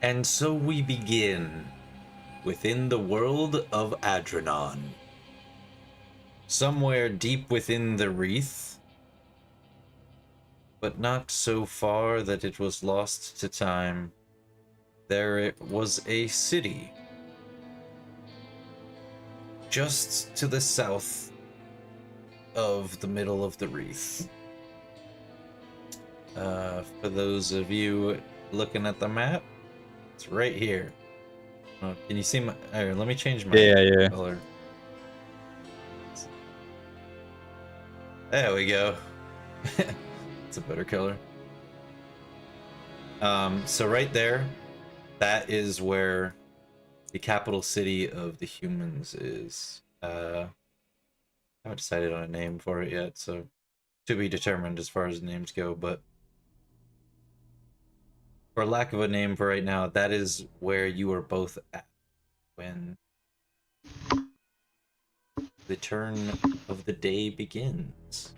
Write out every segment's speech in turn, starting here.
And so we begin within the world of Adrenon. Somewhere deep within the wreath, but not so far that it was lost to time, there was a city just to the south of the middle of the wreath. For those of you looking at the map, it's right here. Can you see my... Here, let me change my Yeah. color. There we go. It's a better color. So right there, that is where the capital city of the humans is. I haven't decided on a name for it yet, so to be determined as far as names go, but for lack of a name for right now, that is where you are both at when the turn of the day begins.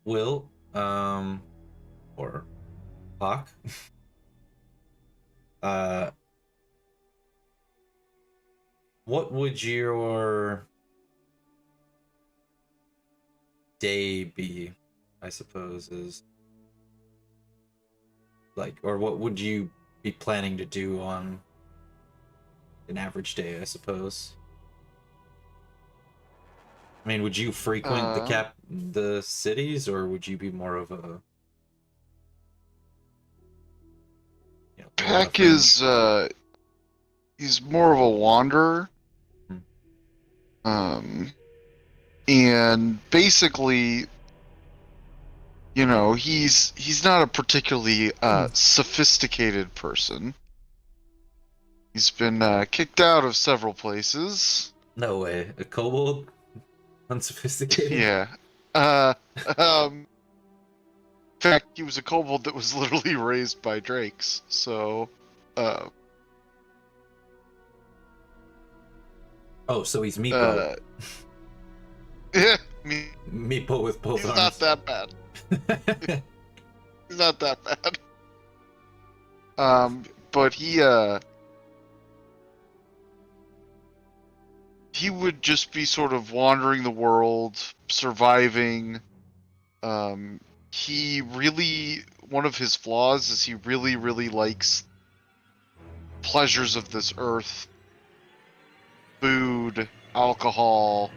Will, or Hawk, what would your day be, I suppose, is like, or what would you be planning to do on an average day, I suppose? I mean, would you frequent the cities, or would you be more of a Peck is he's more of a wanderer. And basically, you know, he's not a particularly sophisticated person. He's been kicked out of several places. No way. A kobold? Unsophisticated? Yeah. In fact, he was a kobold that was literally raised by drakes. So, oh, so he's Meepo. Yeah, Meepo with both he's arms. not that bad. He's not that bad. But he would just be sort of wandering the world, surviving. He really, one of his flaws is he really, really likes pleasures of this earth. Food, alcohol.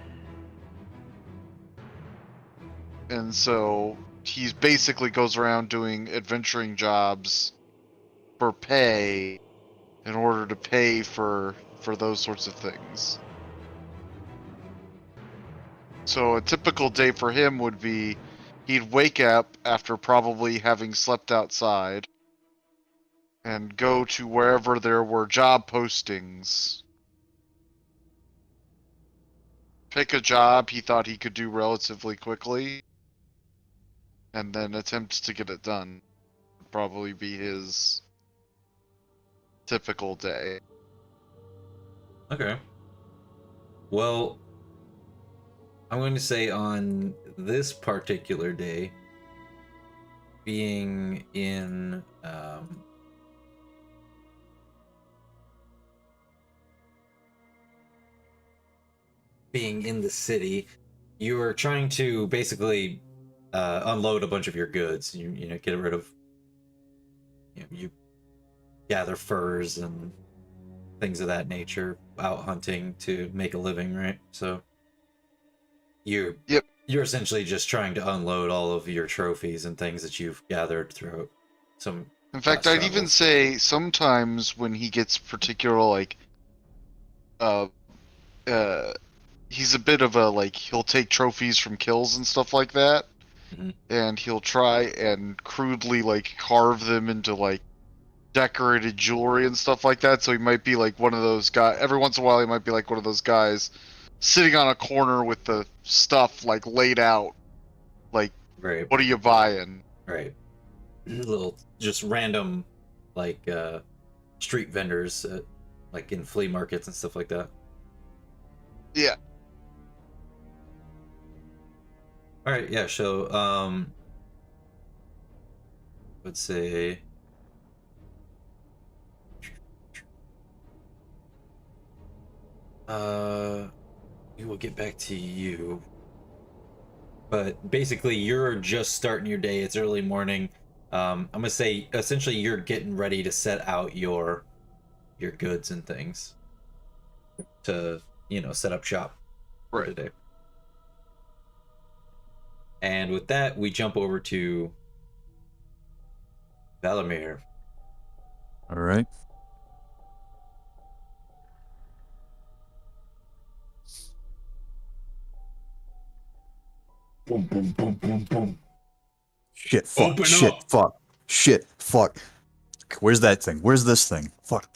And so he basically goes around doing adventuring jobs for pay in order to pay for those sorts of things. So a typical day for him would be he'd wake up after probably having slept outside and go to wherever there were job postings. Pick a job he thought he could do relatively quickly and then attempt to get it done. Would probably be his typical day. Okay. Well, I'm going to say on this particular day, being in the city, you are trying to basically unload a bunch of your goods. You know, get rid of, you gather furs and things of that nature, out hunting to make a living, right? So you're essentially just trying to unload all of your trophies and things that you've gathered throughout some. In fact, I'd even say sometimes when he gets particular, like, he's a bit of a, like, he'll take trophies from kills and stuff like that, and he'll try and crudely, like, carve them into, like, decorated jewelry and stuff like that. So he might be like one of those guys. Every once in a while, he might be like one of those guys sitting on a corner with the stuff like laid out. Like, right. What are you buying? Right. Little just random, like street vendors, like in flea markets and stuff like that. Yeah. All right. Yeah. So would say. We will get back to you. But basically, you're just starting your day. It's early morning. I'm gonna say essentially you're getting ready to set out your goods and things to set up shop for Right. today. And with that, we jump over to Valamir. All right. Boom, boom, boom, boom, boom. Shit, fuck, Open shit, up. fuck, shit, fuck. Where's that thing? Where's this thing? Fuck.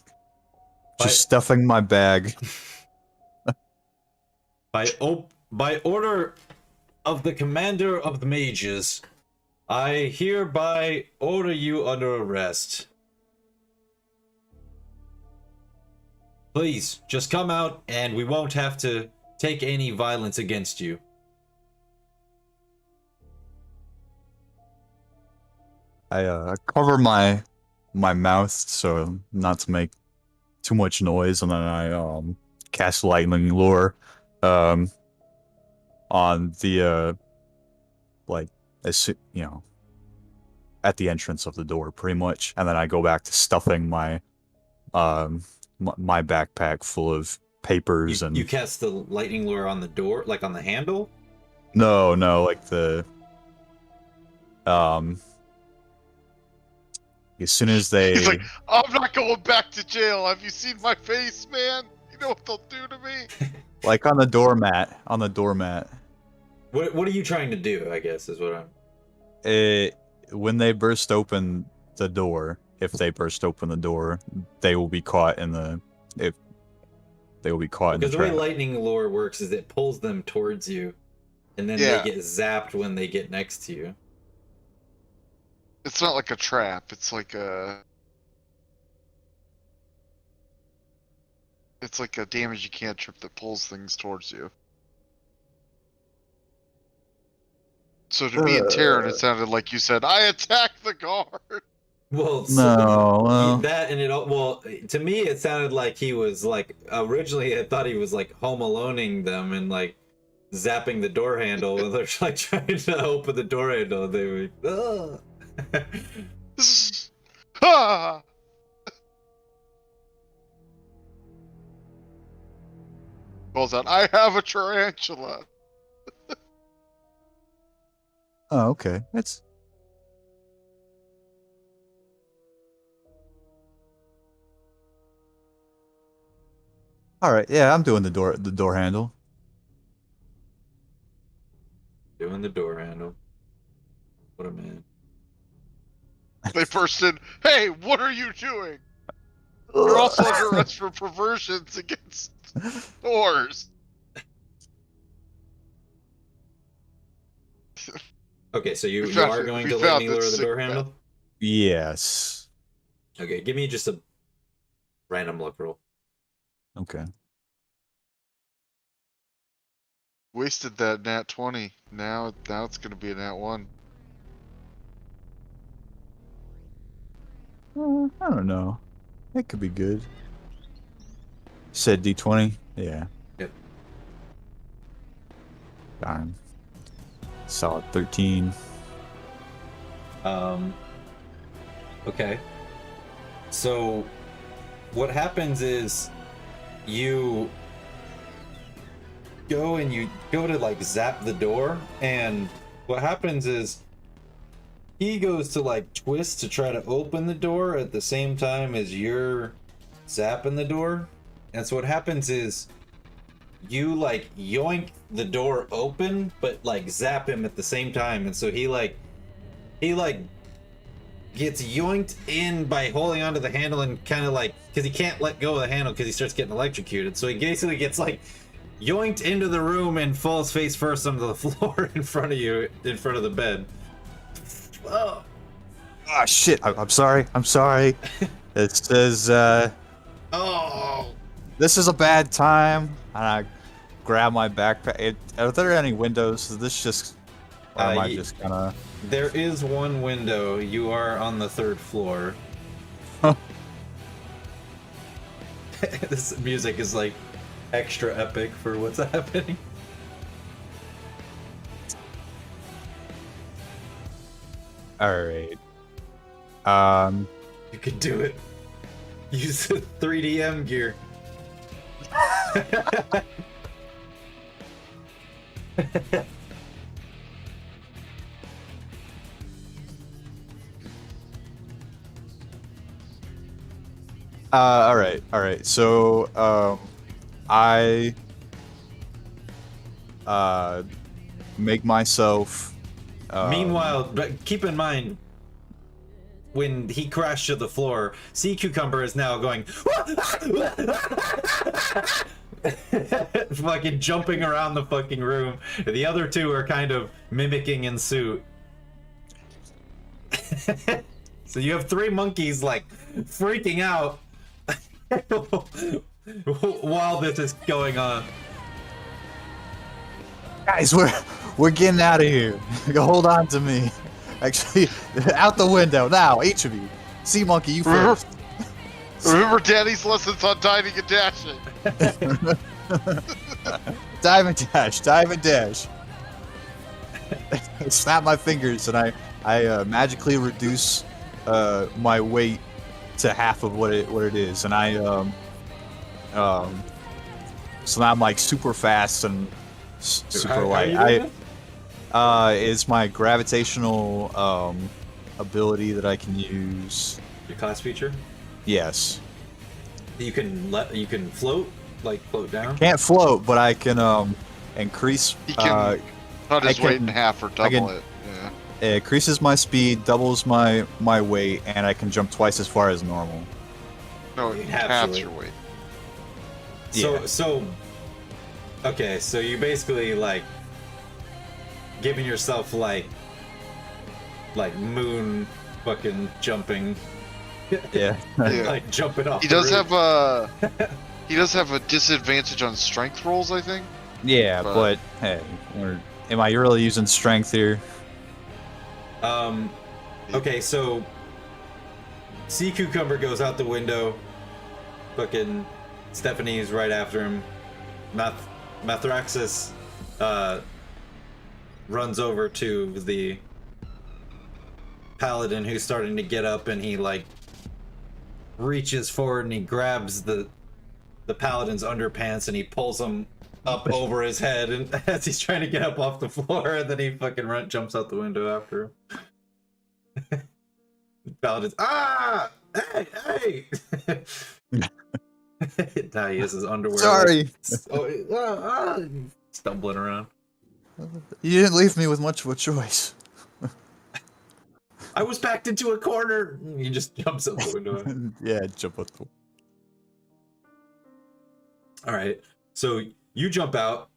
Just stuffing my bag. By order of the commander of the mages, I hereby order you under arrest. Please, just come out and we won't have to take any violence against you. I cover my mouth so not to make too much noise, and then I cast lightning lure on the like at the entrance of the door pretty much, and then I go back to stuffing my my backpack full of papers and You cast the lightning lure on the door, like on the handle? no, like the as soon as they He's like, I'm not going back to jail. Have you seen my face, man? You know what they'll do to me? like on the doormat. What are you trying to do, I guess, is what I'm... When they burst open the door, if they burst open the door, they will be caught in the Because the way trap. lightning lure works is it pulls them towards you, and then Yeah. they get zapped when they get next to you. It's not like a trap. It's like a damage you can't trip that pulls things towards you. So to me and Taryn, it sounded like you said, "I attacked the guard." Well, No, well, that and it all. Well, to me, it sounded like he was like originally. I thought he was like home aloneing them and like zapping the door handle. And they're like trying to open the door handle. And they were, ugh. Ah! Calls out, "I have a tarantula." oh, okay. It's all right. Yeah, I'm doing the door handle. Doing the door handle. What a man. They burst in. Hey, what are you doing? You're also under arrest for perversions against doors. Okay, so you We found are it. going We to found lightning the lure the sick door man. handle? Yes. Okay, give me just a random luck roll. Okay. Wasted that nat 20. Now it's gonna be a nat 1. I don't know. It could be good. Said D20? Yeah. Yep. Darn. Solid 13. Okay. So, what happens is you go to like zap the door, and what happens is he goes to like twist to try to open the door at the same time as you're zapping the door. And so what happens is you like yoink the door open, but like zap him at the same time. And so he gets yoinked in by holding onto the handle and kind of like, because he can't let go of the handle because he starts getting electrocuted. So he basically gets like yoinked into the room and falls face first onto the floor in front of you, in front of the bed. Oh. Ah, shit. I'm sorry. I'm sorry. It says, Oh. this is a bad time. And I grab my backpack. Are there any windows? Is this just Or am I Ye- just kind of... There is one window. You are on the 3rd floor. This music is like extra epic for what's happening. Alright. You can do it. Use the 3DM gear. Alright. So, I make myself. Meanwhile, but keep in mind, when he crashed to the floor, Sea Cucumber is now going fucking jumping around the fucking room. The other two are kind of mimicking in suit. So you have 3 monkeys like freaking out while this is going on. Guys, we're getting out of here. Hold on to me. Actually, out the window now, each of you. Sea Monkey, you first. Remember Danny's lessons on diving and dashing. Dive and dash. Snap my fingers, and I magically reduce my weight to half of what it is, and so now I'm like super fast and super light. Is my gravitational ability that I can use. Your class feature? Yes. You can float, like float down. Can't float, but I can increase. He can cut his I weight can- in half or double it. Yeah. It increases my speed, doubles my weight, and I can jump twice as far as normal. No, it Half halves your your weight. Yeah. So okay, so you basically like giving yourself like moon fucking jumping. Yeah. Yeah. Like jumping off. He the does roof. have a disadvantage on strength rolls, I think. Yeah, but hey, am I really using strength here? Okay, so Sea Cucumber goes out the window. Fucking Stephanie's right after him. Mathraxis runs over to the paladin who's starting to get up, and he like reaches forward and he grabs the paladin's underpants and he pulls him up over his head, and as he's trying to get up off the floor, and then he fucking jumps out the window after him. Paladin's hey! Now he has his underwear. Sorry, Stumbling around. you didn't leave me with much of a choice. I was backed into a corner. He just jumps out the window. Yeah, jump up. All right, so you jump out,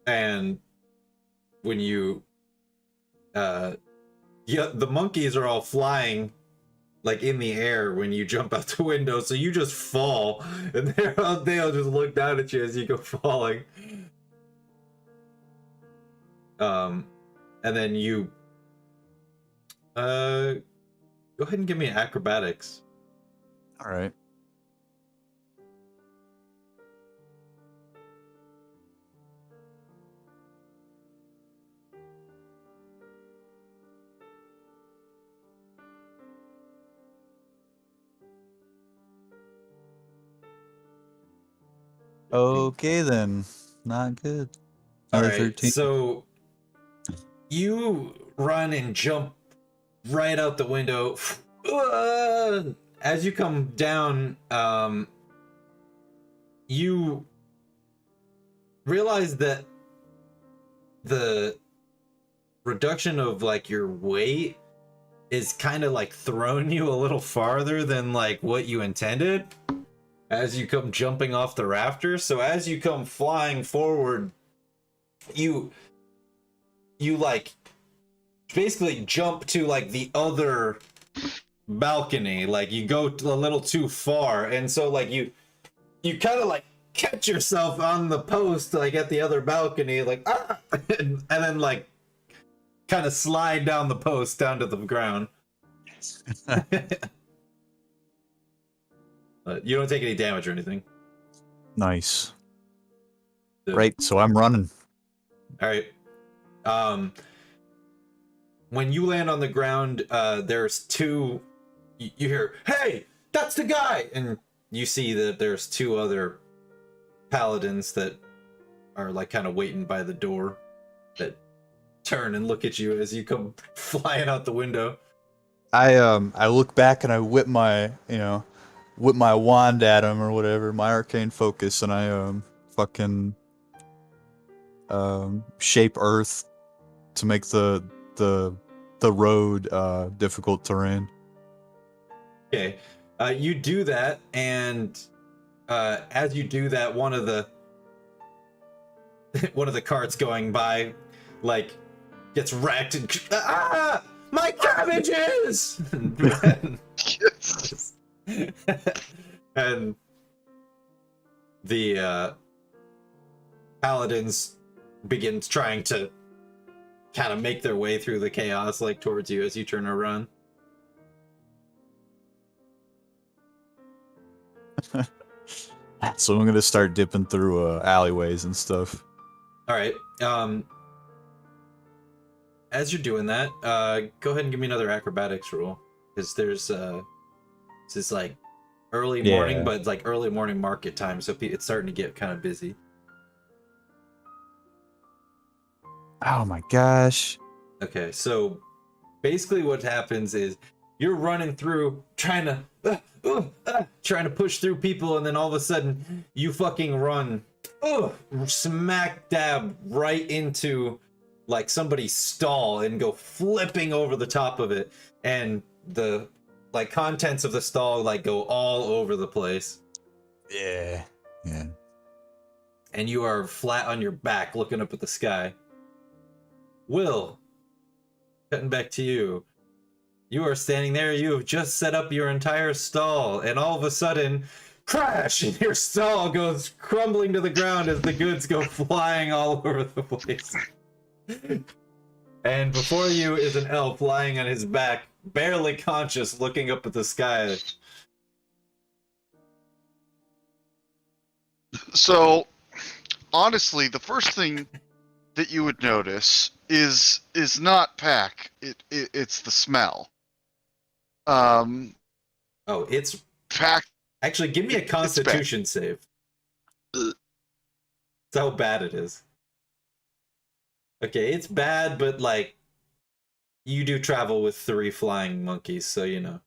and when you, the monkeys are all flying, like in the air when you jump out the window. So you just fall, and they'll just look down at you as you go falling. And then you, go ahead and give me acrobatics. All right. Okay then, not good. All Number right, 13. so you run and jump right out the window. As you come down, you realize that the reduction of like your weight is kind of like throwing you a little farther than like what you intended as you come jumping off the rafters. So as you come flying forward, you like basically jump to like the other balcony. Like you go a little too far, and so like you kind of like catch yourself on the post like at the other balcony, like and then like kind of slide down the post down to the ground. You don't take any damage or anything. Nice. So, Right, so I'm running. all right. When you land on the ground, there's two. You hear, "Hey, that's the guy!" And you see that there's two other paladins that are like kind of waiting by the door that turn and look at you as you come flying out the window. I look back and I whip my wand at him or whatever, my arcane focus, and I fucking shape earth to make the road difficult terrain. Okay, you do that, and as you do that, one of the carts going by, like, gets wrecked and my cabbages! And the paladins begins trying to kind of make their way through the chaos, like, towards you as you turn around. So I'm gonna start dipping through alleyways and stuff. All right. As you're doing that, go ahead and give me another acrobatics roll, because there's this is like early morning, but it's like early morning market time, so it's starting to get kind of busy. Oh my gosh. Okay, so basically what happens is you're running through trying to push through people, and then all of a sudden you fucking run smack dab right into like somebody's stall and go flipping over the top of it, and the like contents of the stall like go all over the place. Yeah. And you are flat on your back looking up at the sky. Will, cutting back to you. You are standing there, you have just set up your entire stall, and all of a sudden, crash! And your stall goes crumbling to the ground as the goods go flying all over the place. And before you is an elf lying on his back, barely conscious, looking up at the sky. So, honestly, the first thing that you would notice is not Pack. It's the smell. Oh, it's Pack. actually, give me a Constitution save. That's how bad it is. Okay, it's bad, but like you do travel with 3 flying monkeys, so you know.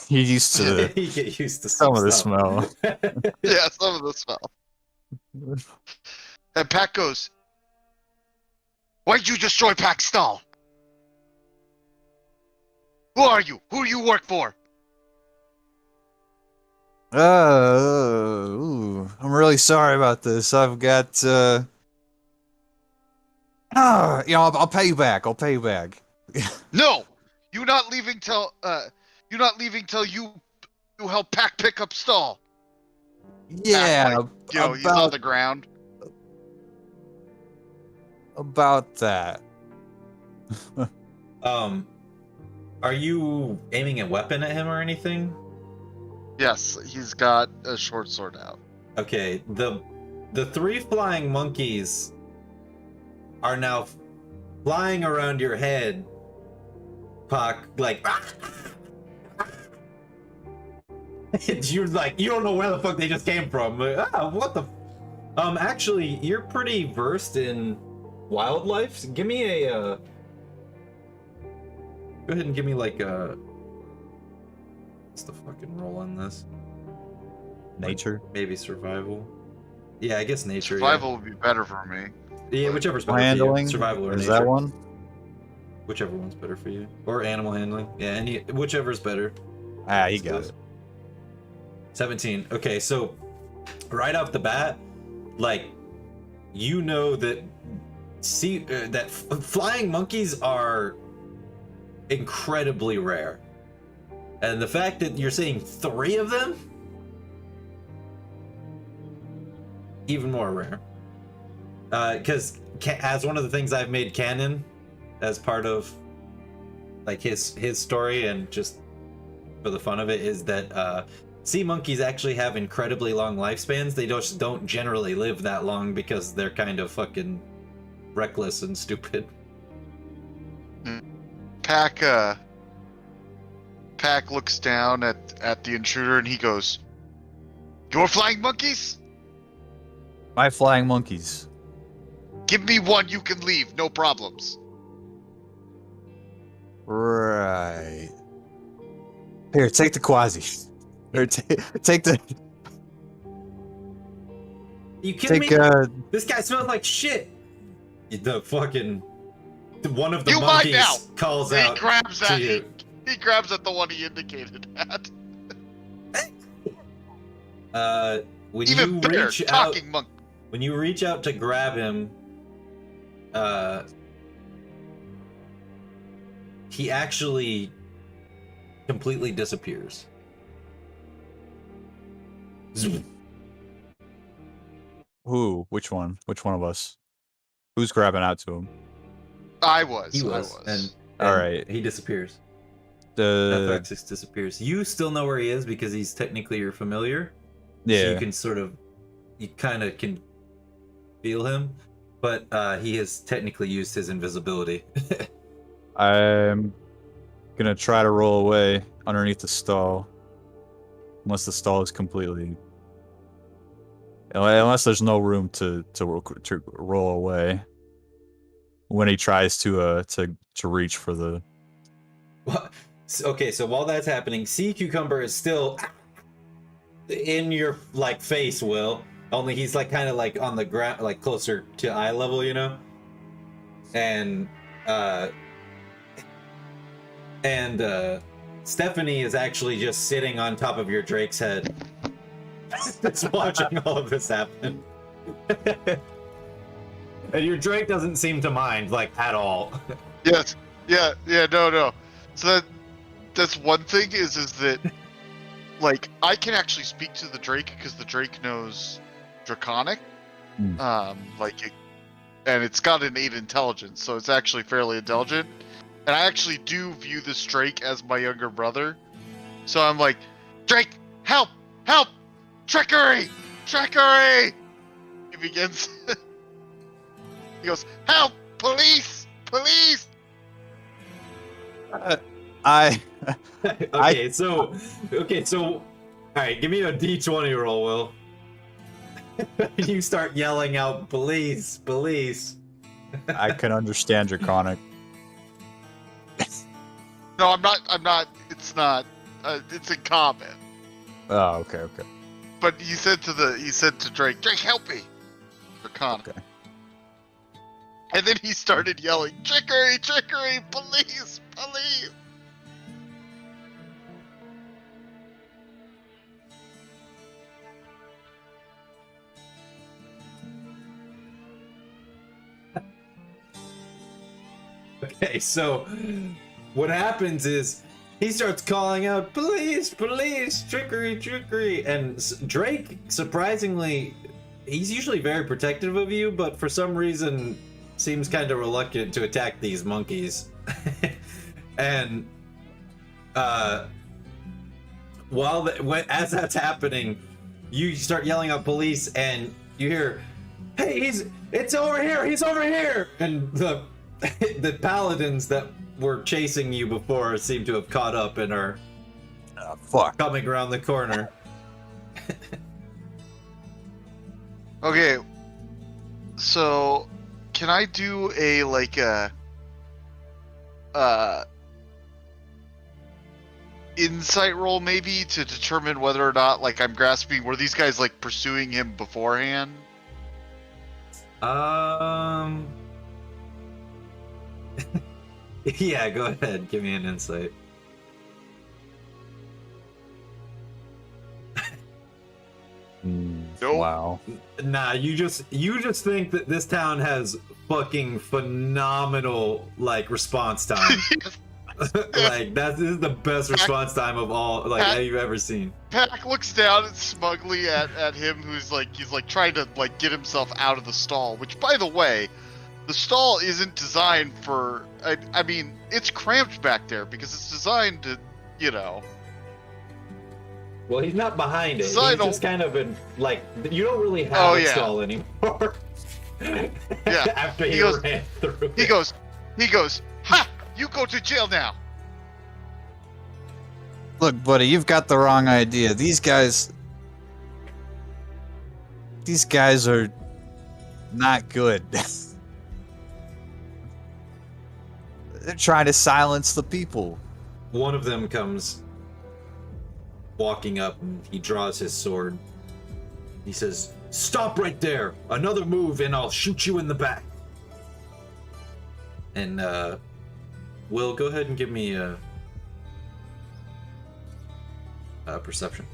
You're used to You get used to some of the stuff. smell. Yeah, some of the smell. And Pack goes, "Why'd you destroy Pack's stall? Who are you? Who do you work for?" I'm really sorry about this. I've got I'll pay you back. I'll pay you back. No, you're not leaving till you help Pack pick up stall. Yeah, Pack, he's on the ground. About that. Are you aiming a weapon at him or anything? Yes, he's got a short sword out. Okay, the 3 flying monkeys are now flying around your head, Puck, like you're like, you don't know where the fuck they just came from. Like, what the actually, you're pretty versed in wildlife. So give me a go ahead and give me like a what's the fucking roll on this? Nature? Maybe survival. Yeah, I guess nature. Survival would be better for me. Yeah, whichever's better Handling? for you. Survival or Is nature. that one? Whichever one's better for you. Or animal handling. Yeah, whichever's better. You got it. 17. Okay, so right off the bat, like, you know that flying monkeys are incredibly rare. And the fact that you're seeing 3 of them, even more rare. Because as one of the things I've made canon as part of like his story, and just for the fun of it, is that sea monkeys actually have incredibly long lifespans. They just don't generally live that long because they're kind of fucking reckless and stupid. Pack looks down at the intruder and he goes, "Your flying monkeys? My flying monkeys. Give me one, you can leave, no problems." Right. Here, take the quasi. Or take the. You kidding Take me? This guy smells like shit. The fucking one of the You mind monkeys now. calls He out grabs to at you. he grabs at the one he indicated at. When Even you better, reach out, talking monkey. when you reach out to grab him, he actually completely disappears. Who? Which one? Which one of us? Who's grabbing out to him? I was. He was, and All right. he disappears. The FX disappears. You still know where he is because he's technically your familiar. yeah. So you can you kind of can feel him, but he has technically used his invisibility. I'm gonna try to roll away underneath the stall, unless the stall is completely, unless there's no room to roll away when he tries to reach for the. Okay, so while that's happening, Sea Cucumber is still in your like face, Will. Only he's like kind of like on the ground, like closer to eye level, you know. And Stephanie is actually just sitting on top of your Drake's head, just watching all of this happen. And your Drake doesn't seem to mind, like, at all. Yes. Yeah. No. So that's one thing is that, like, I can actually speak to the Drake because the Drake knows Draconic, and it's got innate intelligence, so it's actually fairly intelligent. And I actually do view this Drake as my younger brother, so I'm like, Drake, help, trickery. He begins. He goes, help, police. Okay, so, all right, give me a D20 roll, Will. You start yelling out, police. I can understand Draconic. No, I'm not. It's not. It's in common. Oh, okay. But he said to Drake, help me. Draconic. Okay. And then he started yelling, trickery, police. Okay, so what happens is he starts calling out, police, trickery, and Drake, surprisingly, he's usually very protective of you, but for some reason seems kind of reluctant to attack these monkeys. And as that's happening, you start yelling out police, and you hear, hey, it's over here, he's over here, and the paladins that were chasing you before seem to have caught up and are coming around the corner. Okay, so can I do a insight roll maybe to determine whether or not I'm grasping, were these guys pursuing him beforehand? Yeah, go ahead. Give me an insight. Nope. Wow. Nah, you just think that this town has fucking phenomenal response time. This is the best response time of all that you've ever seen. Pack looks down smugly at him, who's he's trying to get himself out of the stall. Which, by the way, the stall isn't designed for. I mean, it's cramped back there because it's designed to, you know. Well, he's not behind it. Design He's just kind of in, like, you don't really have Oh, a yeah. stall anymore. Yeah. After he goes, ran through he it. goes, ha! You go to jail now. Look, buddy, you've got the wrong idea. These guys are not good. They're trying to silence the people. One of them comes walking up and he draws his sword. He says, "Stop right there! Another move and I'll shoot you in the back." And Will, go ahead and give me a perception.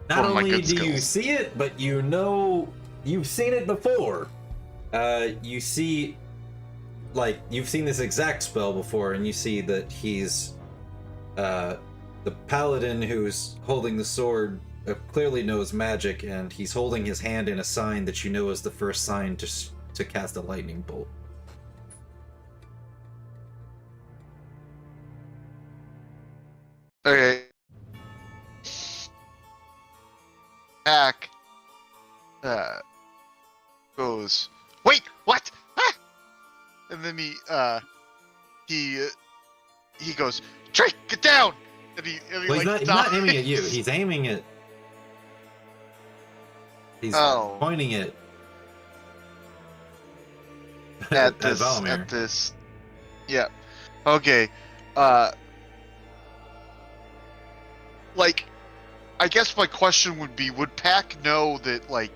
Not One of my only good do you skills. see it, but you know you've seen it before. You see, like, you've seen this exact spell before, and you see that he's the paladin who's holding the sword clearly knows magic, and he's holding his hand in a sign that you know is the first sign to cast a lightning bolt. Okay. Pack goes, wait, what? Ah! And then he goes, Drake, get down! And he Well, like, he's not aiming at you. He's aiming at. He's Oh. pointing it at this, Valamir. at this, yeah, okay, like, I guess my question would be, would Pack know that, like,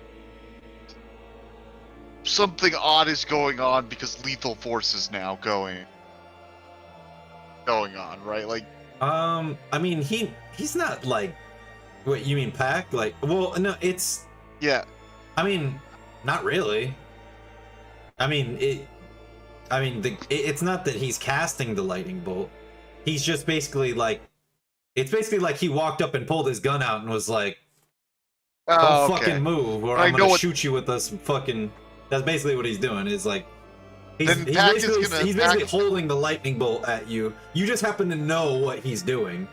something odd is going on because lethal force is now going on, right? Like, I mean, he's not like. What you mean, Pack? Like, well, no, it's. yeah, I mean, not really. I mean, it's not that he's casting the lightning bolt. He's just basically like. It's basically like he walked up and pulled his gun out and was like, "Don't oh, okay. fucking move, or I I'm know gonna what- shoot you with this fucking." That's basically what he's doing. Is like. Then Pack is He's gonna- basically holding the lightning bolt at you. You just happen to know what he's doing.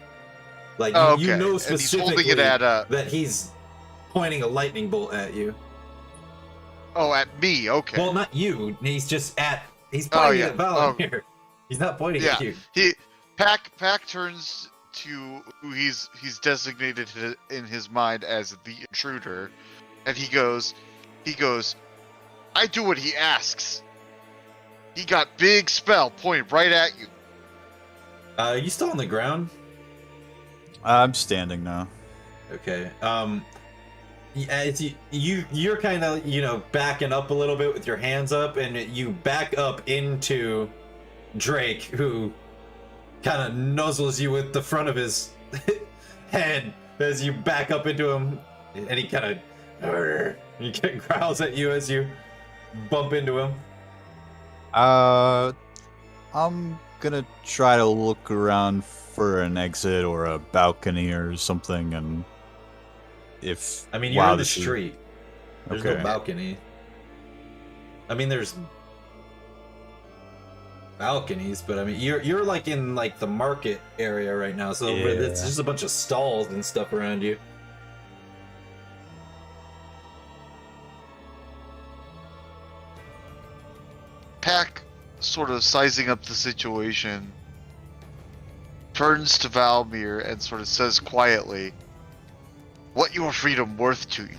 Like, Oh, you okay. know And he's specifically holding it at that he's pointing a lightning bolt at you. oh, at me, okay. Well, not you. He's just at. He's Oh, pointing yeah. at Valamir. He's not pointing Yeah. at you. Pack turns to who he's designated in his mind as the intruder, and he goes, I do what he asks. He got big spell pointed right at you. Are you still on the ground? I'm standing now. Okay. It's you're kind of backing up a little bit with your hands up, and you back up into Drake, who kind of nuzzles you with the front of his head as you back up into him, and he kind of growls at you as you bump into him. I'm gonna try to look around for an exit or a balcony or something, and if I mean, you're in the this is- street. There's Okay. no balcony. I mean, there's balconies, but I mean, you're like in like the market area right now, so Yeah. it's just a bunch of stalls and stuff around you. Pack, sort of sizing up the situation, turns to Valmir and sort of says quietly, "What your freedom worth to you?"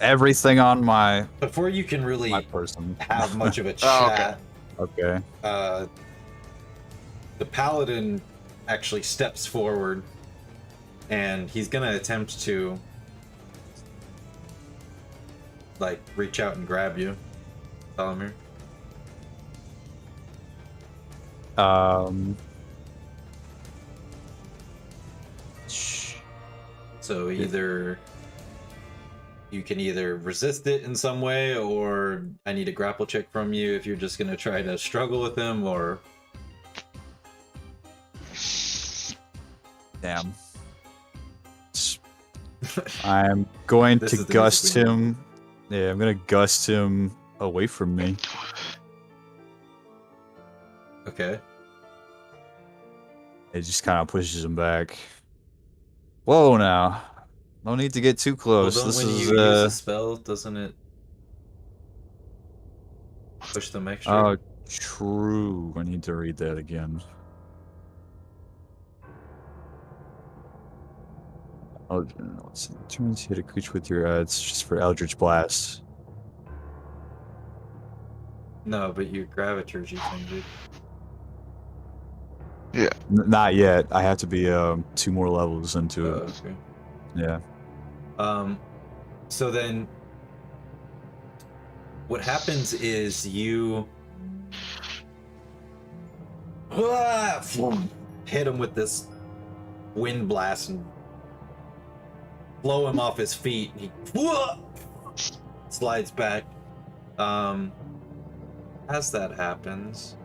everything on my Before you can really person. have much of a Oh, okay. chat, Okay. the paladin actually steps forward, and he's gonna attempt to like reach out and grab you, Valamir. sh- So either you can either resist it in some way, or I need a grapple check from you if you're just gonna try to struggle with him, or... Damn. I'm going This to is the gust music we need. him. Yeah, I'm gonna gust him away from me. Okay. It just kind of pushes him back. Whoa, now. No need to get too Well, close. don't This when is, you use a spell, doesn't it push them extra? Oh, true. I need to read that again. Oh, let's see. Turns hit a creature with your it's just for Eldritch Blast. No, but your gravitures you can do. Yeah. Not yet. I have to be 2 more levels into it. Okay. Yeah. So then what happens is you hit him with this wind blast and blow him off his feet. He slides back. As that happens,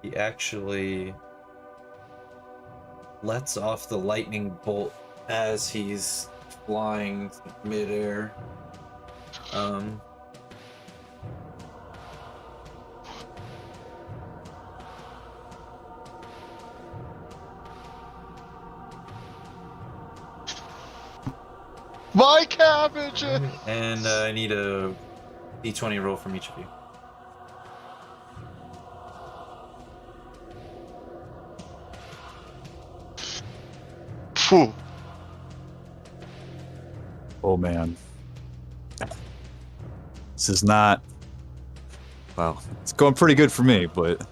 he actually lets off the lightning bolt as he's flying midair. My cabbage! And I need a d20 roll from each of you. Phew. Oh, man. This is not... Well, it's going pretty good for me, but...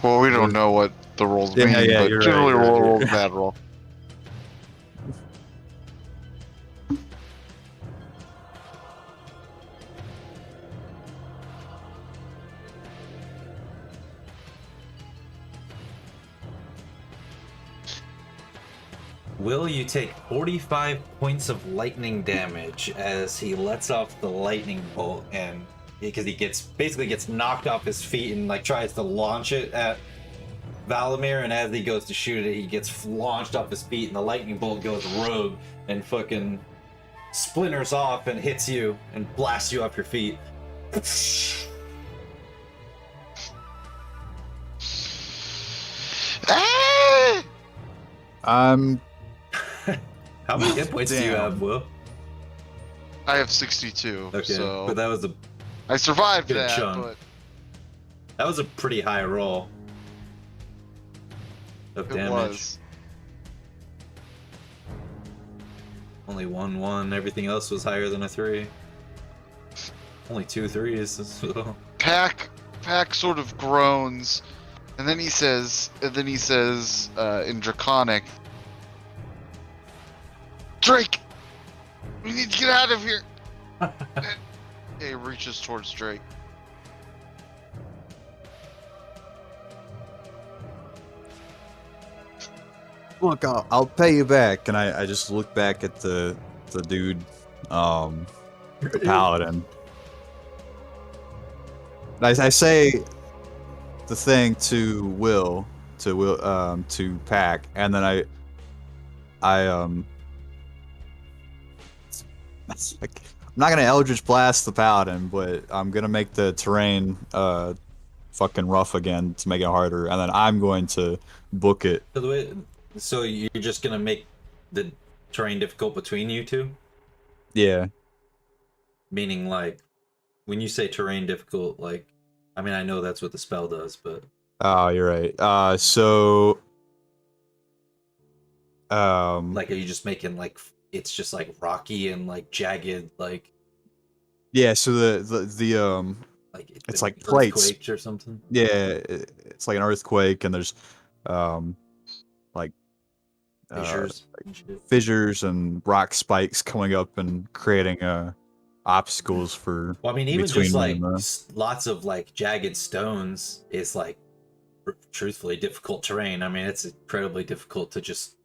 Well, we don't know what the rolls Yeah, mean, yeah, but you're generally right, you're roll right. a bad roll. Will, you take 45 points of lightning damage as he lets off the lightning bolt, and because he basically gets knocked off his feet and like tries to launch it at Valamir, and as he goes to shoot it, he gets launched off his feet, and the lightning bolt goes rogue and fucking splinters off and hits you and blasts you off your feet. Ah! How many hit points do you Damn. have, Will? I have 62, Okay, so but that was I survived good that, chunk. but a pretty high roll of it damage. was. Only 1-1. Everything else was higher than a 3. Only 2 3s. So. Pack sort of groans, and then he says, in Draconic, Drake, we need to get out of here. He reaches towards Drake. Look, I'll pay you back. And I just look back at the dude, the paladin. I say the thing to Will, to Pack, and then I like, I'm not gonna Eldritch Blast the paladin, but I'm gonna make the terrain fucking rough again to make it harder, and then I'm going to book it. So you're just gonna make the terrain difficult between you two? Yeah. Meaning, like, when you say terrain difficult, like, I mean, I know that's what the spell does, but... Oh, you're right. So... Like, are you just making, like, it's just, like, rocky and, like, jagged, like... Yeah, so the Like, it's like plates. Earthquakes or something? Yeah, it's like an earthquake, and there's, like... Fissures? fissures and rock spikes coming up and creating a obstacles for. Well, I mean, even between just me like and the- lots of like jagged stones is like truthfully difficult terrain. I mean, it's incredibly difficult to just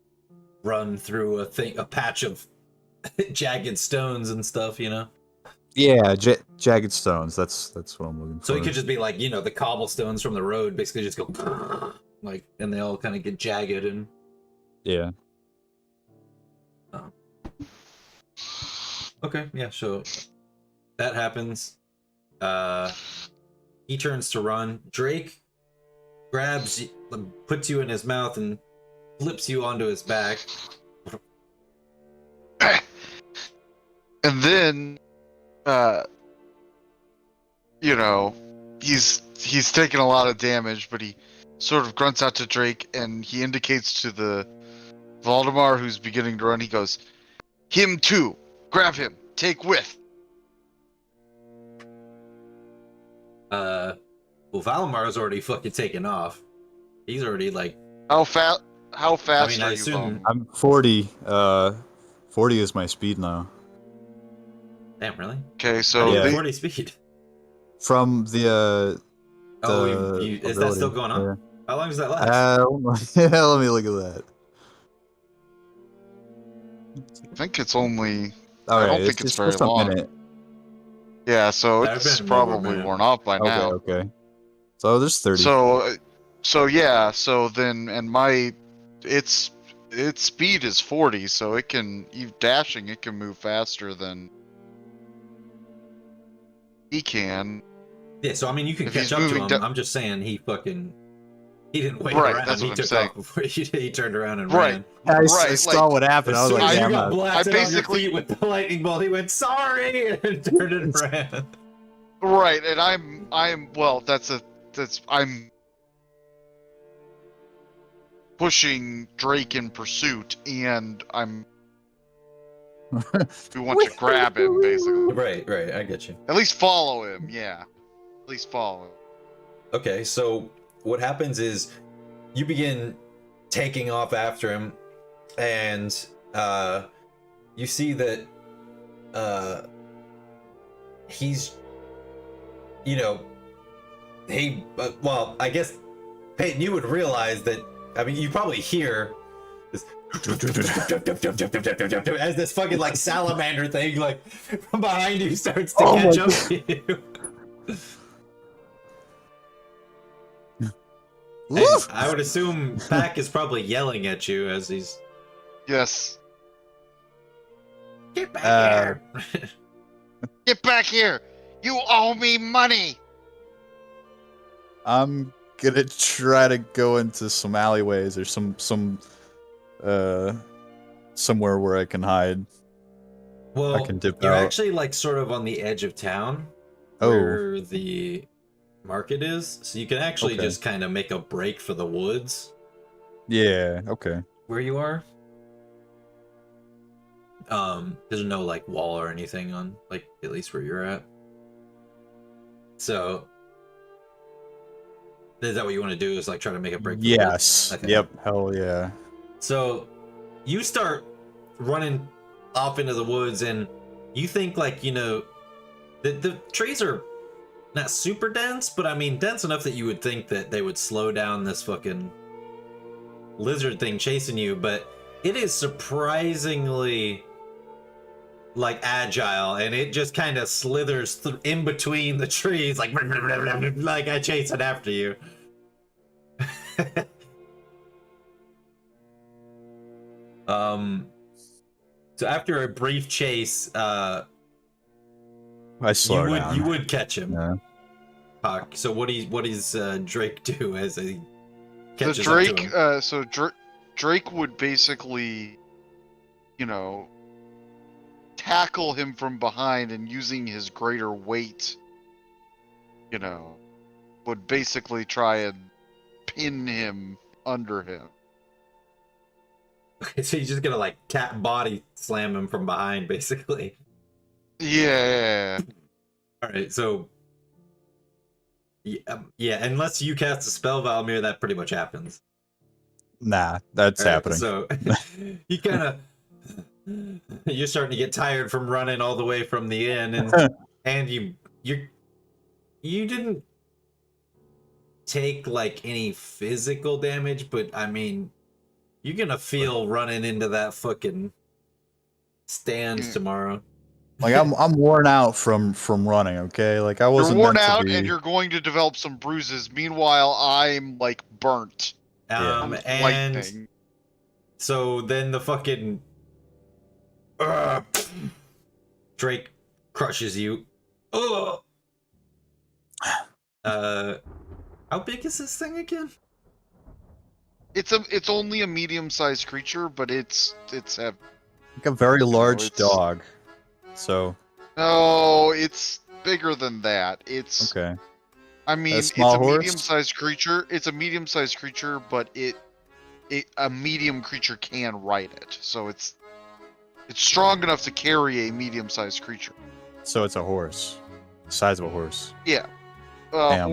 run through a patch of jagged stones and stuff, you know. Yeah, jagged stones. That's what I'm looking for. So it could just be like, you know, the cobblestones from the road basically just go like, and they all kind of get jagged and yeah. okay, yeah. So that happens. He turns to run. Drake grabs, puts you in his mouth, and flips you onto his back. And then, you know, he's taking a lot of damage, but he sort of grunts out to Drake, and he indicates to the Valdemar who's beginning to run. He goes, "Him too. Grab him. Take with." Well, Valmar's already fucking taken off. He's already like. How fast? How fast I mean, I are you, assume- Valdemar? I'm 40. 40 is my speed now. Damn, really? Okay, How so do you have Yeah. 40 speed. From the Oh, is that still ability, going on? yeah. How long does that last? Let me look at that. I think it's only. All I right, don't think it's very just a long. minute. Yeah, so I've it's been over a probably minute. worn off by now. Okay. So there's 30. So yeah, so then its speed is 40, so it can dashing, it can move faster than he can. Yeah, so I mean, you can If catch he's up to moving him. down- I'm just saying he didn't wait Right, around. that's what He I'm took saying. off before he turned around and Right. ran. I right, saw like, what happened. I As was soon like, as yeah, you I'm got not. blasted on your basically- feet with the lightning bolt, he went sorry and turned and ran. Right, and I'm pushing Drake in pursuit, and we want to grab him, basically. Right. I get you. At least follow him, yeah. At least follow him. Okay, so what happens is you begin taking off after him, and you see that he's, you know, well, I guess Peyton, you would realize that. I mean, you probably hear this as this fucking like salamander thing, like from behind you, starts to catch up to you. And I would assume Pac is probably yelling at you as he's Yes. get back here. Get back here! You owe me money! I'm gonna try to go into some alleyways or somewhere where I can hide. Well, I can dip you're out. actually like sort of on the edge of town Oh. where the market is, so you can actually Okay. just kind of make a break for the woods Yeah. Okay. where you are. There's no like wall or anything on like at least where you're at. So is that what you want to do? Is like try to make a break? For the woods? Yes. Okay. Yep. Hell yeah. So you start running off into the woods, and you think like, you know, the trees are not super dense, but I mean dense enough that you would think that they would slow down this fucking lizard thing chasing you, but it is surprisingly like agile, and it just kind of slithers in between the trees like I chase it after you. So after a brief chase, I slow down. you would catch him. Yeah. Hawk. So what does Drake do as he The catches up to Drake, him? Drake would basically, you know, tackle him from behind, and using his greater weight, you know, would basically try and pin him under him. Okay, so you're just gonna like cat body slam him from behind, basically. Yeah. All right, so yeah, unless you cast a spell, Valmir, that pretty much happens. Nah, that's All right, happening. So he kind of You're starting to get tired from running all the way from the inn, and you didn't take like any physical damage, but I mean, you're gonna feel running into that fucking stand tomorrow. Like I'm worn out from running. Okay, like I You're wasn't worn meant to out, be. and you're going to develop some bruises. Meanwhile, I'm like burnt. Yeah. And Lightning. so then the fucking Drake crushes you. Ugh. How big is this thing again? It's only a medium-sized creature, but it's heavy. Like a very large it's- dog. So No, it's bigger than that. It's okay. I mean, it's small a horse? medium-sized creature. It's a medium-sized creature, but a medium creature can ride it. So it's strong enough to carry a medium-sized creature. So it's a horse. The size of a horse. Yeah. Damn.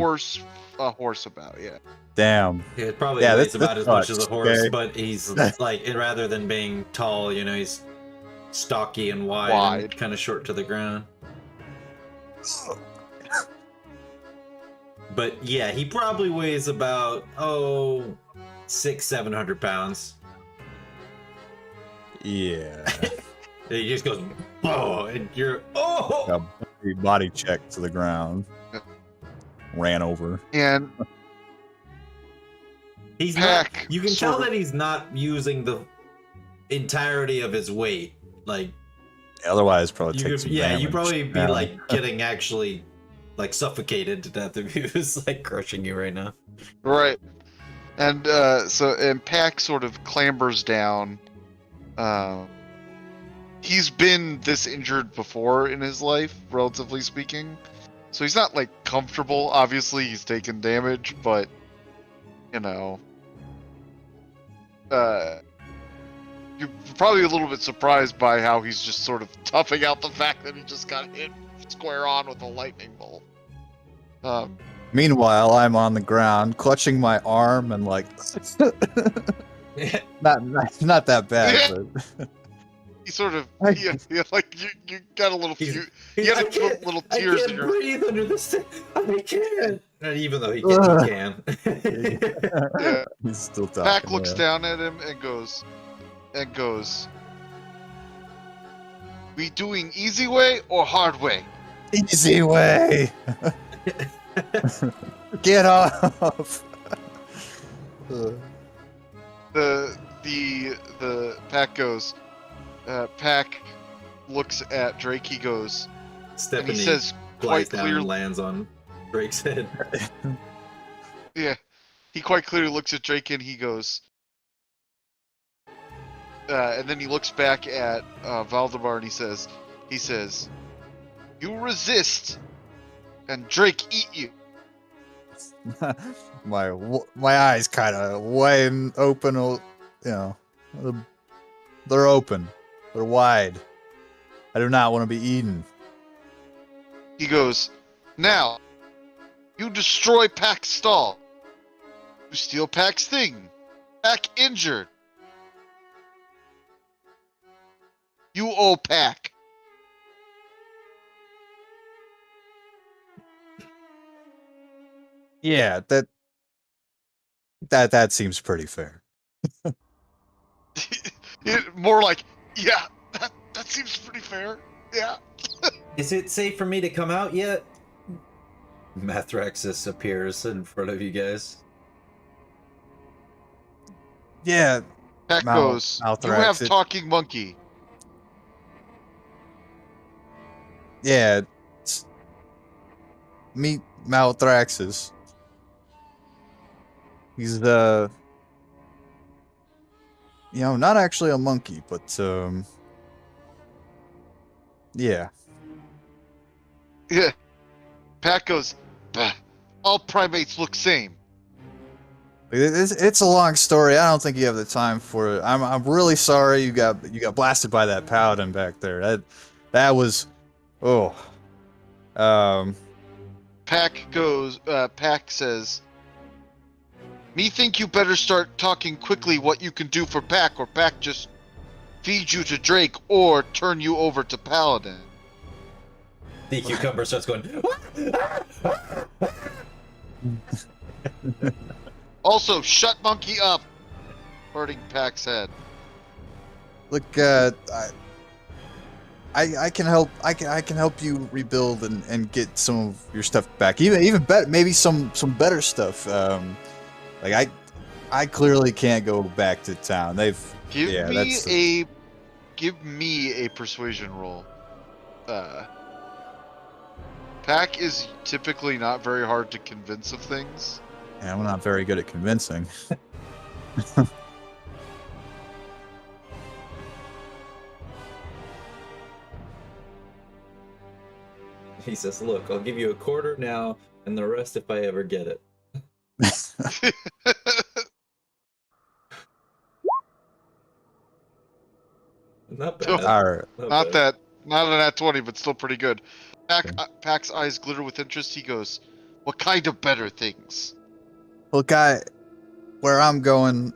A horse about, yeah. Damn. Yeah, it probably Yeah, weighs this about as much as a sucks, horse, okay? but he's like, rather than being tall, you know, he's stocky and wide. And kind of short to the ground. But yeah, he probably weighs about 600-700 pounds. Yeah. He just goes, oh, and you're A body check to the ground. Ran over. And he's Pack not. You can tell that he's not using the entirety of his weight. Like Otherwise, probably you take could, some yeah, damage. you probably be Yeah. like getting actually like suffocated to death if he was like crushing you right now. right. And and Pack sort of clambers down. He's been this injured before in his life, relatively speaking. So he's not like comfortable. Obviously, he's taken damage, but you know, you're probably a little bit surprised by how he's just sort of toughing out the fact that he just got hit square on with a lightning bolt. Meanwhile, I'm on the ground, clutching my arm and like, not that bad, but He sort of, like you got a little few, you got a little tears in your. I can't breathe under this thing. I can't. Not even though he can. Yeah. he's still talking. Pack looks yeah. down at him and goes, "We doing easy way or hard way?" Easy way. Get off. The Pack goes. Pack looks at Drake. He goes, Stephanie and he says flies quite down clearly, and lands on Drake's head. yeah. He quite clearly looks at Drake and he goes, and then he looks back at Valdemar and he says, "You resist, and Drake eat you." my eyes kind of wide open, you know, they're open, they're wide. I do not want to be eaten. He goes, "Now, you destroy Pack's stall. You steal Pack's thing. Pack injured. You owe Pack." Yeah, that seems pretty fair. More like, yeah, that seems pretty fair. Yeah. Is it safe for me to come out yet? Mathraxis appears in front of you guys. Yeah, Pack goes, "You have talking monkey." yeah. Meet Malthraxis. He's not actually a monkey, but yeah. Yeah. Pack goes, "Bah, all primates look same." It's a long story. I don't think you have the time for it. I'm really sorry you got blasted by that paladin back there. That was Pack says, "Me think you better start talking quickly what you can do for Pack, or Pack just feed you to Drake, or turn you over to Paladin. The cucumber starts going. Also, shut monkey up! Hurting Pack's head. Look, I can help. I can help you rebuild and get some of your stuff back. Even better, maybe some better stuff. Like I clearly can't go back to town. Give me a persuasion roll. Pack is typically not very hard to convince of things. Yeah, I'm not very good at convincing. He says, "Look, I'll give you a quarter now, and the rest if I ever get it." Not bad. All right. Not an at 20, but still pretty good. Pack's eyes glitter with interest. He goes, "What kind of better things?" Look, where I'm going,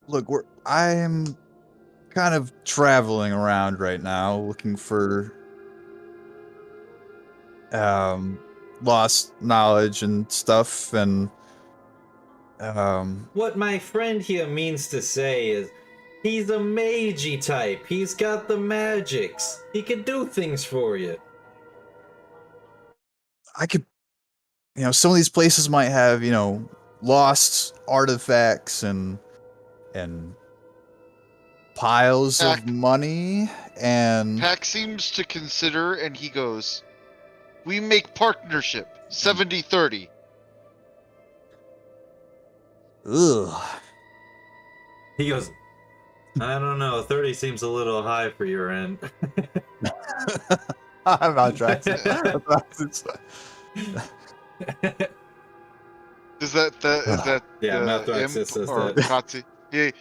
look, I'm kind of traveling around right now, looking for lost knowledge and stuff, and What my friend here means to say is, he's a magey type. He's got the magics. He can do things for you. I could, some of these places might have, lost artifacts and piles of money, and Pack seems to consider, and he goes, "We make partnership 70-30. Ugh. He goes, "I don't know. 30 seems a little high for your end." I'm not trying to. Is that Yeah, Malthraxis says or that. Katsi? Yeah.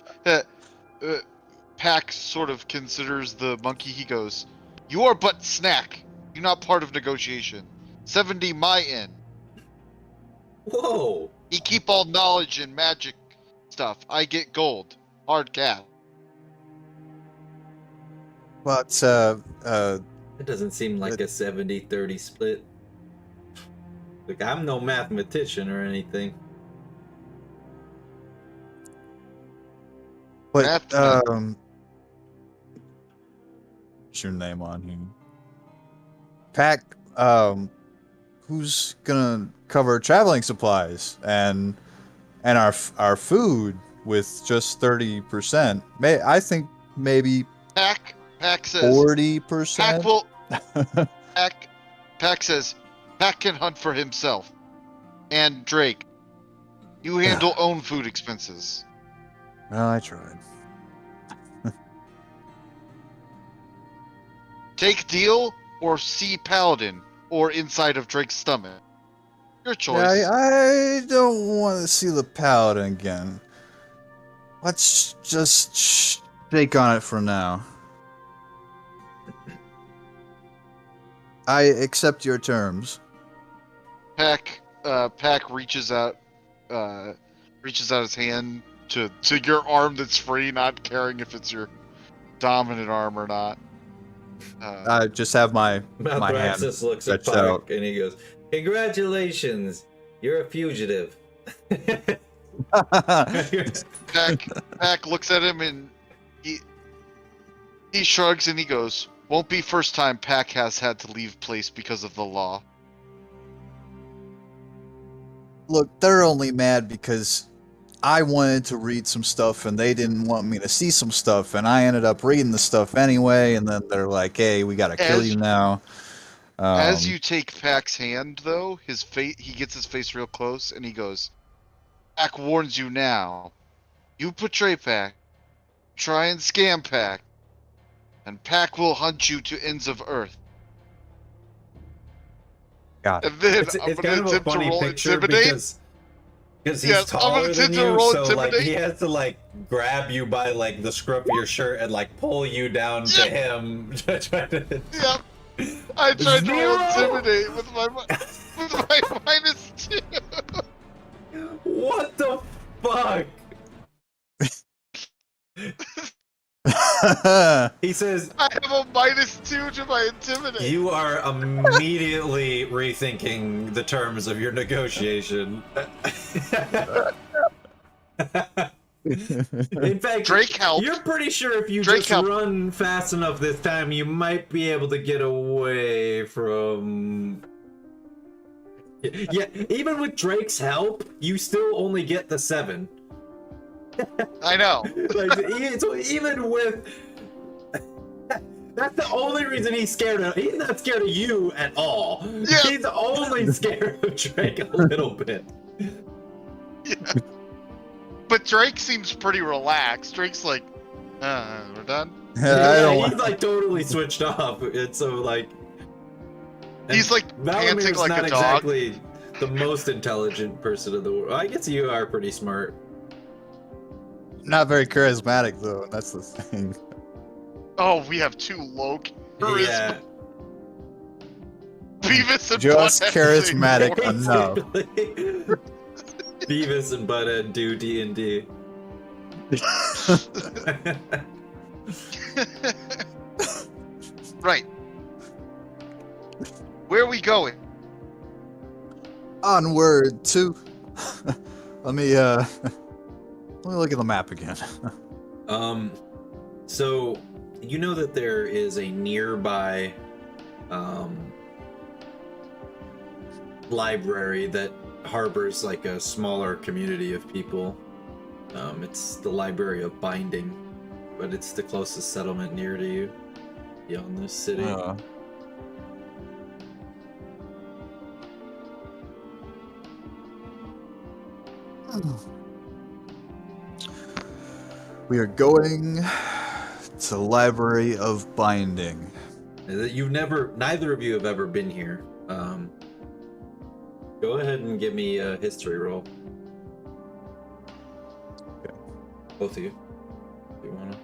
Pack sort of considers the monkey. He goes, "You are but snack. You're not part of negotiation. 70 my end. Whoa! He keep all knowledge and magic stuff. I get gold. Hard cap." But It doesn't seem like a 70-30 split. Like, I'm no mathematician or anything. what's your name on here? Pack, who's gonna cover traveling supplies and our food with just 30%? I think maybe Pack says 40%. Pack says Pack can hunt for himself. And Drake, you handle own food expenses. Well, I tried. Take deal or see Paladin or inside of Drake's stomach. Your choice. Yeah, I don't want to see the paladin again. Let's just shake on it for now. I accept your terms. Pack reaches out his hand to your arm that's free, not caring if it's your dominant arm or not. I just have my hand Malthraxis looks at stretched out. Park and he goes, "Congratulations, you're a fugitive." Pack looks at him and he shrugs and he goes, "Won't be first time Pack has had to leave place because of the law." Look, they're only mad because I wanted to read some stuff and they didn't want me to see some stuff, and I ended up reading the stuff anyway, and then they're like, "Hey, we gotta kill you now." As you take Pack's hand, though, he gets his face real close and he goes, "Pack warns you now. You betray Pack, try and scam Pack, and Pack will hunt you to ends of Earth." God. And then It's I'm kind gonna of a attempt to funny roll picture intimidate. because Yes, he's I'm gonna taller than attempt to you, roll so like intimidate. he has to like grab you by like the scruff of your shirt and like pull you down to him. Try to... Yep. I tried to roll Zero! intimidate with my -2. What the fuck? He says, I have a -2 to my intimidate. you are immediately rethinking the terms of your negotiation. In fact, Drake helped. you're pretty sure if you Drake just helped. run fast enough this time, you might be able to get away from... Yeah, even with Drake's help, you still only get the 7. I know. Like, so even with... That's the only reason he's scared of... He's not scared of you at all. Yeah. He's only scared of Drake a little bit. Yeah. But Drake seems pretty relaxed. Drake's like, we're done. I Yeah, don't. he's like totally switched off. And so like... He's like panting Valamir's like not a dog. exactly the most intelligent person in the world. I guess you are pretty smart. Not very charismatic though. That's the thing. Oh, we have 2 low charisma. Yeah. Beavis and Just Butthead charismatic say enough. Beavis and Butthead do D&D. Right. Where are we going? Onward to. Let me look at the map again. So you know that there is a nearby library that harbors like a smaller community of people. It's the Library of Binding, but it's the closest settlement near to you beyond this city. We are going to Library of Binding. Neither of you have ever been here. Go ahead and give me a history roll. Okay. Both of you. If you wanna.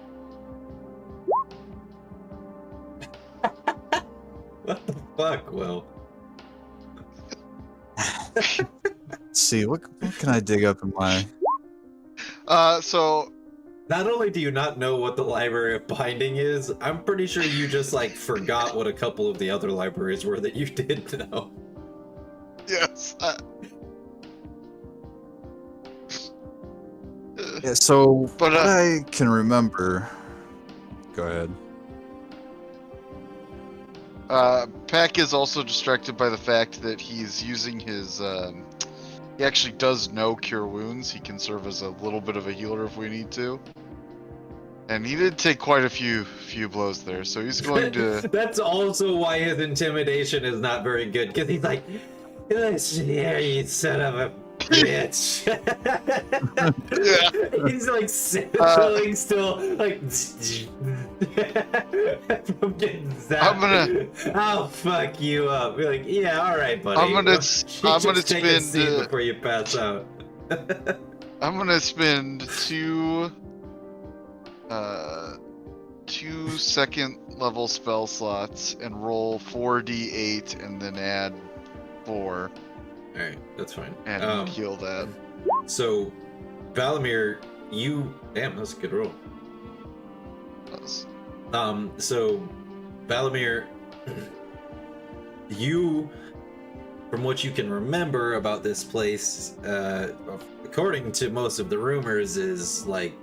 What the fuck, Will? Let's see, what can I dig up in my... So Not only do you not know what the Library of Binding is, I'm pretty sure you just like forgot what a couple of the other libraries were that you did know. yes. Yeah, so But, what I can remember... Go ahead. Pack is also distracted by the fact that he's using his, he actually does know Cure Wounds. He can serve as a little bit of a healer if we need to. And he did take quite a few blows there, so he's going to... That's also why his intimidation is not very good, because he's like, listen here, you son of a bitch. Yeah. He's like chilling still, like from getting zapped. I'm gonna- I'll fuck you up. Be like, yeah, all right, buddy. I'm gonna Just take a spend, seat before you pass out. I'm gonna spend 2 second level spell slots and roll 4d8 and then add 4 All right, that's fine. and heal that. So, Valamir, damn, that's a good roll. So, Valamir, you, from what you can remember about this place, according to most of the rumors, is like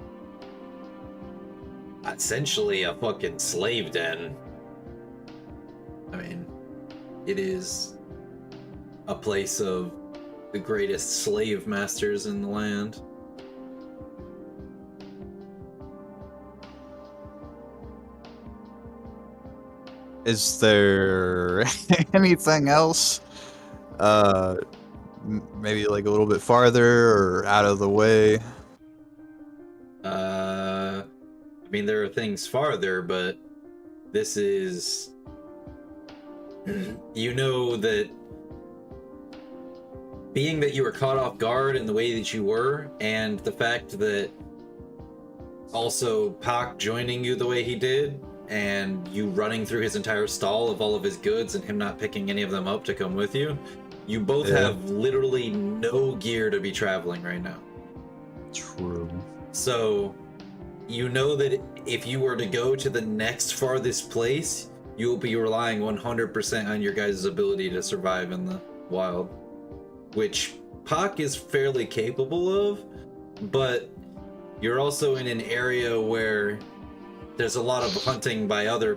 essentially a fucking slave den. I mean, it is a place of the greatest slave masters in the land. Is there anything else? Maybe like a little bit farther or out of the way? I mean, there are things farther, but this is... You know that being that you were caught off guard in the way that you were, and the fact that also Pak joining you the way he did, and you running through his entire stall of all of his goods and him not picking any of them up to come with you, you both have literally no gear to be traveling right now. True. So you know that if you were to go to the next farthest place, you'll be relying 100% on your guys' ability to survive in the wild, which Pak is fairly capable of, but you're also in an area where there's a lot of hunting by other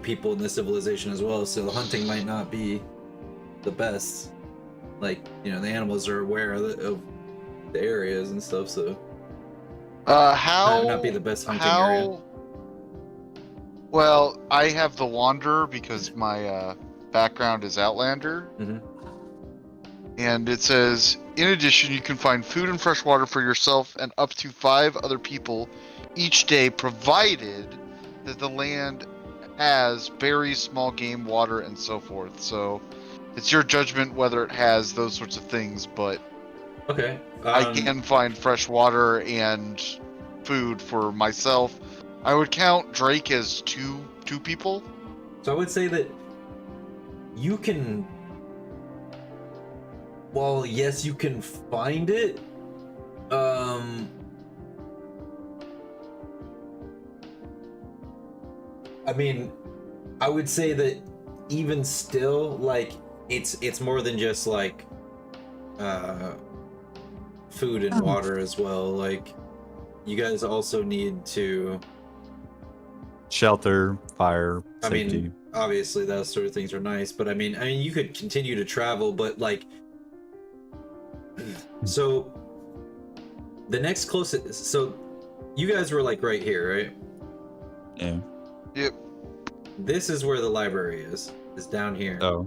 people in the civilization as well, so hunting might not be the best. Like, you know, the animals are aware of the areas and stuff, so How might not be the best hunting area. Well, I have the Wanderer because my background is Outlander. Mhm. And it says, in addition, you can find food and fresh water for yourself and up to 5 other people each day, provided that the land has berries, small game, water, and so forth. So it's your judgment whether it has those sorts of things, but Okay. I can find fresh water and food for myself. I would count Drake as two people. So I would say that you can. Well, yes, you can find it. I mean, I would say that even still, like, it's more than just like food and water as well. Like, you guys also need to Shelter, fire, safety. I mean, obviously those sort of things are nice, but I mean you could continue to travel, but like, so the next closest, so you guys were like right here, right? Yeah. Yep. This is where the library is down here. Oh.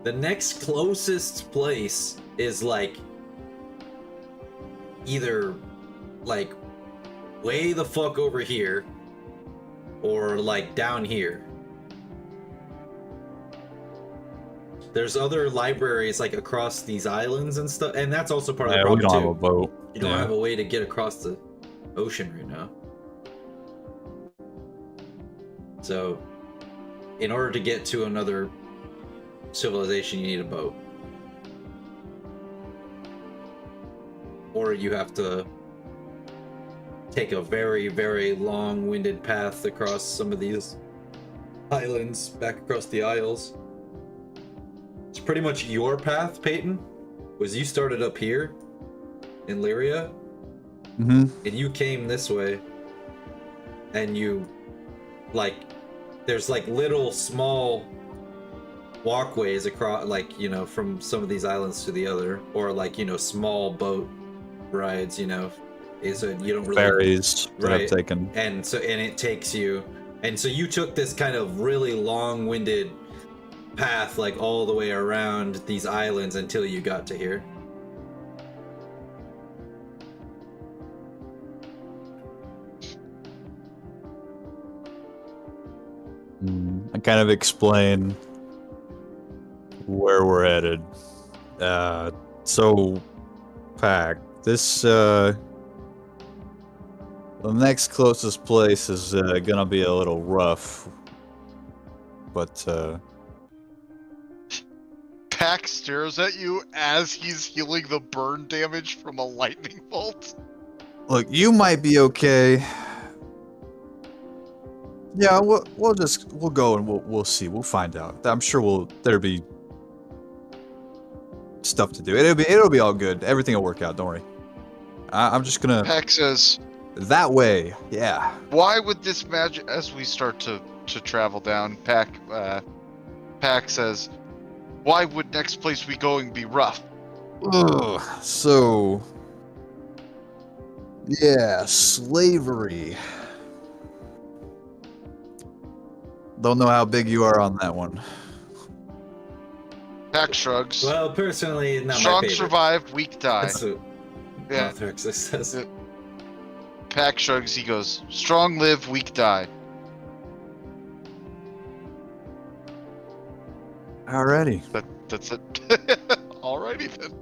The next closest place is like either like way the fuck over here or like down here. There's other libraries like across these islands and stuff, and that's also part of the problem we don't too. have a boat. You don't have a way to get across the ocean right now. So, in order to get to another civilization, you need a boat. Or you have to take a very, very long-winded path across some of these islands, back across the Isles. It's pretty much your path, Peyton, was you started up here in Lyria, Mm-hmm. and you came this way, and you, like, there's like little small walkways across, like, you know, from some of these islands to the other, or like, you know, small boat rides, you know, so you don't really Ferries that right. I've taken. And so, and it takes you, and so you took this kind of really long-winded path, like all the way around these islands until you got to here. I kind of explain where we're headed. So, Pack, this, the next closest place is gonna be a little rough, but Pack stares at you as he's healing the burn damage from a lightning bolt. look, you might be okay. Yeah, we'll go and we'll see. We'll find out. I'm sure there'll be stuff to do. It'll be all good. Everything will work out. Don't worry. I'm just gonna Pack says, that way. Yeah. why would this magic, as we start to travel down, Pack says, why would next place we going be rough? Ugh, so, yeah, slavery. Don't know how big you are on that one. Pack shrugs. Well, personally, not my Strong favorite. survive, weak die. That's what Yeah. Malthrax says. Yeah. Pack shrugs, he goes, strong live, weak die. Alrighty. That's it. Alrighty then.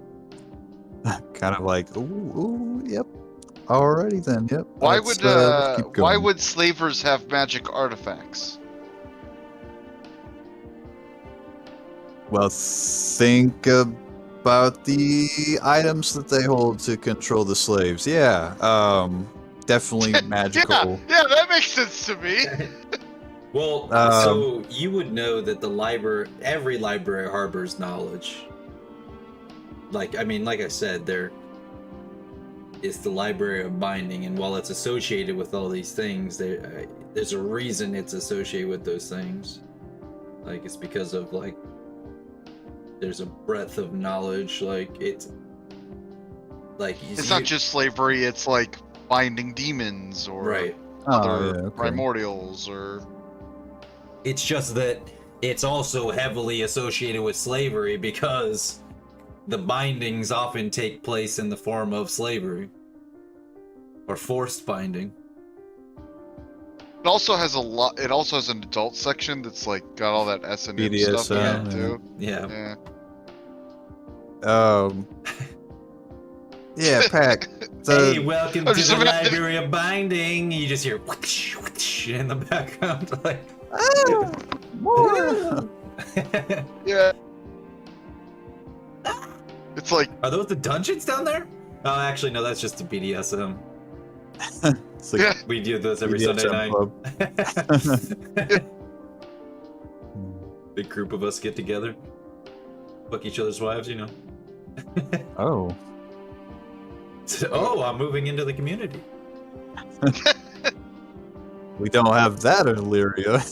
Kind of like, ooh, yep. Alrighty then, yep. Why Let's keep why going. would slavers have magic artifacts? Well, think about the items that they hold to control the slaves. Yeah. definitely magical. Yeah, that makes sense to me. Well, Um, so you would know that every library harbors knowledge. Like, I mean, like I said, it's the Library of Binding, and while it's associated with all these things, there's a reason it's associated with those things. Like, it's because of, like, there's a breadth of knowledge, like, it's not just slavery, it's like binding demons or right. other primordials or... It's just that it's also heavily associated with slavery because the bindings often take place in the form of slavery. Or forced binding. It also has it also has an adult section that's like got all that S&M stuff in it too. Yeah. Yeah, Pack. Hey, welcome to the Library of Binding. You just hear whoosh, whoosh in the background, like. Oh, more. Yeah. It's like. Are those the dungeons down there? Oh, actually, no. That's just the BDSM. It's like we do those every Sunday night. Big group of us get together, fuck each other's wives, you know. Oh. Oh, I'm moving into the community. We don't have that in Illyria.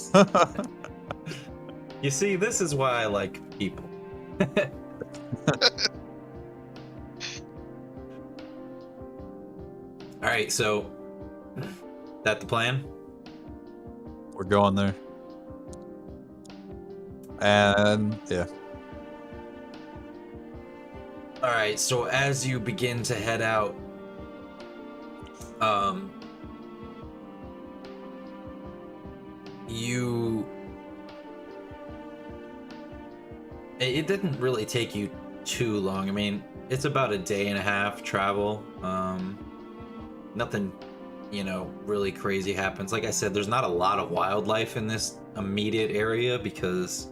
You see, this is why I like people. All right, so that the plan? We're going there. And yeah. All right, so as you begin to head out, it didn't really take you too long. I mean, it's about a day and a half travel. Nothing, really crazy happens. Like I said, there's not a lot of wildlife in this immediate area because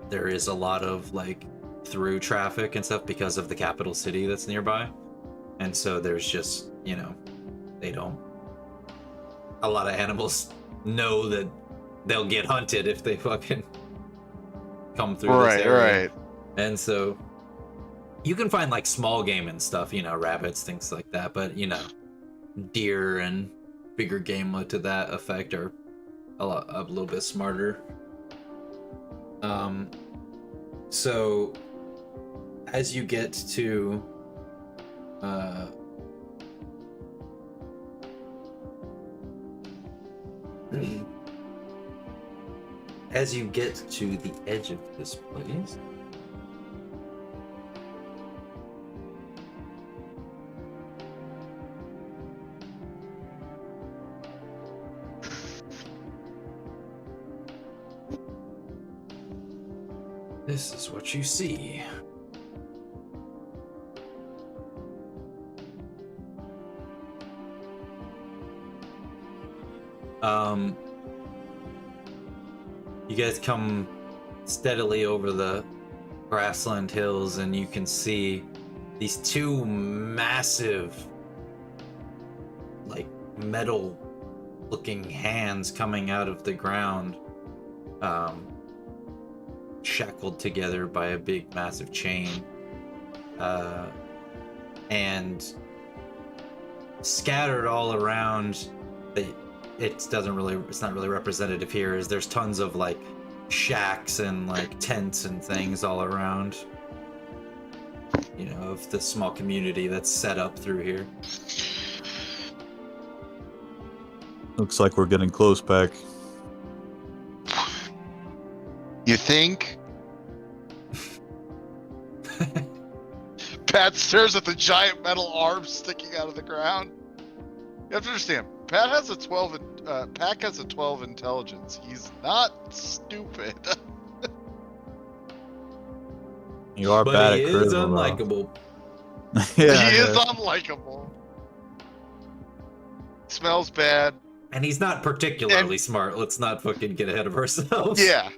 there is a lot of like through traffic and stuff because of the capital city that's nearby. And so there's just, a lot of animals know that they'll get hunted if they fucking come through this area. Right. And so you can find like small game and stuff, rabbits, things like that, but deer and bigger game to that effect are a little bit smarter. So as you get to as you get to the edge of this place, this is what you see. You guys come steadily over the grassland hills and you can see these two massive, like, metal looking hands coming out of the ground, shackled together by a big massive chain, and scattered all around. It's not really representative here, is there's tons of like shacks and like tents and things all around, of the small community that's set up through here. Looks like we're getting close, Pack. You think? Pat stares at the giant metal arms sticking out of the ground. You have to understand, Pack has a 12 intelligence. He's not stupid. You are but bad he at is charisma, unlikable. Yeah, he is unlikable. Smells bad. And he's not particularly smart. Let's not fucking get ahead of ourselves. Yeah.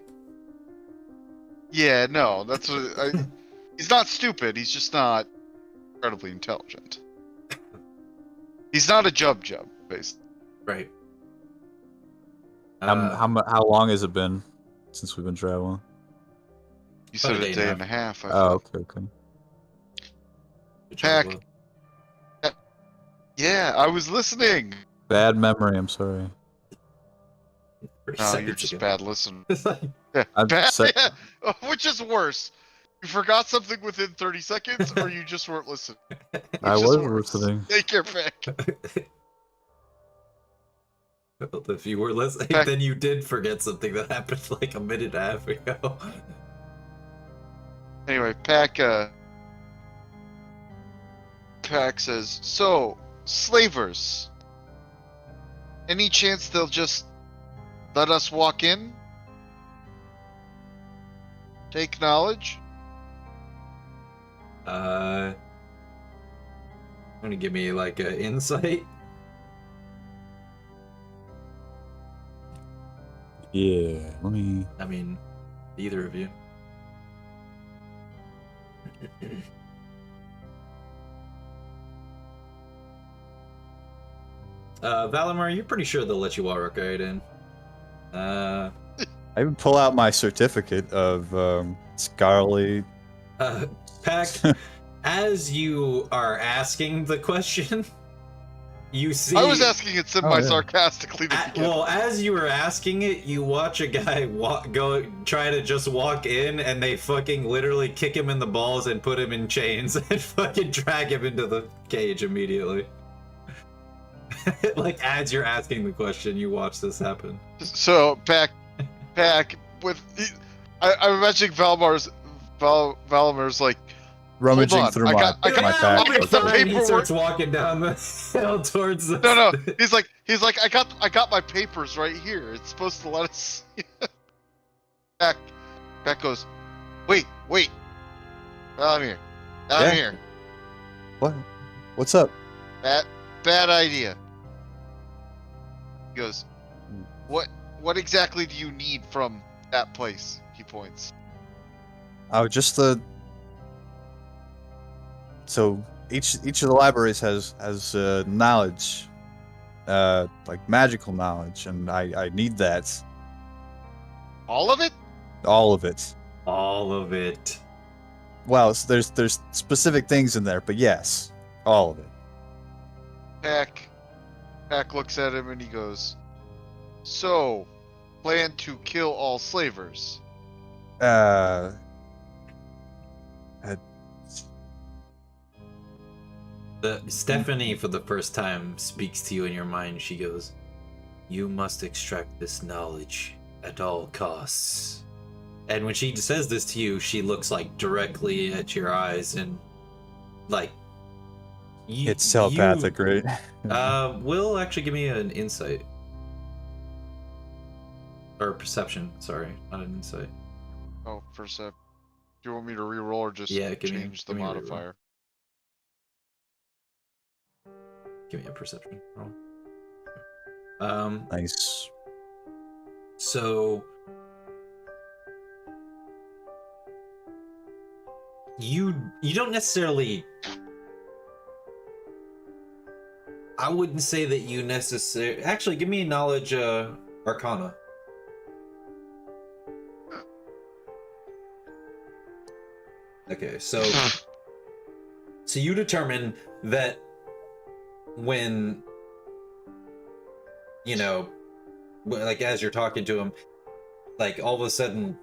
Yeah, no, that's what he's not stupid. He's just not incredibly intelligent. He's not a jub, basically. Right. How long has it been since we've been traveling? You said About a day and a half. I Oh, thought. okay. Good job, Pack. Will. Yeah, I was listening. Bad memory. I'm sorry. 30 No, you're seconds just ago. bad listener. It's like, Yeah, I'm bad, so- yeah. Which is worse? You forgot something within 30 seconds, or you just weren't listening? I Which is was worse? listening. Take your pick. well, if you were listening, Pack. then you did forget something that happened like a minute and a half ago. Anyway, Pack says, so, slavers. Any chance they'll just let us walk in? Take knowledge? Want to give me like an insight? Yeah. Let me. I mean, either of you. Valimar, you're pretty sure they'll let you walk right in. I even pull out my certificate of scholarly. Pack, as you are asking the question, you see. I was asking it semi-sarcastically to begin Well, with. as you were asking it, you watch a guy try to just walk in, and they fucking literally kick him in the balls and put him in chains and fucking drag him into the cage immediately. Like, as you're asking the question, you watch this happen. So, Pack, with... I'm imagining Valamar's like, Rummaging Hold on, through I my got my the pack. He paperwork. starts walking down the hill towards the... No, he's like, I got my papers right here. It's supposed to let us... Pack goes, wait, Valamir, Yeah. What? What's up? bad idea. He goes, what exactly do you need from that place? He points. Oh, just the. So each of the libraries has knowledge, like magical knowledge, and I need that, All of it? all of it. All of it. Well, there's specific things in there, but yes, all of it. Pack looks at him and he goes, so, plan to kill all slavers. Stephanie, for the first time, speaks to you in your mind. She goes, "You must extract this knowledge at all costs." And when she says this to you, she looks like directly at your eyes and like. It's telepathic, right? Will actually give me an insight. Or perception, sorry, not an insight. Oh, percept. Do you want me to re-roll or just Yeah, change the give me a reroll. modifier? Give me a perception roll. Nice. So you don't necessarily. I wouldn't say that you necessarily. Actually, give me a knowledge arcana. Okay, so you determine that when, you know, like as you're talking to him, like all of a sudden,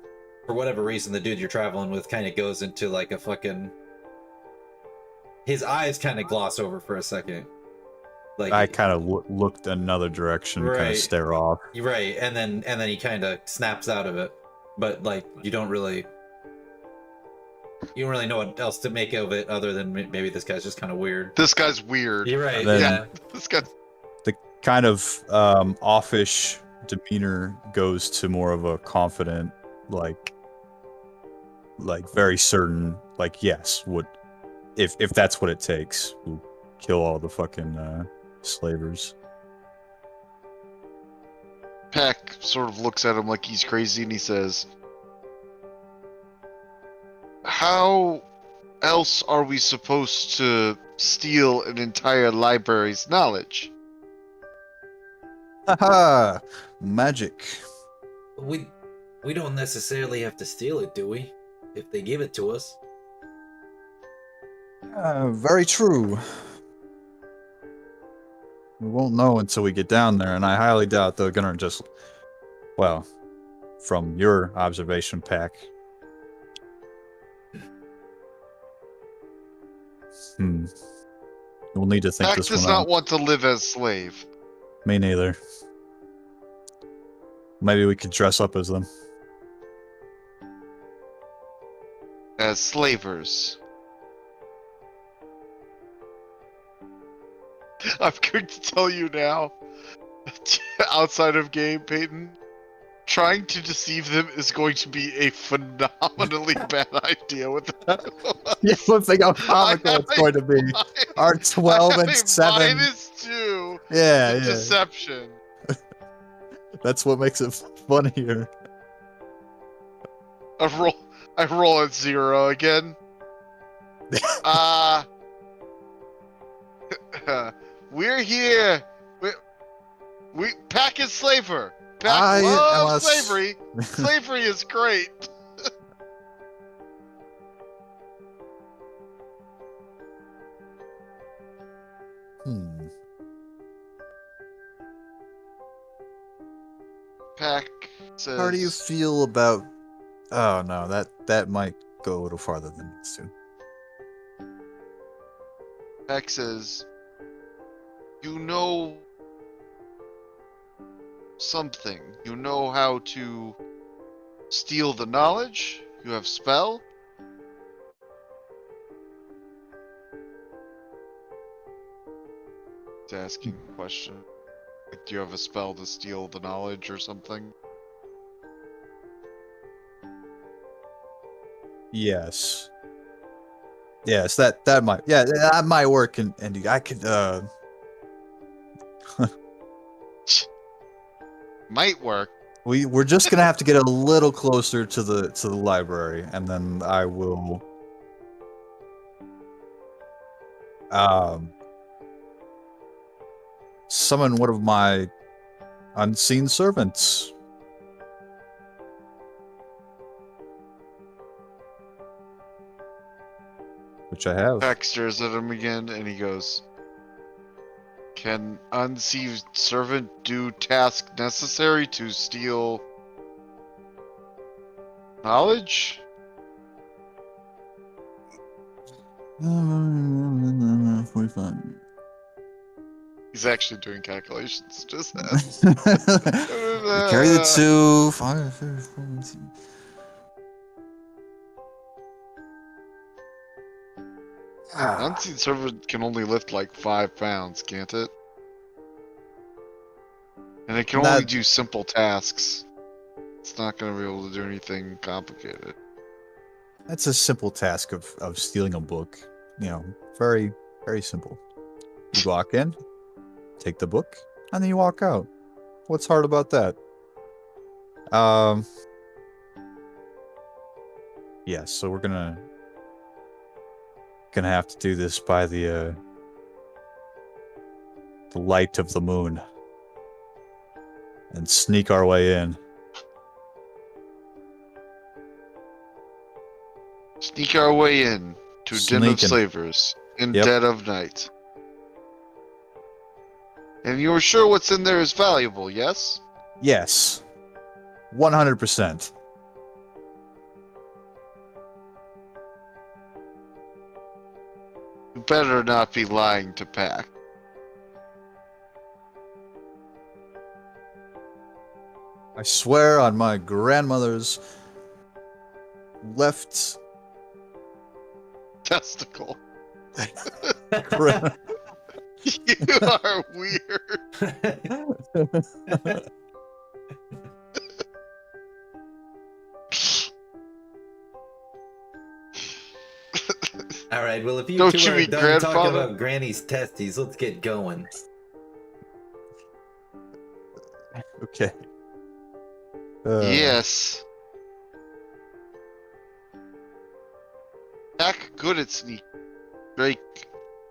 for whatever reason, the dude you're traveling with kind of goes into like a fucking. His eyes kind of gloss over for a second. Like I kind of looked another direction, kind Right. of stare off. right, and then he kind of snaps out of it, but like you don't really know what else to make of it other than maybe this guy's just kind of weird. This guy's weird. You're right. Then- Yeah. This guy. The kind of offish demeanor goes to more of a confident, like very certain, like yes, if that's what it takes, we'll kill all the fucking slavers. Pack sort of looks at him like he's crazy and he says, how else are we supposed to steal an entire library's knowledge. Haha! Magic. We don't necessarily have to steal it, do we? If they give it to us. Very true. We won't know until we get down there, and I highly doubt they're gonna just... Well, from your observation, Pack. We'll need to think Pack this does one not out. want to live as slave. Me neither. Maybe we could dress up as them. As slavers. I'm going to tell you now, outside of game, Peyton, trying to deceive them is going to be a phenomenally bad idea with them. Yeah, let's think how comical it's going to be. Our 12 and 7. -2 Yeah, in yeah. deception. That's what makes it funnier. I roll at 0 again. We're here. We Pack is slaver. Pack loves slavery. Slavery is great. Pack says. How do you feel about... Oh no, that might go a little farther than it needs to. Pack says, you know something. You know how to steal the knowledge. You have spell. It's asking a question. Like, do you have a spell to steal the knowledge or something? Yes. Yes, that might... Yeah, that might work, and I could, Might work. We're just gonna have to get a little closer to the library, and then I will summon one of my unseen servants. Which I have. Pack stares at him again and he goes, can unseen servant do task necessary to steal knowledge? He's actually doing calculations. Just that. Carry the 2, 5, 4, Unseen servant can only lift like 5 pounds, can't it? And it can only do simple tasks. It's not going to be able to do anything complicated. That's a simple task of stealing a book. You know, very, very simple. You walk in, take the book, and then you walk out. What's hard about that? Yeah, so we're gonna have to do this by the light of the moon and sneak our way in. Sneak our way in to Den of Slavers in dead of night. And you're sure what's in there is valuable, yes? Yes. 100%. You better not be lying to Pack. I swear on my grandmother's left testicle. Gra- You are weird. All right. Well, if you Don't two you are mean done grandfather? talking about Granny's testes, let's get going. Okay. Yes. Pack good at sneak. Drake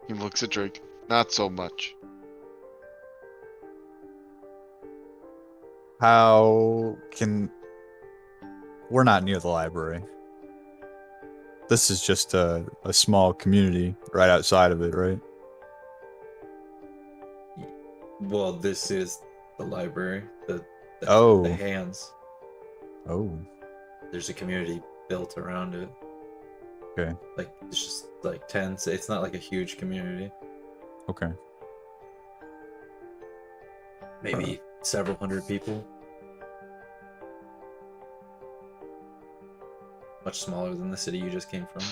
He looks at Drake. Not so much. How can... We're not near the library. This is just a small community right outside of it, right? Well, this is the library. The Oh. hands. Oh. There's a community built around it. Okay. Like, it's just like tents. It's not like a huge community. Okay. Maybe several hundred people. Much smaller than the city you just came from.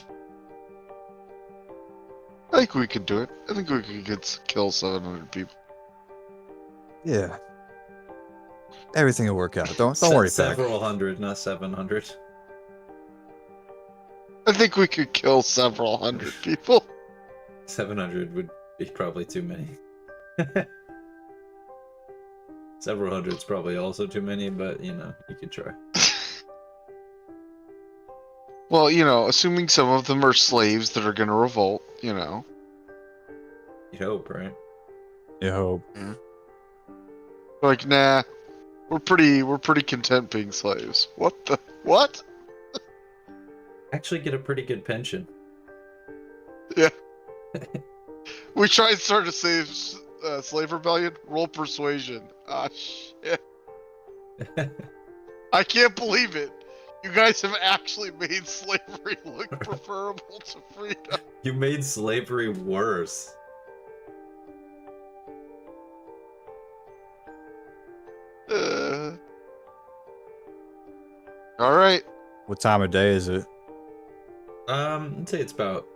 I think we could do it. I think we could kill 700 people. Yeah. Everything will work out. Don't worry, Pack. Several hundred, not 700. I think we could kill several hundred people. 700 would be probably too many. Several hundred's probably also too many, but you know, you could try. Well, you know, assuming some of them are slaves that are gonna revolt, you know. You'd hope, right? You hope. Like, nah, we're pretty content being slaves. What? Actually get a pretty good pension. Yeah. We try and start a slave rebellion. Roll persuasion. Ah, shit. I can't believe it. You guys have actually made slavery look preferable to freedom. You made slavery worse. All right. What time of day is it? I'd say it's about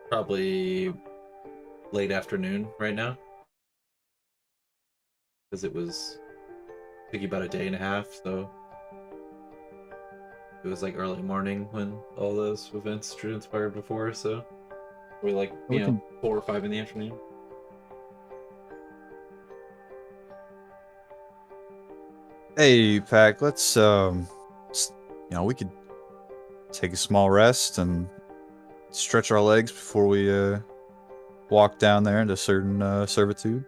probably late afternoon right now. Because it took you about a day and a half, so it was like early morning when all those events transpired before, so we're like, you know, 4 or 5 in the afternoon. Hey, Pack, let's, we could take a small rest and stretch our legs before we, walk down there into certain, servitude.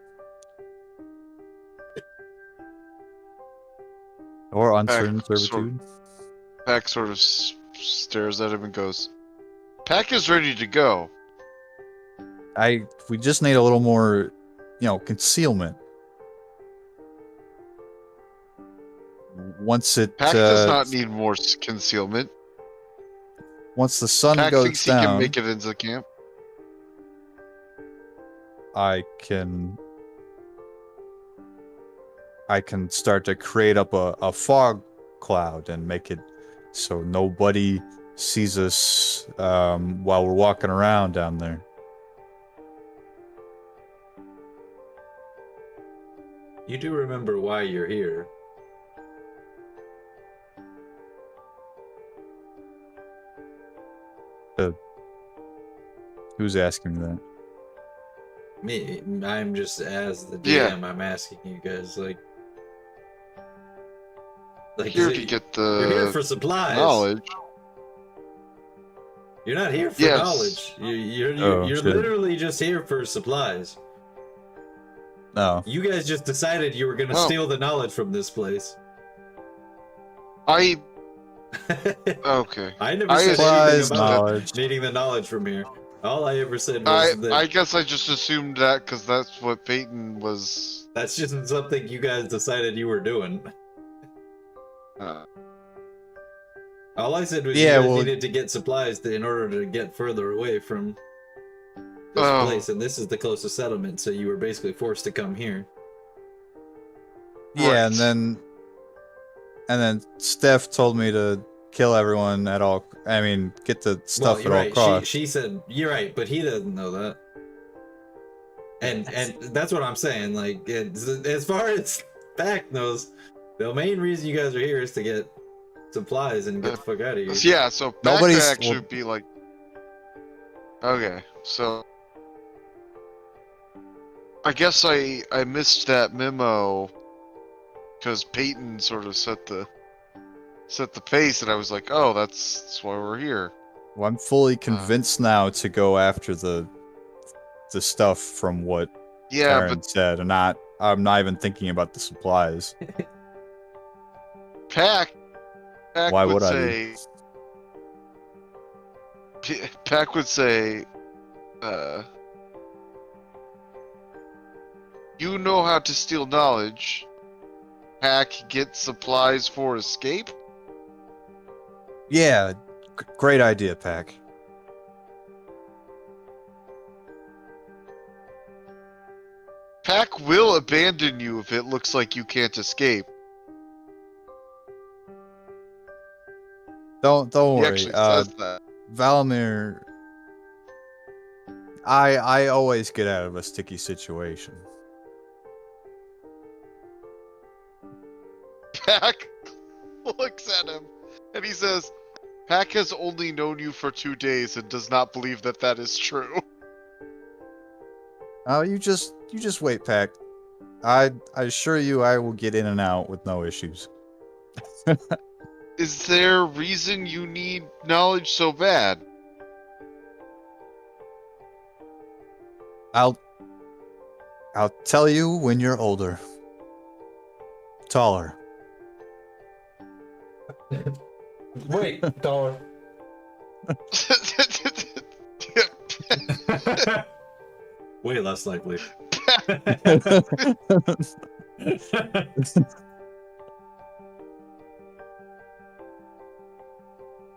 Or uncertain servitude. Pack sort of stares at him and goes, Pack is ready to go. We just need a little more, concealment. Once it Pack does not need more concealment. Once the sun Pack goes thinks down, he can make it into the camp. I can start to create up a fog cloud and make it so nobody sees us while we're walking around down there. You do remember why you're here. Who's asking me that? Me, I'm just, as the DM, Yeah. I'm asking you guys, like Here to get you're here the for supplies. knowledge. You're not here for Yes. knowledge. You're shit. literally just here for supplies. No. You guys just decided you were gonna Well- steal the knowledge from this place. Okay. I never I said Supplies, anything about knowledge. needing the knowledge from here. All I ever said was that I guess I just assumed that because that's what Peyton was. that's just something you guys decided you were doing. All I said was Yeah, you guys well- needed to get supplies in order to get further away from this Oh. place, and this is the closest settlement, so you were basically forced to come here. Yeah, Right. and then Steph told me to kill everyone at all. I mean, get the stuff you're at all right. costs. She said you're right, but he doesn't know that. And that's what I'm saying. Like, as far as Pack knows, the main reason you guys are here is to get supplies and get the fuck out of here. Yeah, so Pack Nobody's- could actually well- be like. Okay, so. I guess I missed that memo because Peyton sort of set the pace, and I was like, oh, that's why we're here. Well, I'm fully convinced now to go after the the stuff from what Yeah, Aaron said, and I'm not even thinking about the supplies. but Pack Why would would I say Pack would say, you know how to steal knowledge. Pack get supplies for escape. Yeah, great idea, Pack. Pack will abandon you if it looks like you can't escape. Don't He worry. actually says that. Valamir, I always get out of a sticky situation. Pack looks at him and he says, Pack has only known you for 2 days and does not believe that that is true. Oh, you just wait, Pack. I assure you, I will get in and out with no issues. Is there a reason you need knowledge so bad? I'll tell you when you're older, taller. Wait, dollar. Way less likely.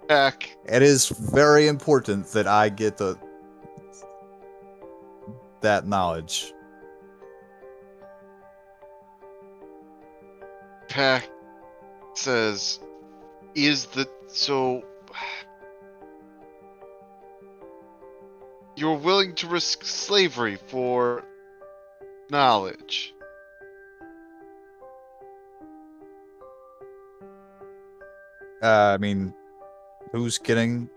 Pack. It is very important that I get that knowledge. Pack says, you're willing to risk slavery for knowledge? I mean, who's getting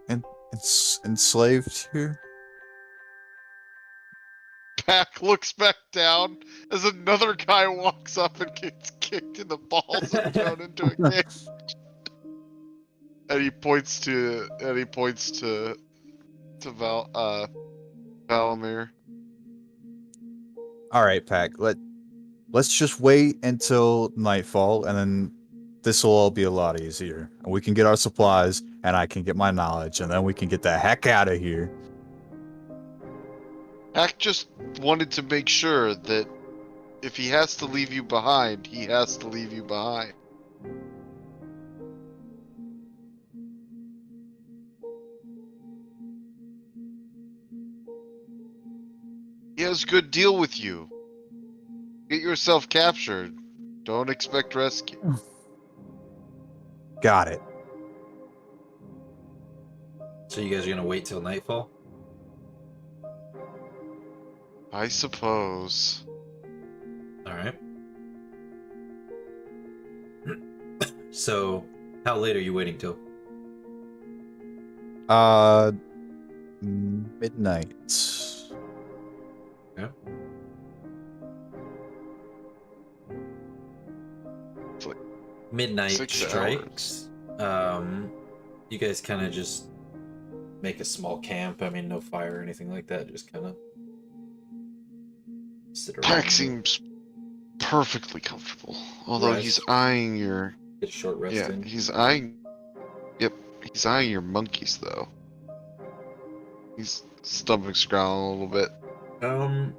enslaved here? Pack looks back down as another guy walks up and gets kicked in the balls and thrown into a cage. And he points to Valamir. All right, Pack. Let's just wait until nightfall, and then this will all be a lot easier. And we can get our supplies, and I can get my knowledge, and then we can get the heck out of here. Pack just wanted to make sure that if he has to leave you behind, he has to leave you behind. He has a good deal with you. Get yourself captured. Don't expect rescue. Got it. So you guys are gonna wait till nightfall? I suppose. Alright. So, how late are you waiting till? Midnight. Yeah. Midnight 6 strikes. You guys kind of just make a small camp. I mean, no fire or anything like that. Just kind of sit around. Pack seems perfectly comfortable. Although Rest. he's eyeing your... Get a short rest Yeah, in. he's eyeing... Yep, he's eyeing your monkeys, though. He's stomach's growling a little bit. Go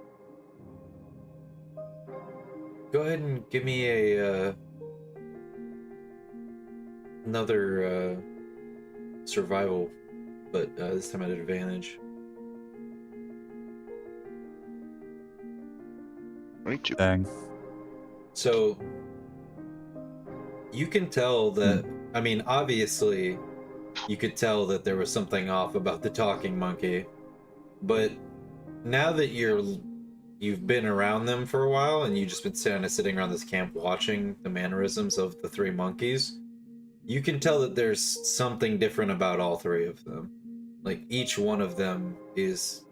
ahead and give me a another survival, but this time at advantage. 22. Dang. So you can tell that, I mean, obviously you could tell that there was something off about the talking monkey, but now that you've been around them for a while and you've just been sitting around this camp watching the mannerisms of the three monkeys, you can tell that there's something different about all three of them. Like, each one of them is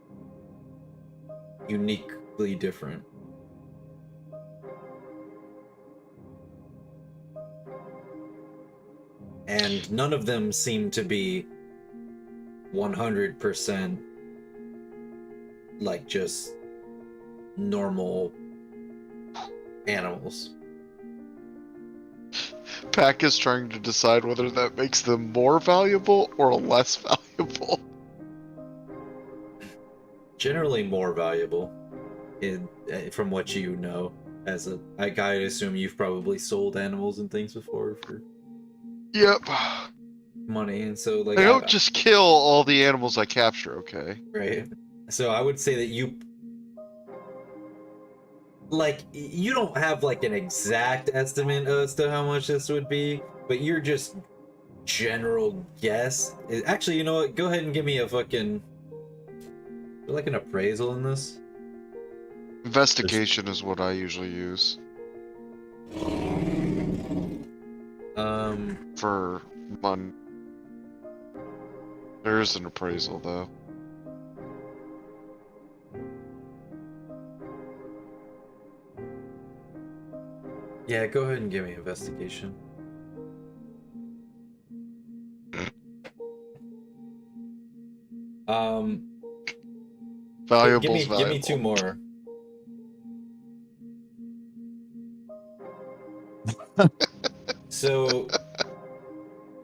uniquely different. And none of them seem to be 100% like just normal animals. Pack is trying to decide whether that makes them more valuable or less valuable. Generally more valuable, from what you know. As I gotta assume you've probably sold animals and things before for Yep. money, and so like I don't just kill all the animals I capture, okay? right. So I would say that you don't have like an exact estimate as to how much this would be, but you're just general guess. Actually, you know what? Go ahead and give me a fucking like an appraisal in this. Investigation is what I usually use. For money. There is an appraisal though. Yeah, go ahead and give me investigation. Valuables, give me two more. So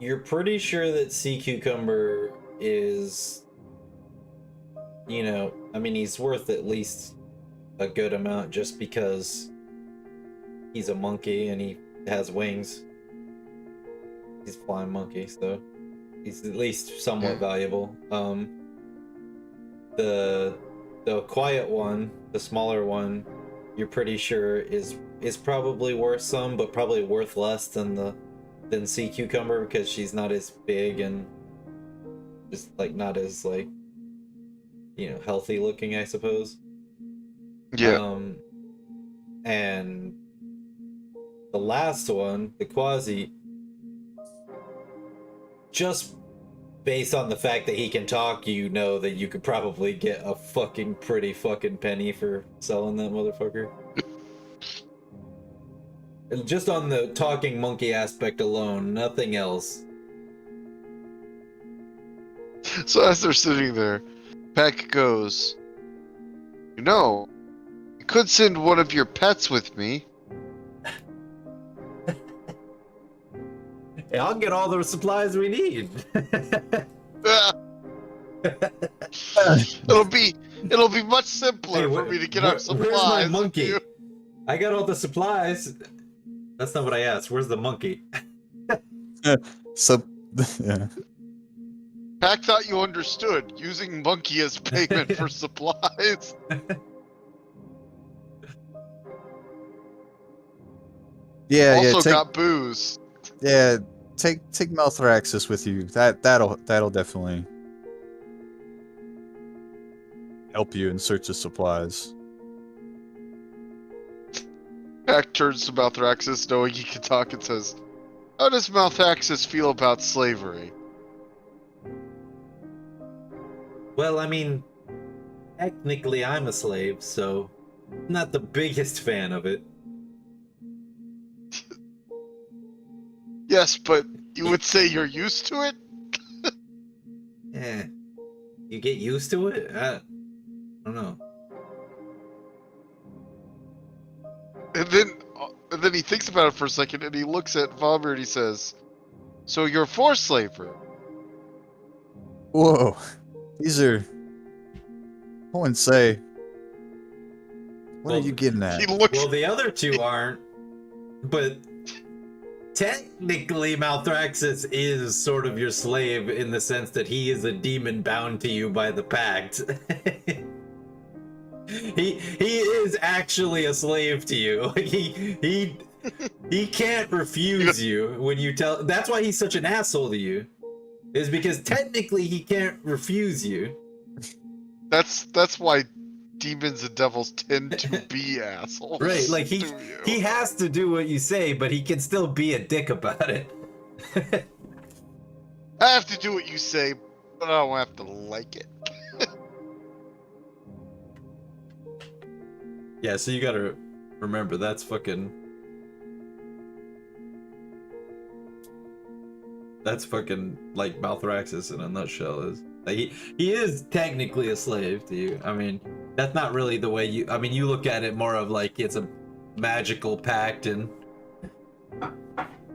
you're pretty sure that sea cucumber is, you know, I mean, he's worth at least a good amount just because he's a monkey and he has wings. He's a flying monkey, so he's at least somewhat valuable. The quiet one, the smaller one, you're pretty sure is probably worth some, but probably worth less than sea cucumber because she's not as big and just like not as like, you know, healthy looking, I suppose. Yeah. And the last one, the quasi, just based on the fact that he can talk, you know that you could probably get a fucking pretty fucking penny for selling that motherfucker. And just on the talking monkey aspect alone, nothing else. So as they're sitting there, Peck goes, "You know, you could send one of your pets with me." Hey, I'll get all the supplies we need. It'll be much simpler for me to get our supplies. Where's my monkey? I got all the supplies. That's not what I asked. Where's the monkey? So, yeah. Pack thought you understood, using monkey as payment for supplies. Yeah, Also got booze. Yeah, take Malthraxis with you. That'll definitely help you in search of supplies. Pack turns to Malthraxis, knowing he can talk, and says, "How does Malthraxis feel about slavery?" Well, I mean, technically I'm a slave, so I'm not the biggest fan of it. Yes, but you would say you're used to it? Yeah. You get used to it? I don't know. And then he thinks about it for a second, and he looks at Valmir and he says, "So you're for slavery?" Whoa, these are. I wouldn't say. What are you getting at? He looks. Well, the other two aren't, but technically Malthraxis is sort of your slave in the sense that he is a demon bound to you by the pact. he is actually a slave to you. Like he can't refuse you when you tell. That's why he's such an asshole to you. Is because technically he can't refuse you. That's why demons and devils tend to be assholes. Right, like he has to do what you say, but he can still be a dick about it. I have to do what you say, but I don't have to like it. Yeah, so you gotta remember that's fucking like Malthraxis in a nutshell is. Like he is technically a slave to you. I mean, that's not really the way you. I mean, you look at it more of like it's a magical pact, and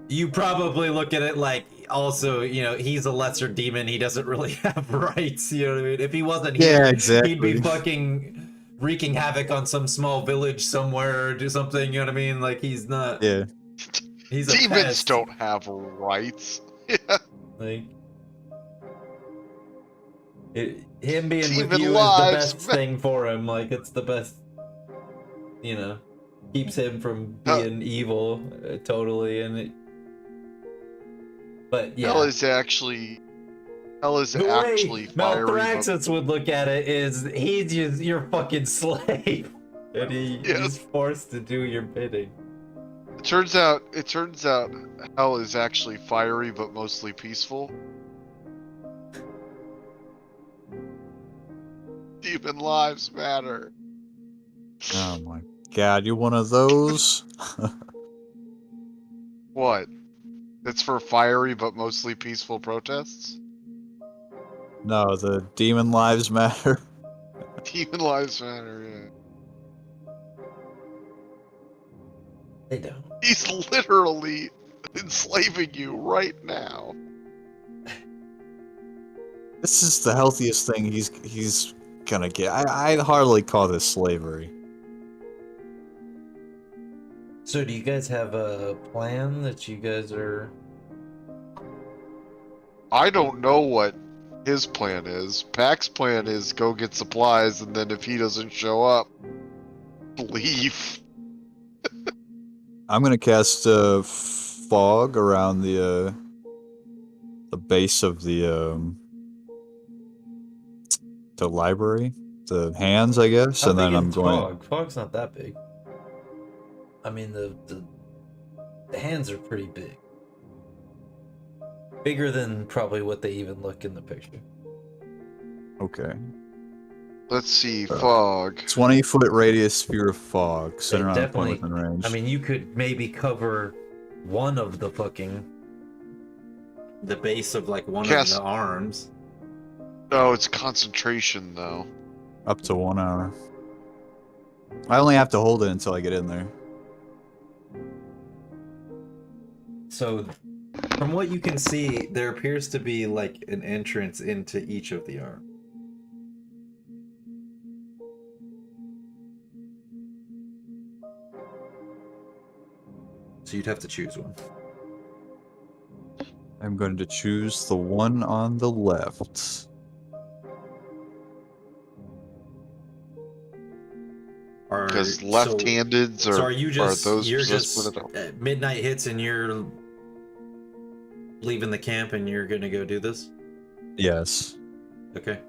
you probably look at it like also, you know, he's a lesser demon. He doesn't really have rights. You know what I mean? If he wasn't here, Yeah, exactly. he'd be fucking wreaking havoc on some small village somewhere or do something. You know what I mean? Like he's not. Yeah. He's a Demons pest. don't have rights. Yeah. Like him being with Demon you is the lives, best man. thing for him. Like it's the best. You know, keeps him from being evil totally, and it. But yeah. Hell is actually The way fiery. Malthraxis would look at it is he's just your fucking slave, and he's Yes. forced to do your bidding. It turns out hell is actually fiery but mostly peaceful. Demon lives matter. Oh my god, you one of those? What? It's for fiery but mostly peaceful protests? No, the demon lives matter. Demon lives matter, yeah. They don't. He's literally enslaving you right now. This is the healthiest thing he's gonna get. I'd hardly call this slavery. So do you guys have a plan that you guys are? I don't know what his plan is. Pack's plan is go get supplies, and then if he doesn't show up, leave. I'm gonna cast fog around the base of the library, the hands, I guess, How and big then I'm is going. Fog? Fog's not that big. I mean the hands are pretty big. Bigger than probably what they even look in the picture. Okay. Let's see, fog. 20-foot radius sphere of fog, They center on a point definitely. within range. I mean, you could maybe cover one of the fucking the base of like one Yes. of the arms. No, it's concentration though. Up to 1 hour. I only have to hold it until I get in there. So, from what you can see, there appears to be like an entrance into each of the arms. So you'd have to choose one. I'm going to choose the one on the left. Because left-handeds so are you just those you're possessed just with it? midnight hits and you're leaving the camp and you're gonna go do this? Yes. Okay.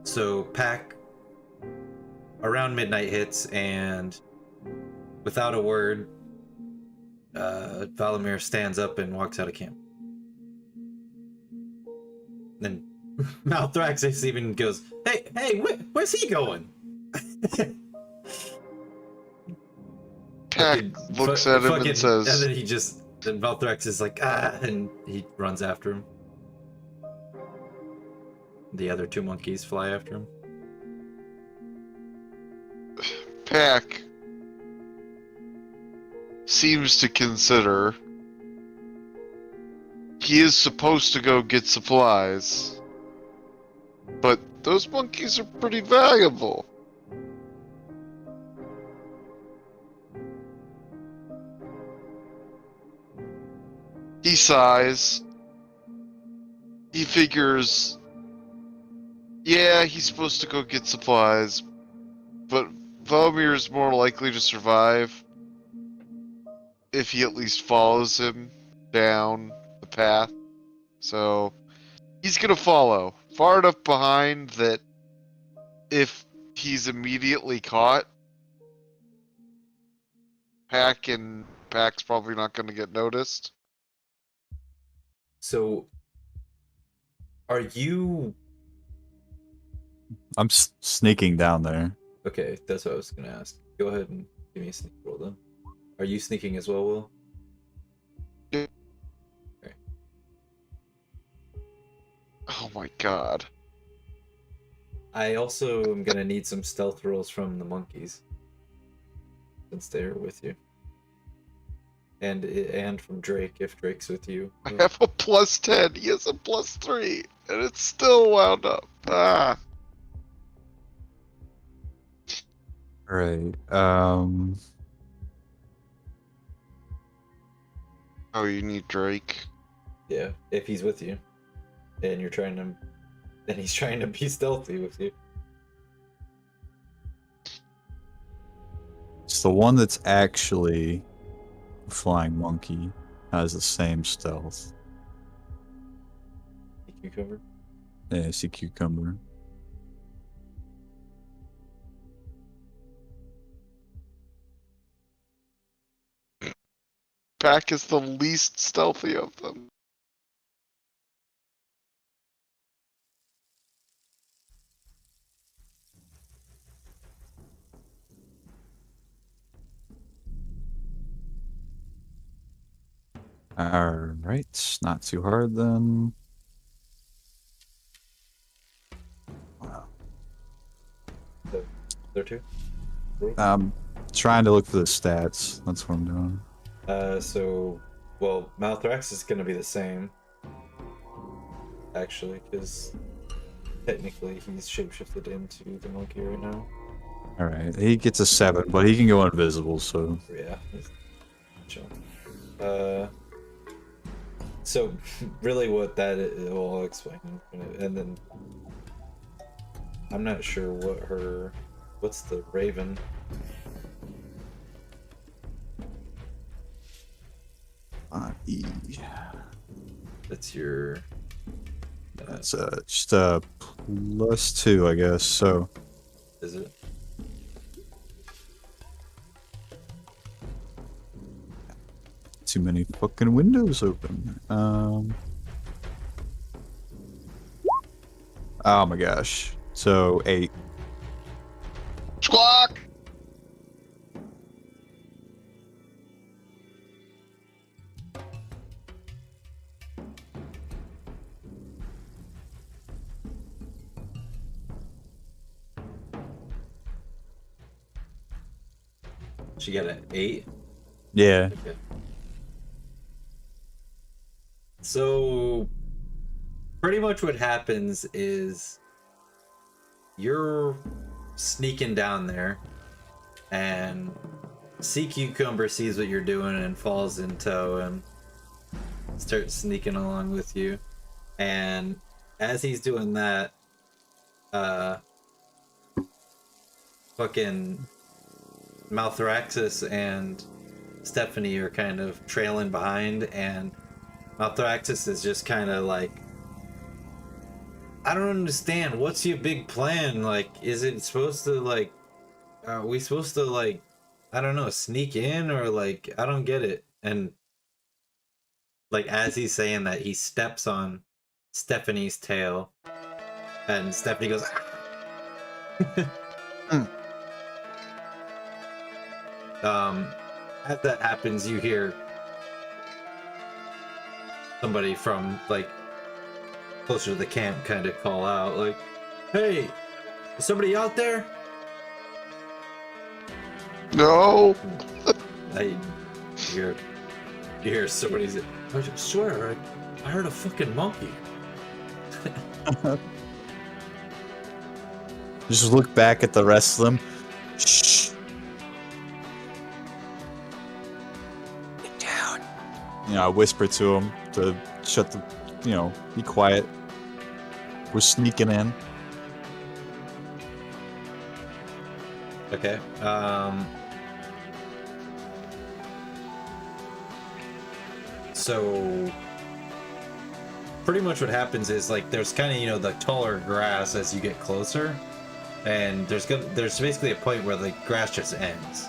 So Pack around midnight hits and without a word, Valamir stands up and walks out of camp. Then Malthraxis even goes, "Hey, where's he going?" Pack looks at him and says, and then Valthrax is like, and he runs after him. The other two monkeys fly after him. Pack seems to consider he is supposed to go get supplies, but those monkeys are pretty valuable. He sighs. He figures, yeah, he's supposed to go get supplies, but Vomir is more likely to survive if he at least follows him down the path. So he's gonna follow far enough behind that if he's immediately caught, Pack's probably not gonna get noticed. So, are you I'm sneaking down there. okay? That's what I was gonna ask. Go ahead and give me a sneak roll then. Are you sneaking as well, Will? Yeah. Okay. my god. I also am gonna need some stealth rolls from the monkeys, since they're with you, and from Drake if Drake's with you. I have a +10. He has a +3, and it's still wound up. Ah. Right. Oh, you need Drake. Yeah, if he's with you, and you're trying to, and he's trying to be stealthy with you. It's the one that's actually a flying monkey has the same stealth. Cucumber. Yeah, sea cucumber. Pack is the least stealthy of them. Alright, not too hard then. Wow. There too. I'm trying to look for the stats. That's what I'm doing. So, well, Malthrax is gonna be the same, actually, because technically he's shapeshifted into the monkey right now. Alright, he gets a 7, but he can go invisible, so... Yeah, he's chilling. So, really what that is, well, I'll explain in a minute, and then I'm not sure what her, what's the raven? E. That's your... That's just a +2, I guess, so... Is it? Too many fucking windows open. Oh my gosh. So, 8. Squawk! She got an 8? Yeah. Okay. So, pretty much what happens is you're sneaking down there, and Sea Cucumber sees what you're doing and falls in tow and starts sneaking along with you. And as he's doing that, fucking Malthraxis and Stephanie are kind of trailing behind, and Malthraxis is just kind of like, I don't understand. What's your big plan? Like, is it supposed to, like, are we supposed to, like, I don't know, sneak in, or, like, I don't get it. And, like, as he's saying that, he steps on Stephanie's tail, and Stephanie goes, as that happens, you hear somebody from, like, closer to the camp kind of call out, like, hey, is somebody out there? No! You hear somebody's, I swear, I heard a fucking monkey. Just look back at the rest of them. Shh. Get down. You know, I whisper to him to shut the, you know, be quiet. We're sneaking in. Okay. So pretty much what happens is, like, there's kind of, you know, the taller grass as you get closer, and there's basically a point where the grass just ends,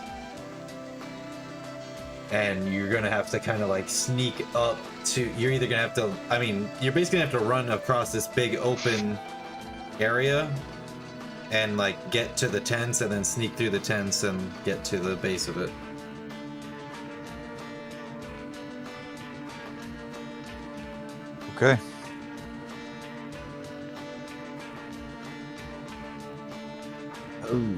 and you're gonna have to kind of like sneak up to. You're either gonna have to. I mean, you're basically gonna have to run across this big open area and like get to the tents, and then sneak through the tents and get to the base of it. Okay. Ooh.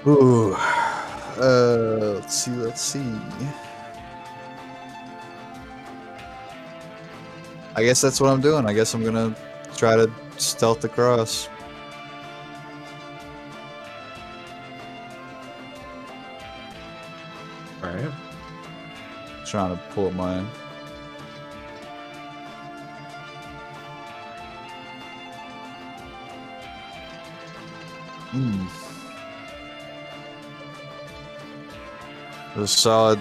Ooh. Let's see. I guess that's what I'm doing. I guess I'm gonna try to stealth across. Alright. Trying to pull up my. A solid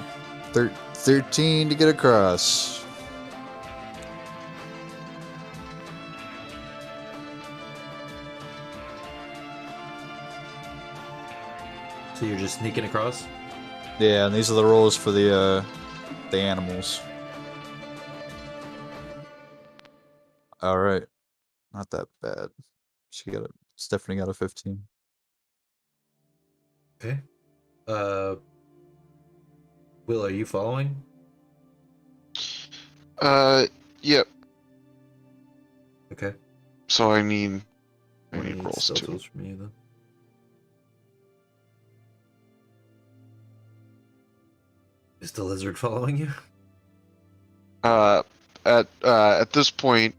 13 to get across. So you're just sneaking across? Yeah, and these are the rolls for the animals. All right, not that bad. Stephanie got a 15. Okay. Will, are you following? Yep. Okay. So I need We need rolls stealth too. rolls from you then. Is the lizard following you? At this point,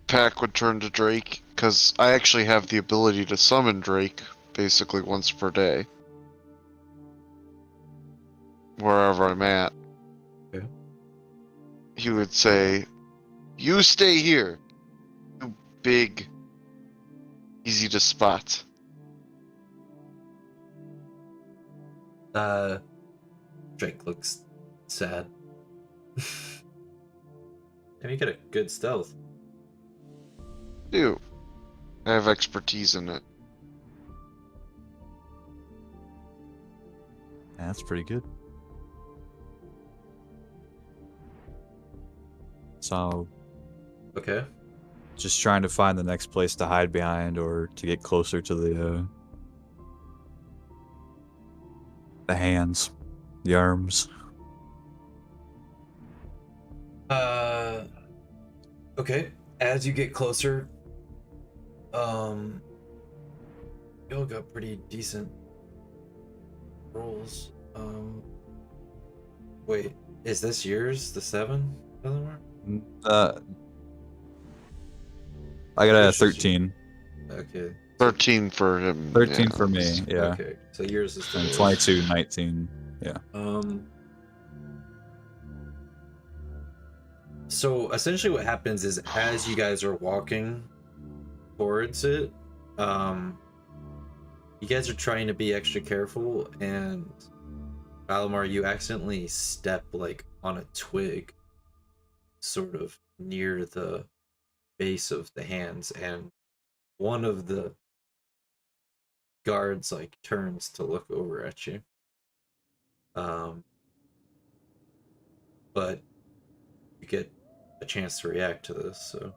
Pack would turn to Drake, because I actually have the ability to summon Drake basically once per day. Wherever I'm at. Okay. He would say, "You stay here, you big, easy to spot." Drake looks sad. And you get a good stealth. Do. I have expertise in it. Yeah, that's pretty good. So, Okay. just trying to find the next place to hide behind or to get closer to the hands, the arms. Okay. As you get closer, you all got pretty decent rolls. Wait, is this yours? The 7? Eleanor? I got a Which is 13. Okay. 13 for him. 13 yeah. for me, yeah. Okay. So yours is the And lowest. 22, 19. Yeah. So essentially what happens is as you guys are walking towards it, you guys are trying to be extra careful, and Valimar, you accidentally step like on a twig sort of near the base of the hands, and one of the guards like turns to look over at you. But you get a chance to react to this, so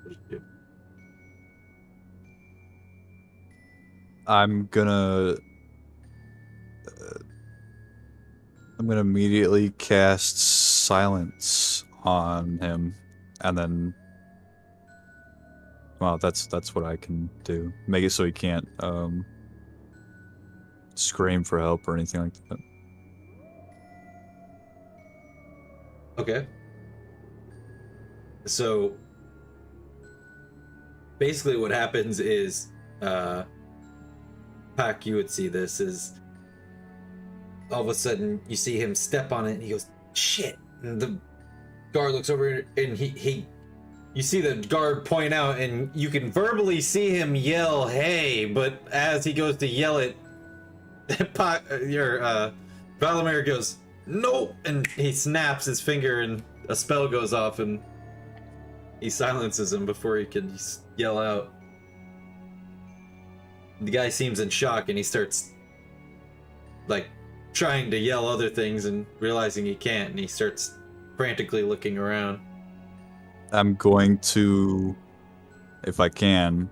what do you do? I'm gonna immediately cast silence on him, and then, well, that's what I can do. Make it so he can't scream for help or anything like that. Okay. So basically what happens is Pac, you would see this is all of a sudden you see him step on it and he goes, shit. And the guard looks over and he you see the guard point out and you can verbally see him yell, hey, but as he goes to yell it, Valimir goes, nope, and he snaps his finger and a spell goes off and he silences him before he can yell out. the guy seems in shock and he starts like trying to yell other things and realizing he can't, and he starts frantically looking around. I'm going to, if I can,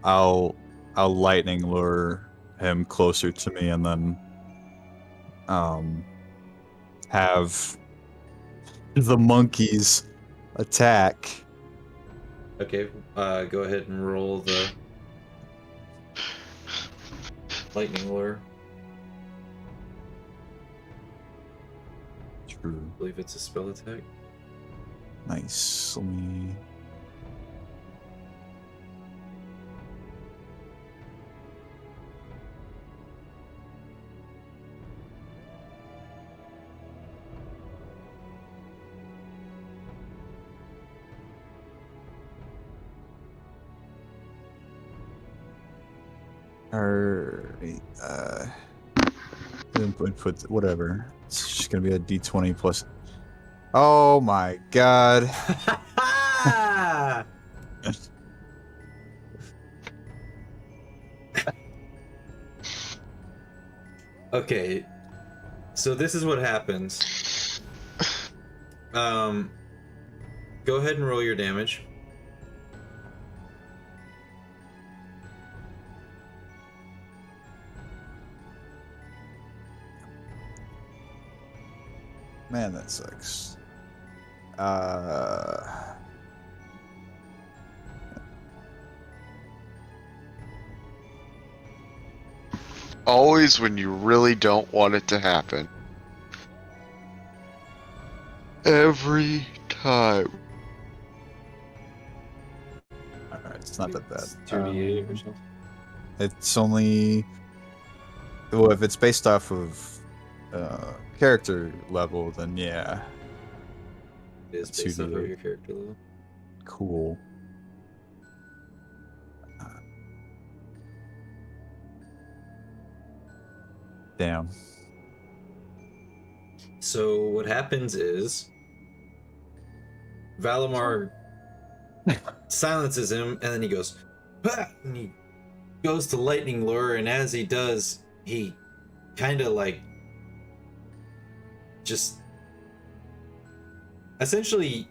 I'll lightning lure him closer to me, and then have the monkeys attack. Okay, go ahead and roll the lightning lure. True. I believe it's a spell attack. Nice. Let me. Alright, input whatever. It's just gonna be a D20 plus. Oh my god. Okay, so this is what happens. Go ahead and roll your damage. Man, that sucks. Always when you really don't want it to happen. Every time. Alright, it's not that bad. It's 2d8 or something. It's only. Well, if it's based off of character level, then yeah. It is It's based off 2d8. of your character level. Cool. Damn. So what happens is Valimar silences him, and then he goes, "Bah!" And he goes to lightning lure, and as he does, he kind of like just essentially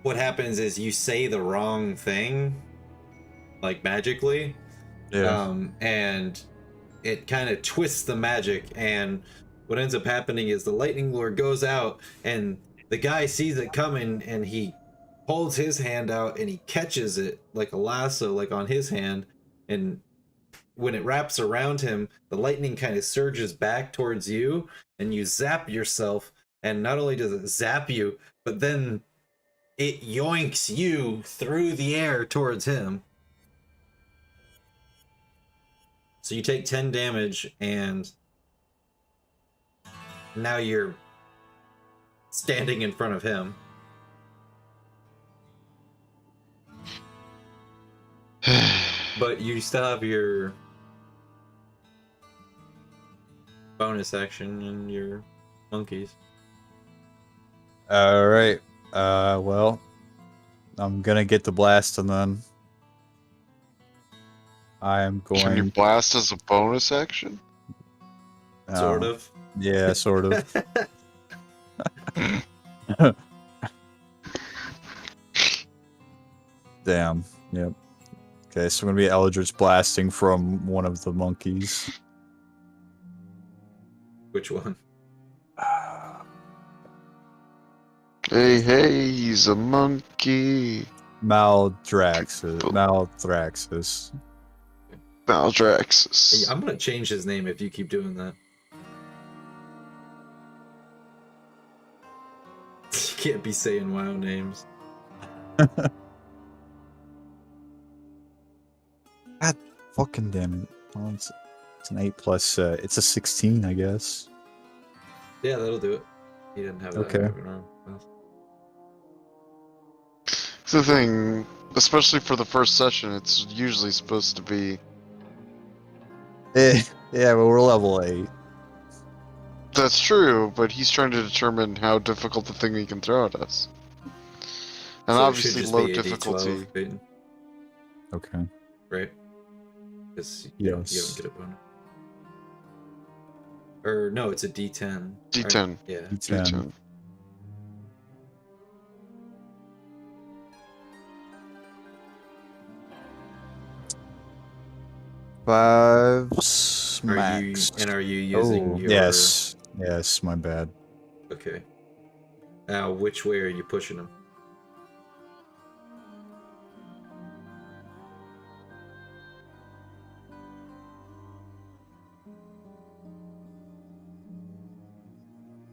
what happens is you say the wrong thing, like magically, and it kind of twists the magic, and what ends up happening is the lightning lure goes out, and the guy sees it coming, and he holds his hand out and he catches it like a lasso, like on his hand, and when it wraps around him, the lightning kind of surges back towards you, and you zap yourself, and not only does it zap you, but then it yoinks you through the air towards him. So you take 10 damage, and now you're standing in front of him. But you still have your bonus action and your monkeys. Alright. Well, I'm gonna get the blast, and then I am Can you going. blast as a bonus action? Sort of. Yeah, sort of. Damn. Yep. Okay, so I'm gonna be Eldritch blasting from one of the monkeys. Which one? Hey, he's a monkey. Maldraxxus. Maldraxxus. I'm gonna change his name if you keep doing that. You can't be saying WoW names. God fucking damn it. Oh, it's an 8 plus, it's a 16, I guess. Yeah, that'll do it. He didn't have that. Okay. It's the thing, especially for the first session, it's usually supposed to be. Yeah, but we're level 8. That's true, but he's trying to determine how difficult the thing he can throw at us. And So it should obviously just low be a difficulty. D12, Peyton, Okay. right? Because you don't Yes. get a bonus. Or no, it's a D10. D10. Yeah. D10. Five Are max. you using your? Yes, yes, my bad. Okay. Now, which way are you pushing him?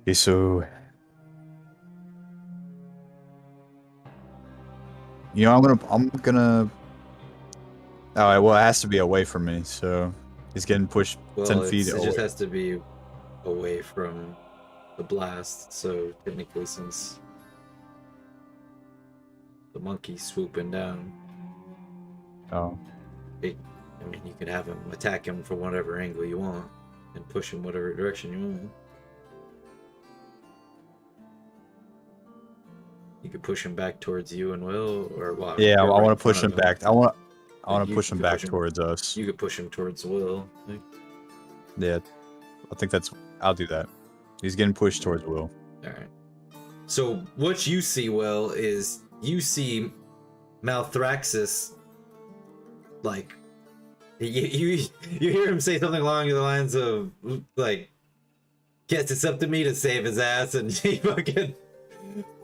Okay, so I'm gonna. All right, well, it has to be away from me, so he's getting pushed Well, 10 feet it away. just has to be away from the blast. So technically, since the monkey's swooping down, Oh, I mean, you can have him attack him from whatever angle you want and push him whatever direction you want. You could push him back towards you and Will, or well, yeah, I you're right want in to push front him of back. I want Like, to you push him could back push him- towards us. You could push him towards Will. Yeah, I think I'll do that. He's getting pushed towards Will. All right. So what you see, Will, is you see Malthraxis, like you hear him say something along the lines of like, "Guess it's up to me to save his ass," and he fucking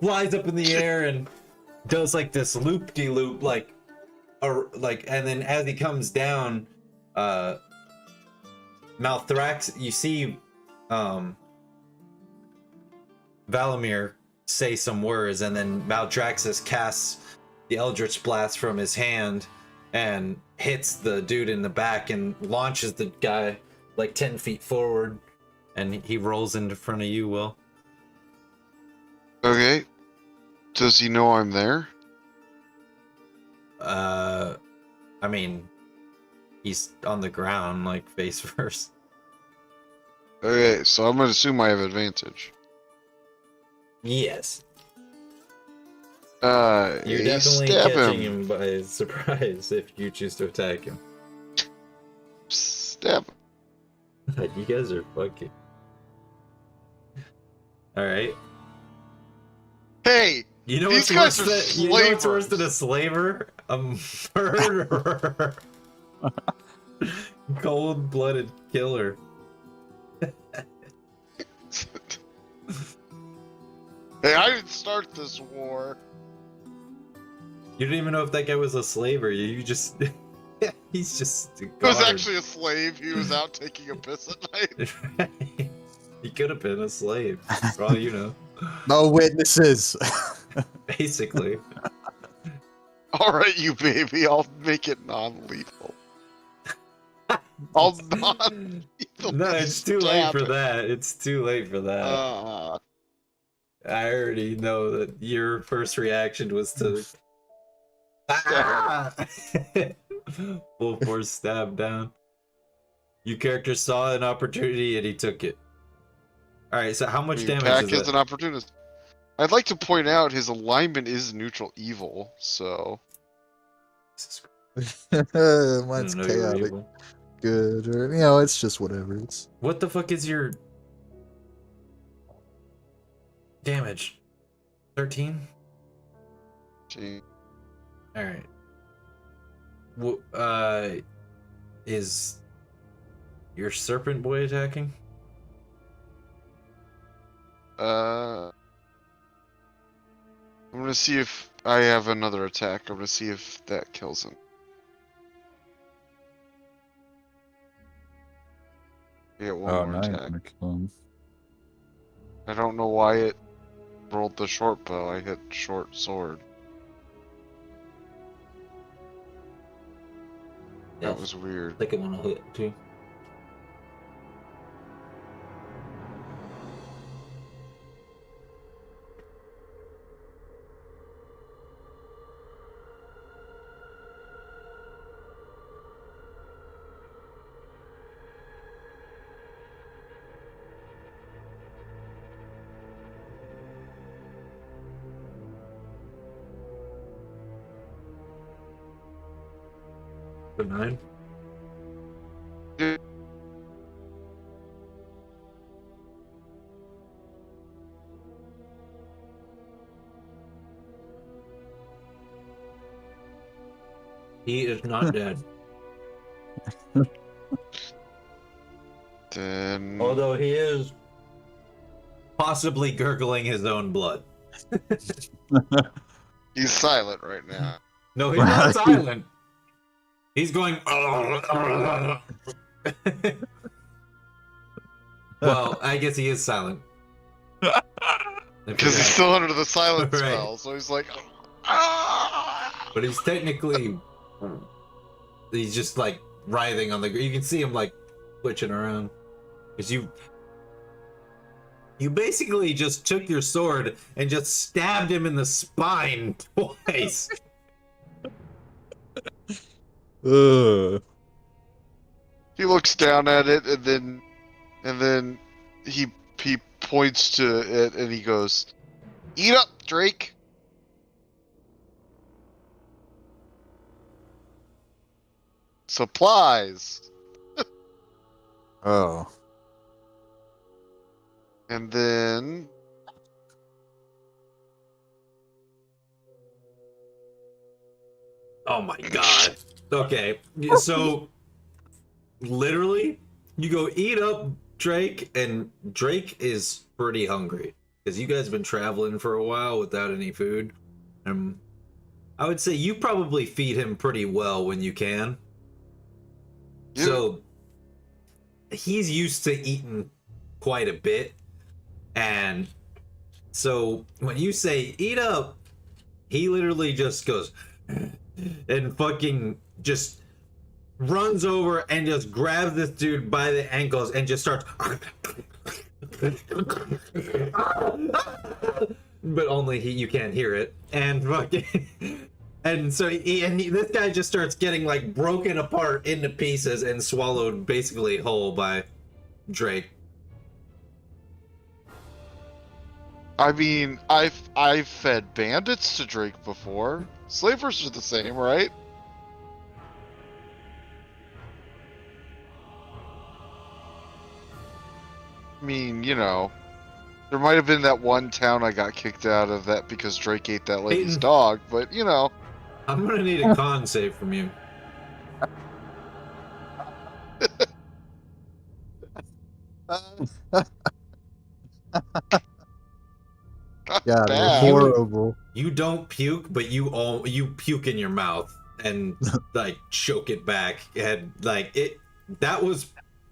flies up in the air and does like this loop-de-loop, like, and then as he comes down, Malthrax, you see, Valamir say some words, and then Maldraxxus casts the Eldritch Blast from his hand and hits the dude in the back and launches the guy like 10 feet forward, and he rolls into front of you, Will. Okay. Does he know I'm there? I mean, he's on the ground, like, face first. Okay, so I'm gonna assume I have advantage. Yes. You're Hey, definitely stab catching him by surprise if you choose to attack him. Stab him. You guys are fucking. Alright. Hey! You know These what's guys are worse than you know what's worse than a slavers. slaver? A murderer. Cold-blooded killer. Hey, I didn't start this war. You don't even know if that guy was a slaver. You just he's just a He was guard. actually a slave. He was out taking a piss at night. He could have been a slave, for all you know. No witnesses. Basically. Alright, you baby, I'll make it non-lethal. I'll non-lethal. No, it's too late stab for him. that. It's too late for that. I already know that your first reaction was to full force stab down. Your character saw an opportunity and he took it. Alright, so how much damage Pack is is that? an opportunist. I'd like to point out his alignment is neutral evil, so... Mine's I don't know you're chaotic evil. good, or it's just whatever. It's What the fuck is your damage? 13? Gee. Alright. Is your serpent boy attacking? I'm gonna see if I have another attack. I'm gonna see if that kills him. I get one more now you're attack. gonna kill him. I don't know why it rolled the short bow. I hit short sword. That was weird. I think I want to hit too. For 9? He is not dead. Then Although he is possibly gurgling his own blood. he's silent right now. No, he's not silent. He's going. Well, I guess he is silent. Because he's still under the silent Right. spell, so he's like, "Ah!" But he's technically. He's just like writhing on the. You can see him like twitching around. Because you basically just took your sword and just stabbed him in the spine twice. Ugh. He looks down at it, and then he points to it, and he goes, "Eat up, Drake." Supplies. Oh. And then Oh my god. Okay, so literally, you go eat up Drake, and Drake is pretty hungry because you guys have been traveling for a while without any food. I would say you probably feed him pretty well when you can. Yeah. So he's used to eating quite a bit, and so when you say eat up, he literally just goes and fucking just runs over and just grabs this dude by the ankles and just starts but only you can't hear it, and fucking and so this guy just starts getting like broken apart into pieces and swallowed basically whole by Drake. I mean, I've fed bandits to Drake before. Slavers are the same, right? I mean, you know, there might have been that one town I got kicked out of that because Drake ate that lady's Peyton. dog, but you know. I'm gonna need a con save from you. God, Bad. horrible. You don't puke, but you puke in your mouth and like choke it back, and like it. That was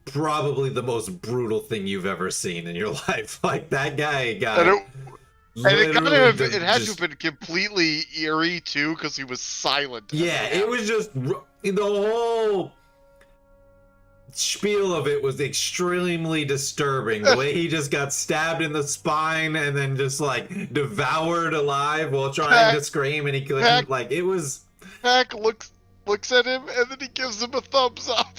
probably the most brutal thing you've ever seen in your life. Like that guy got. And it kind literally of just- it had to have been completely eerie too, because he was silent. Yeah, it was just the whole spiel of it was extremely disturbing. The way he just got stabbed in the spine and then just like devoured alive while trying to scream, and he couldn't. Like it was. Pack looks at him, and then he gives him a thumbs up.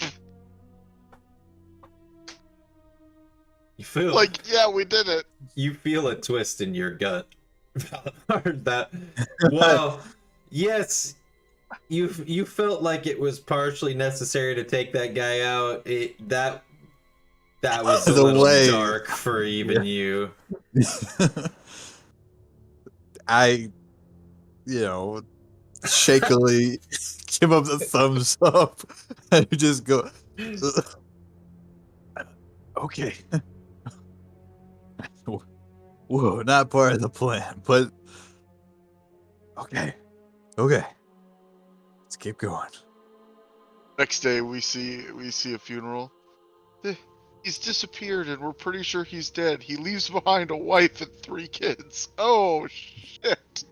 You feel Like, yeah, we did it. You feel a twist in your gut. That well, yes, you felt like it was partially necessary to take that guy out. That was a The little way- dark for even you. I, shakily give him the thumbs up and just go, okay. Whoa, not part of the plan, but okay. Let's keep going. Next day, we see a funeral. He's disappeared, and we're pretty sure he's dead. He leaves behind a wife and 3 kids. Oh shit!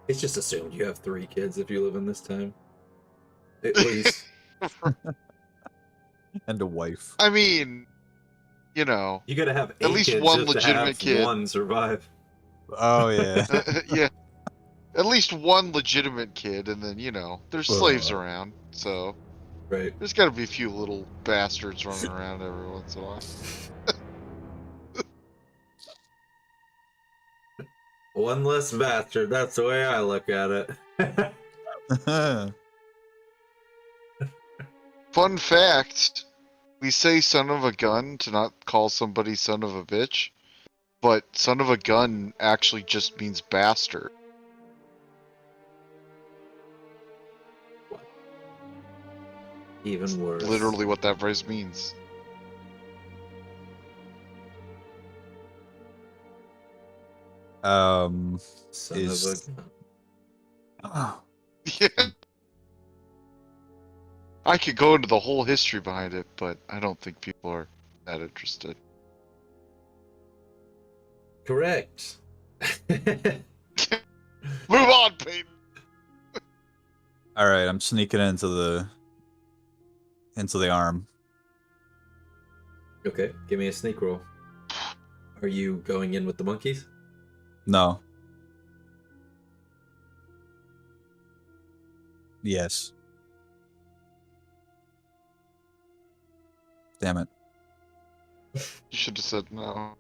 It's just assumed you have 3 kids if you live in this time. At least. And a wife. I mean, you know, You gotta have 8 At least kids one just to legitimate have kid. one survive. Oh yeah. yeah, at least one legitimate kid, and then there's slaves around, so Right. there's got to be a few little bastards running around every once in a while. One less bastard, that's the way I look at it. Fun fact, we say son of a gun to not call somebody son of a bitch, but son of a gun actually just means bastard. Even worse. Literally what that phrase means. Son Is- of a gun. Oh, Yeah. I could go into the whole history behind it, but I don't think people are that interested. Correct. Move on, Peyton! all right. I'm sneaking into the arm. Okay, give me a sneak roll. Are you going in with the monkeys? No. Yes. Damn it. You should have said no.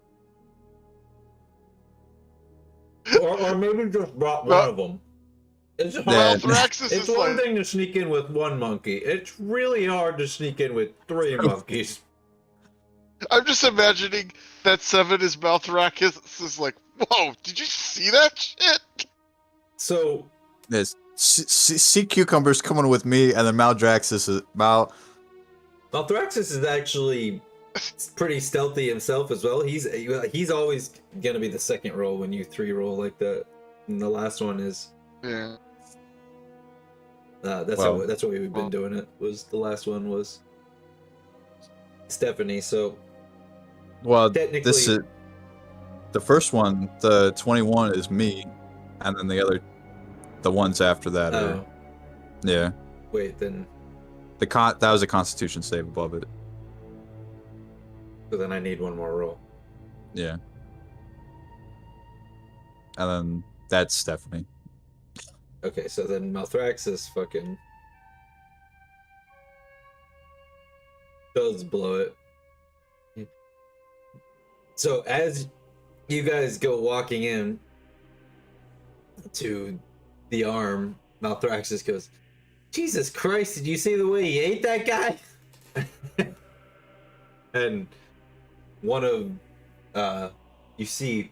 Or maybe just brought one of them. It's hard. Yeah. Malthraxis It's is one like, thing to sneak in with one monkey. It's really hard to sneak in with 3 monkeys. I'm just imagining that Seven is Malthraxis is like, whoa, did you see that shit? So, There's sea cucumbers coming with me, and then Maldraxxus is Malthraxis is actually pretty stealthy himself as well. He's always gonna be the second roll when you 3 roll like that. And the last one is Yeah. that's Well, that's what we've been doing. It was the last one was Stephanie. So well. technically, This is the first one. The 21 is me, and then the ones after that are oh yeah. wait, then That was a Constitution save above it. so then I need one more roll. Yeah. And then that's Stephanie. Okay, so then Malthraxis fucking does blow it. So as you guys go walking in to the arm, Malthraxis goes, Jesus Christ, did you see the way he ate that guy? And one of you see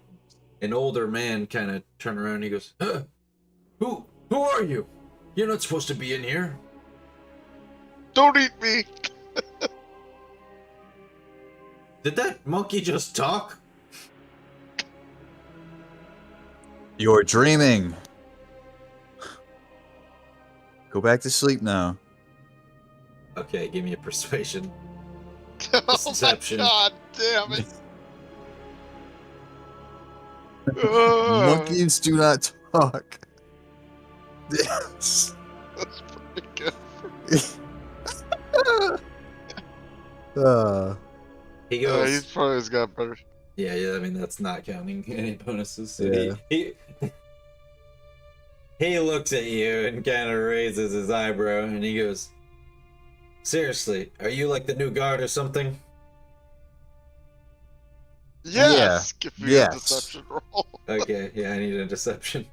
an older man kind of turn around and he goes, huh? Who are you? You're not supposed to be in here. Don't eat me! Did that monkey just talk? You're dreaming. Go back to sleep now. Okay, give me a persuasion. Oh my Deception. god, damn it! Monkeys do not talk. Yes. That's pretty good. He goes, He's probably has got better. yeah, I mean, that's not counting any bonuses. So Yeah. he looks at you and kind of raises his eyebrow and he goes, seriously, are you like the new guard or something? Yes! Give me Yes. a deception roll. Okay, yeah, I need a deception.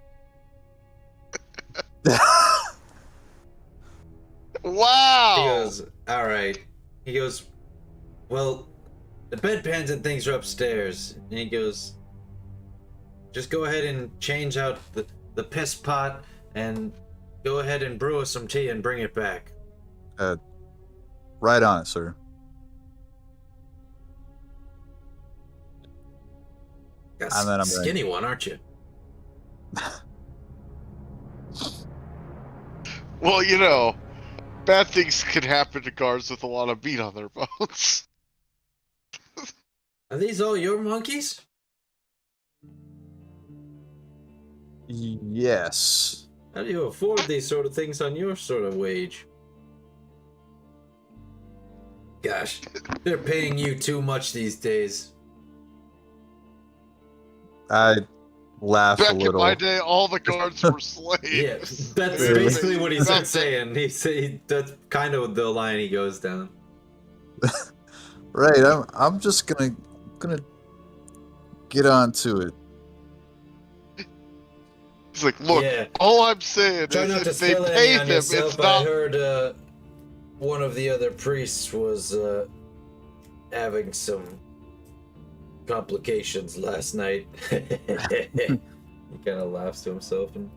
Wow! He goes, alright. He goes, well, the bedpans and things are upstairs. And he goes, just go ahead and change out the piss pot and go ahead and brew us some tea and bring it back. Right on it, sir. Got And then I'm ready. skinny one, aren't you? Well, you know, bad things can happen to guards with a lot of meat on their bones. Are these all your monkeys? Yes. How do you afford these sort of things on your sort of wage? Gosh, they're paying you too much these days. I laugh Back a in little. my day, all the guards were slaves. Yeah, that's Really? basically what he Nothing. starts saying. That's kind of the line he goes down. Right, I'm just gonna get on to it. He's like, look, Yeah. all I'm saying Try is not to if they spill pay any on them, yourself. it's not. one of the other priests was having some complications last night. He kind of laughs to himself and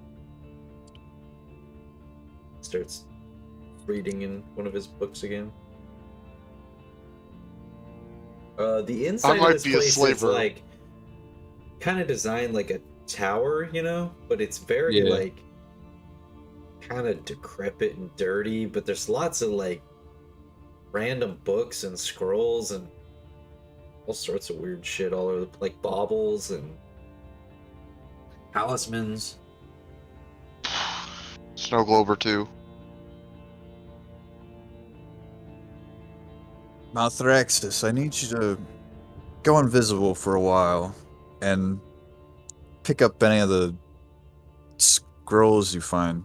starts reading in one of his books again. The inside of might this be a place is slaver. like kind of designed like a tower, you know, but it's very Yeah. like kind of decrepit and dirty. But there's lots of like random books and scrolls and all sorts of weird shit all over, like baubles and talismans. Snow Globe or two. Malthraxis, I need you to go invisible for a while and pick up any of the scrolls you find.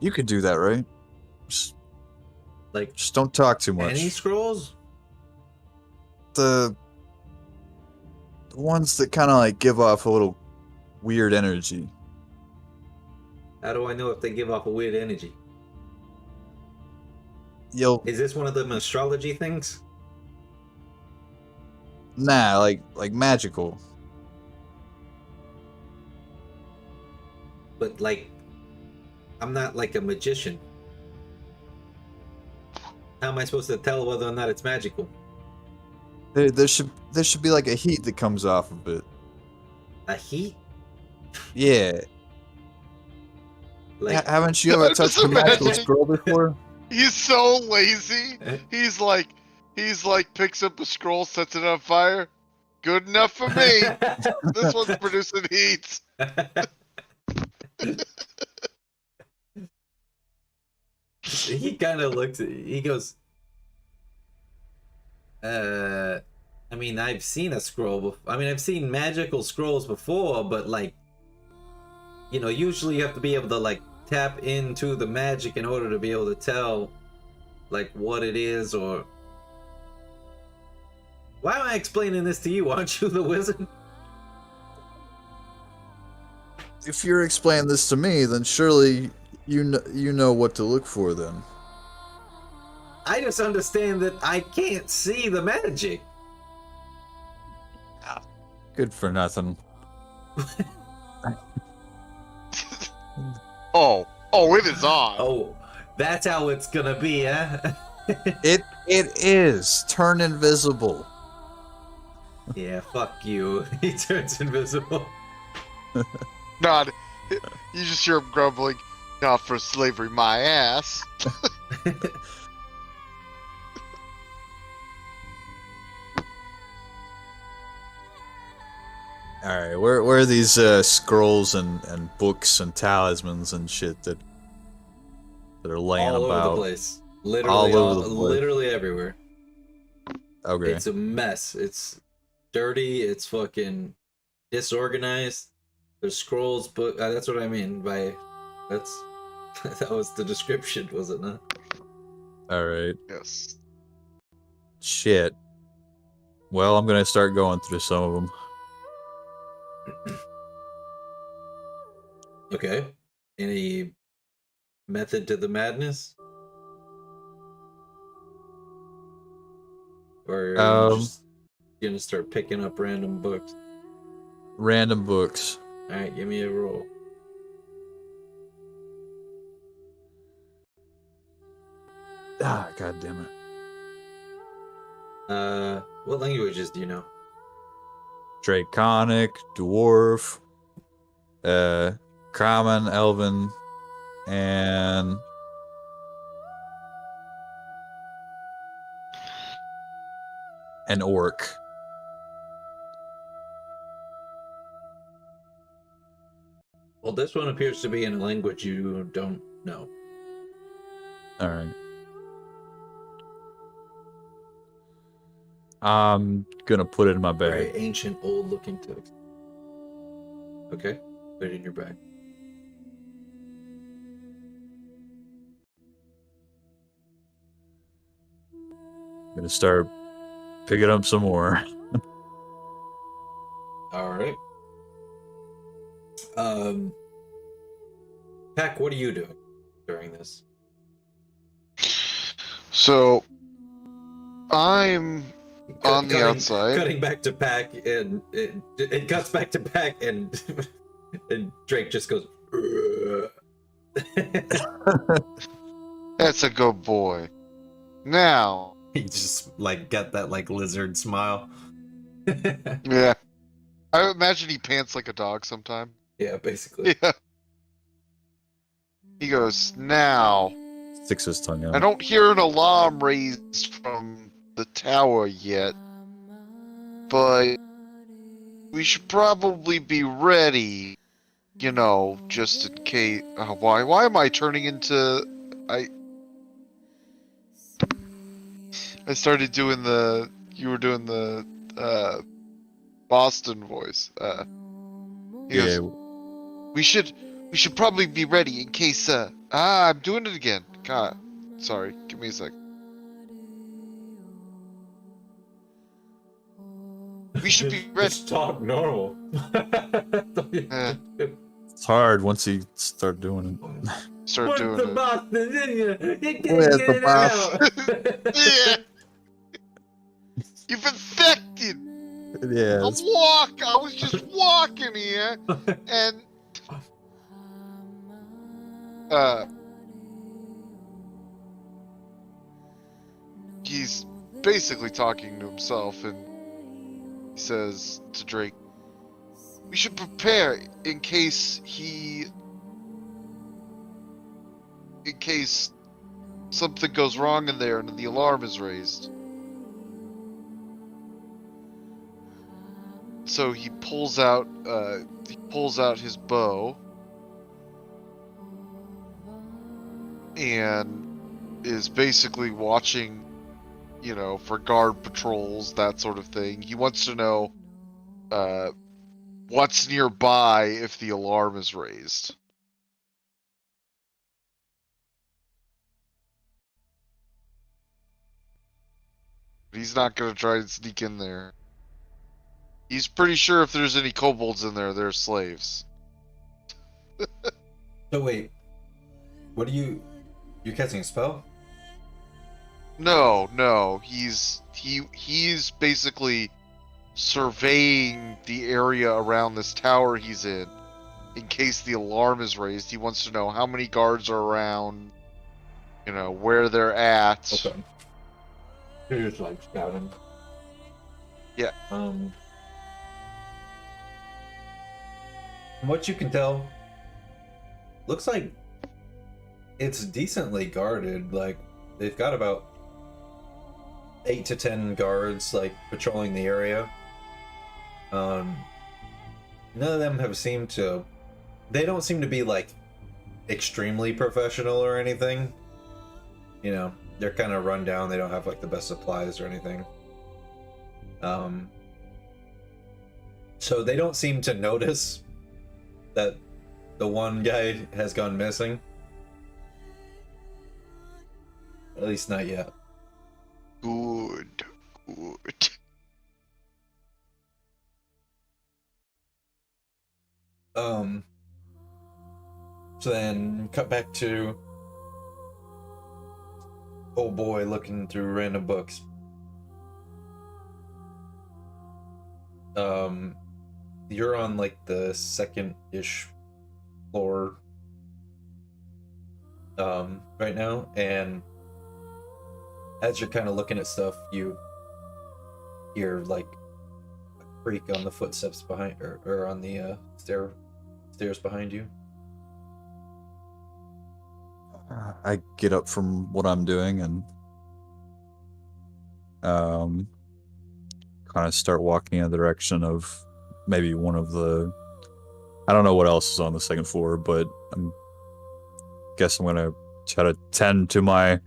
You could do that, right? Like Just don't talk too much. any scrolls? The ones that kind of like give off a little weird energy. How do I know if they give off a weird energy? You'll Is this one of them astrology things? like magical. But like, I'm not like a magician. How am I supposed to tell whether or not it's magical? There should be like a heat that comes off of it. A heat? Yeah. Like Haven't you ever I'm touched just a magical imagining- scroll before? He's so lazy. He's like picks up a scroll, sets it on fire. Good enough for me. This one's producing heat. He kind of looks at, he goes, I mean, I've seen a scroll before. I mean, I've seen magical scrolls before, but like, you know, usually you have to be able to like tap into the magic in order to be able to tell like what it is. Or why am I explaining this to you? Aren't you the wizard? If you're explaining this to me, then surely you know what to look for then. I just understand that I can't see the magic. Good for nothing. Oh, it is on. Oh, that's how it's gonna be, huh? It is. Turn invisible. Yeah, fuck you. He turns invisible. Not. You just hear him grumbling. Not for slavery, my ass. Alright, where are these scrolls and books and talismans and shit that are laying All about? over the place. Literally, All over the place. literally everywhere. Okay. It's a mess. It's dirty. It's fucking disorganized. There's scrolls, book. That's what I mean by. That's that was the description, was it not? Alright. Yes. Shit. Well, I'm gonna start going through some of them. Okay. Any method to the madness? Or are you just gonna start picking up random books? Random books. Alright, give me a roll. Ah, god damn it. What languages do you know? Draconic, Dwarf, Common, Elven, and an Orc. Well, this one appears to be in a language you don't know. Alright. I'm gonna put it in my Very bag. ancient, old-looking text. Okay, put it in your bag. I'm gonna start picking up some more. All right. Pack, what are you doing during this? So I'm on the outside. Cutting back to Pack, and it cuts back to Pack, and and Drake just goes. That's a good boy. Now, He just like got that like lizard smile. yeah, I imagine he pants like a dog sometime. Yeah, basically. Yeah. He goes, now, Sticks his tongue I out. don't hear an alarm raised from the tower yet, but we should probably be ready, you know, just in case. Why am I turning into? I started doing the. You were doing the Boston voice. He Yeah. goes, we should probably be ready in case. I'm doing it again. God, sorry. Give me a sec. We should be ready. Just talk normal. It's hard once you start doing it. Start doing it. Boston in you? You can't Where's get the it Boston? out. Yeah. You've infected. Yeah. I was just walking here, and he's basically talking to himself, and he says to Drake, "We should prepare in case something goes wrong in there and the alarm is raised." So he pulls out his bow and is basically watching, you know, for guard patrols, that sort of thing. He wants to know what's nearby if the alarm is raised. He's not gonna try and sneak in there. He's pretty sure if there's any kobolds in there, they're slaves. So wait, what are you casting a spell? No. He's basically surveying the area around this tower he's in case the alarm is raised. He wants to know how many guards are around, you know, where they're at. Okay. You're just like scouting. Yeah. From what you can tell, looks like it's decently guarded. Like they've got about 8 to 10 guards like patrolling the area. None of them have seemed to. They don't seem to be like extremely professional or anything. You know, they're kind of run down. They don't have like the best supplies or anything. So they don't seem to notice that the one guy has gone missing. At least not yet. Good. So then cut back to old boy looking through random books. You're on like the second-ish floor right now, and as you're kind of looking at stuff, you hear like a creak on the footsteps behind, or on the stairs behind you. I get up from what I'm doing and kind of start walking in the direction of maybe one of the. I don't know what else is on the second floor, but I'm guess I'm gonna try to tend to my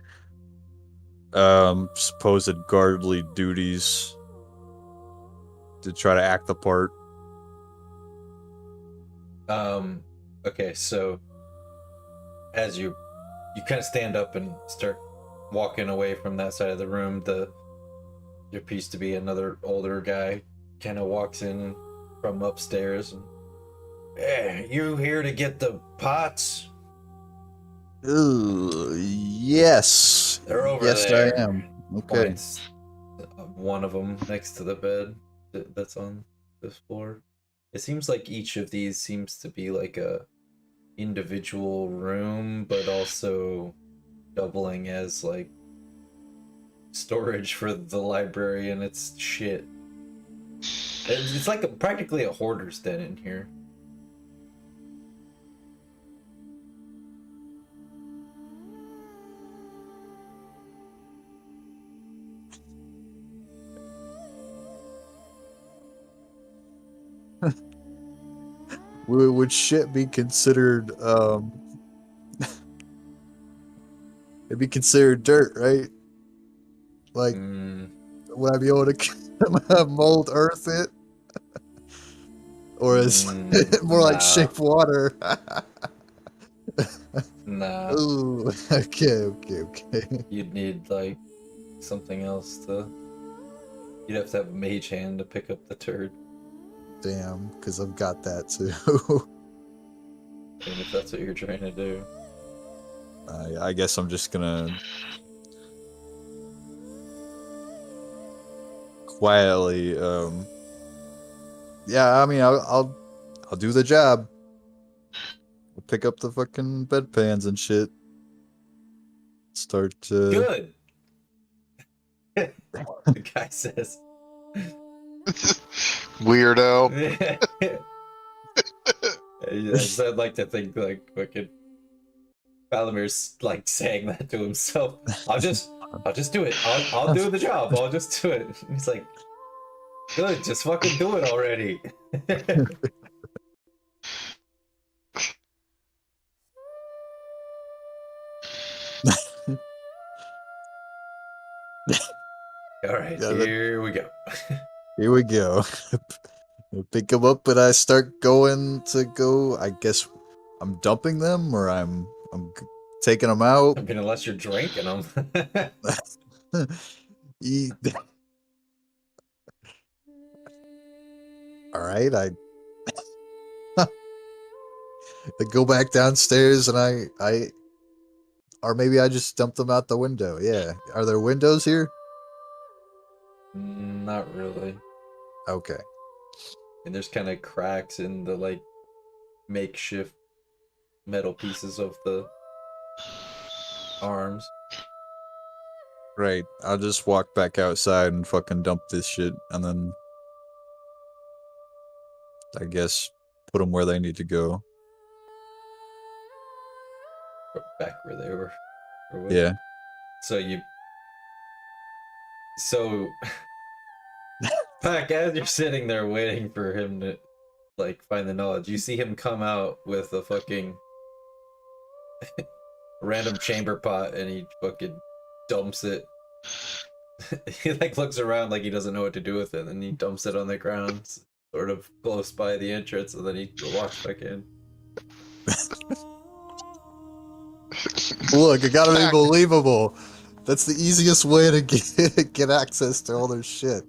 supposed guardly duties to try to act the part. Okay, so as you kind of stand up and start walking away from that side of the room, there appears to be another older guy kind of walks in from upstairs and, "Hey, you here to get the pots?" Yes. They're over Yes, there. I am. Okay. Points one of them next to the bed that's on this floor. It seems like each of these seems to be like a individual room, but also doubling as like storage for the library and its shit. It's like practically a hoarder's den in here. Would shit be considered it'd be considered dirt, right? Like, would I be able to mold earth it? Or is it more like Nah. shape water? Nah. Ooh, okay. You'd need like something else to. You'd have to have a mage hand to pick up the turd. Damn, because I've got that too. I mean, if that's what you're trying to do. I guess I'm just gonna quietly, yeah, I mean, I'll do the job. I'll pick up the fucking bedpans and shit. Start to... Good! The guy says. Weirdo. I'd like to think like fucking Valamir's like saying that to himself. I'll just do it. I'll do the job. I'll just do it. He's like, good, just fucking do it already. All right, Yeah, here we go. Here we go. I pick them up and I start going to go. I guess I'm dumping them, or I'm taking them out. I mean, unless you're drinking them. Eat. All right, I go back downstairs and I or maybe I just dump them out the window. Yeah, are there windows here? Not really. Okay. And there's kind of cracks in the like makeshift metal pieces of the arms. Right. I'll just walk back outside and fucking dump this shit, and then I guess put them where they need to go. Back where they were. Or what? Yeah. So Pack, as you're sitting there waiting for him to like find the knowledge, you see him come out with a fucking random chamber pot and he fucking dumps it. He like looks around like he doesn't know what to do with it, and he dumps it on the ground sort of close by the entrance, and then he walks back in. Look, it gotta be believable. That's the easiest way to get access to all their shit.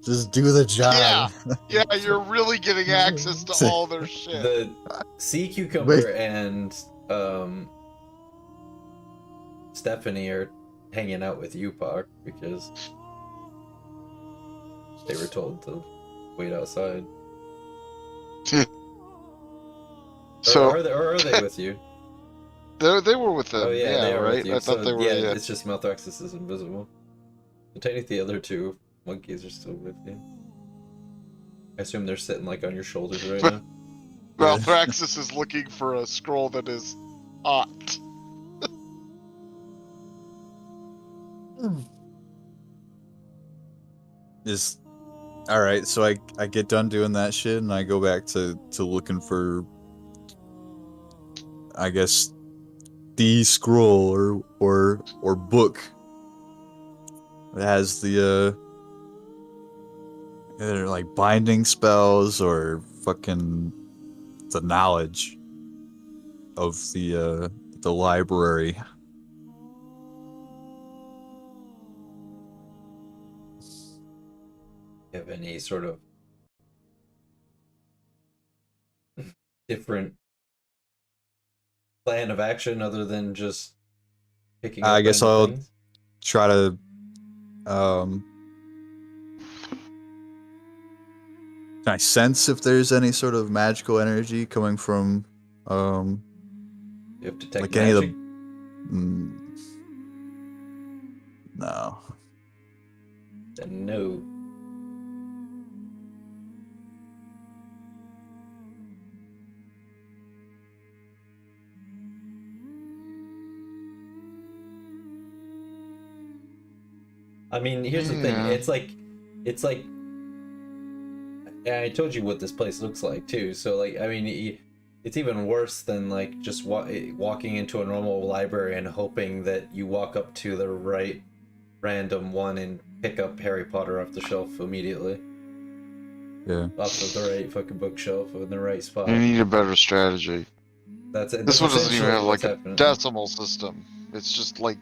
Just do the job. Yeah, you're really getting access to all their shit. The sea cucumber and Stephanie are hanging out with you, Park, because they were told to wait outside. So or are they with you? They were with them. Oh yeah, they are right. with you. I thought they were. Yeah, it's just Malthraxis is invisible. But technically, the other two monkeys are still with you. I assume they're sitting like on your shoulders right now. Malthraxis is looking for a scroll that is hot. Is all right. So I get done doing that shit, and I go back to looking for, I guess, the scroll or book that has the either like binding spells or fucking the knowledge of the library. You have any sort of different plan of action other than just picking I up guess random I'll things. try to um can I sense if there's any sort of magical energy coming from You have detect like any of magic. the no. Then no. I mean, here's the thing. Yeah. It's like, and I told you what this place looks like too. So like, I mean, it's even worse than like just walking into a normal library and hoping that you walk up to the right random one and pick up Harry Potter off the shelf immediately, Yeah. off of the right fucking bookshelf in the right spot. You need a better strategy. That's This one doesn't even essentially have what's like a happening. decimal system. It's just like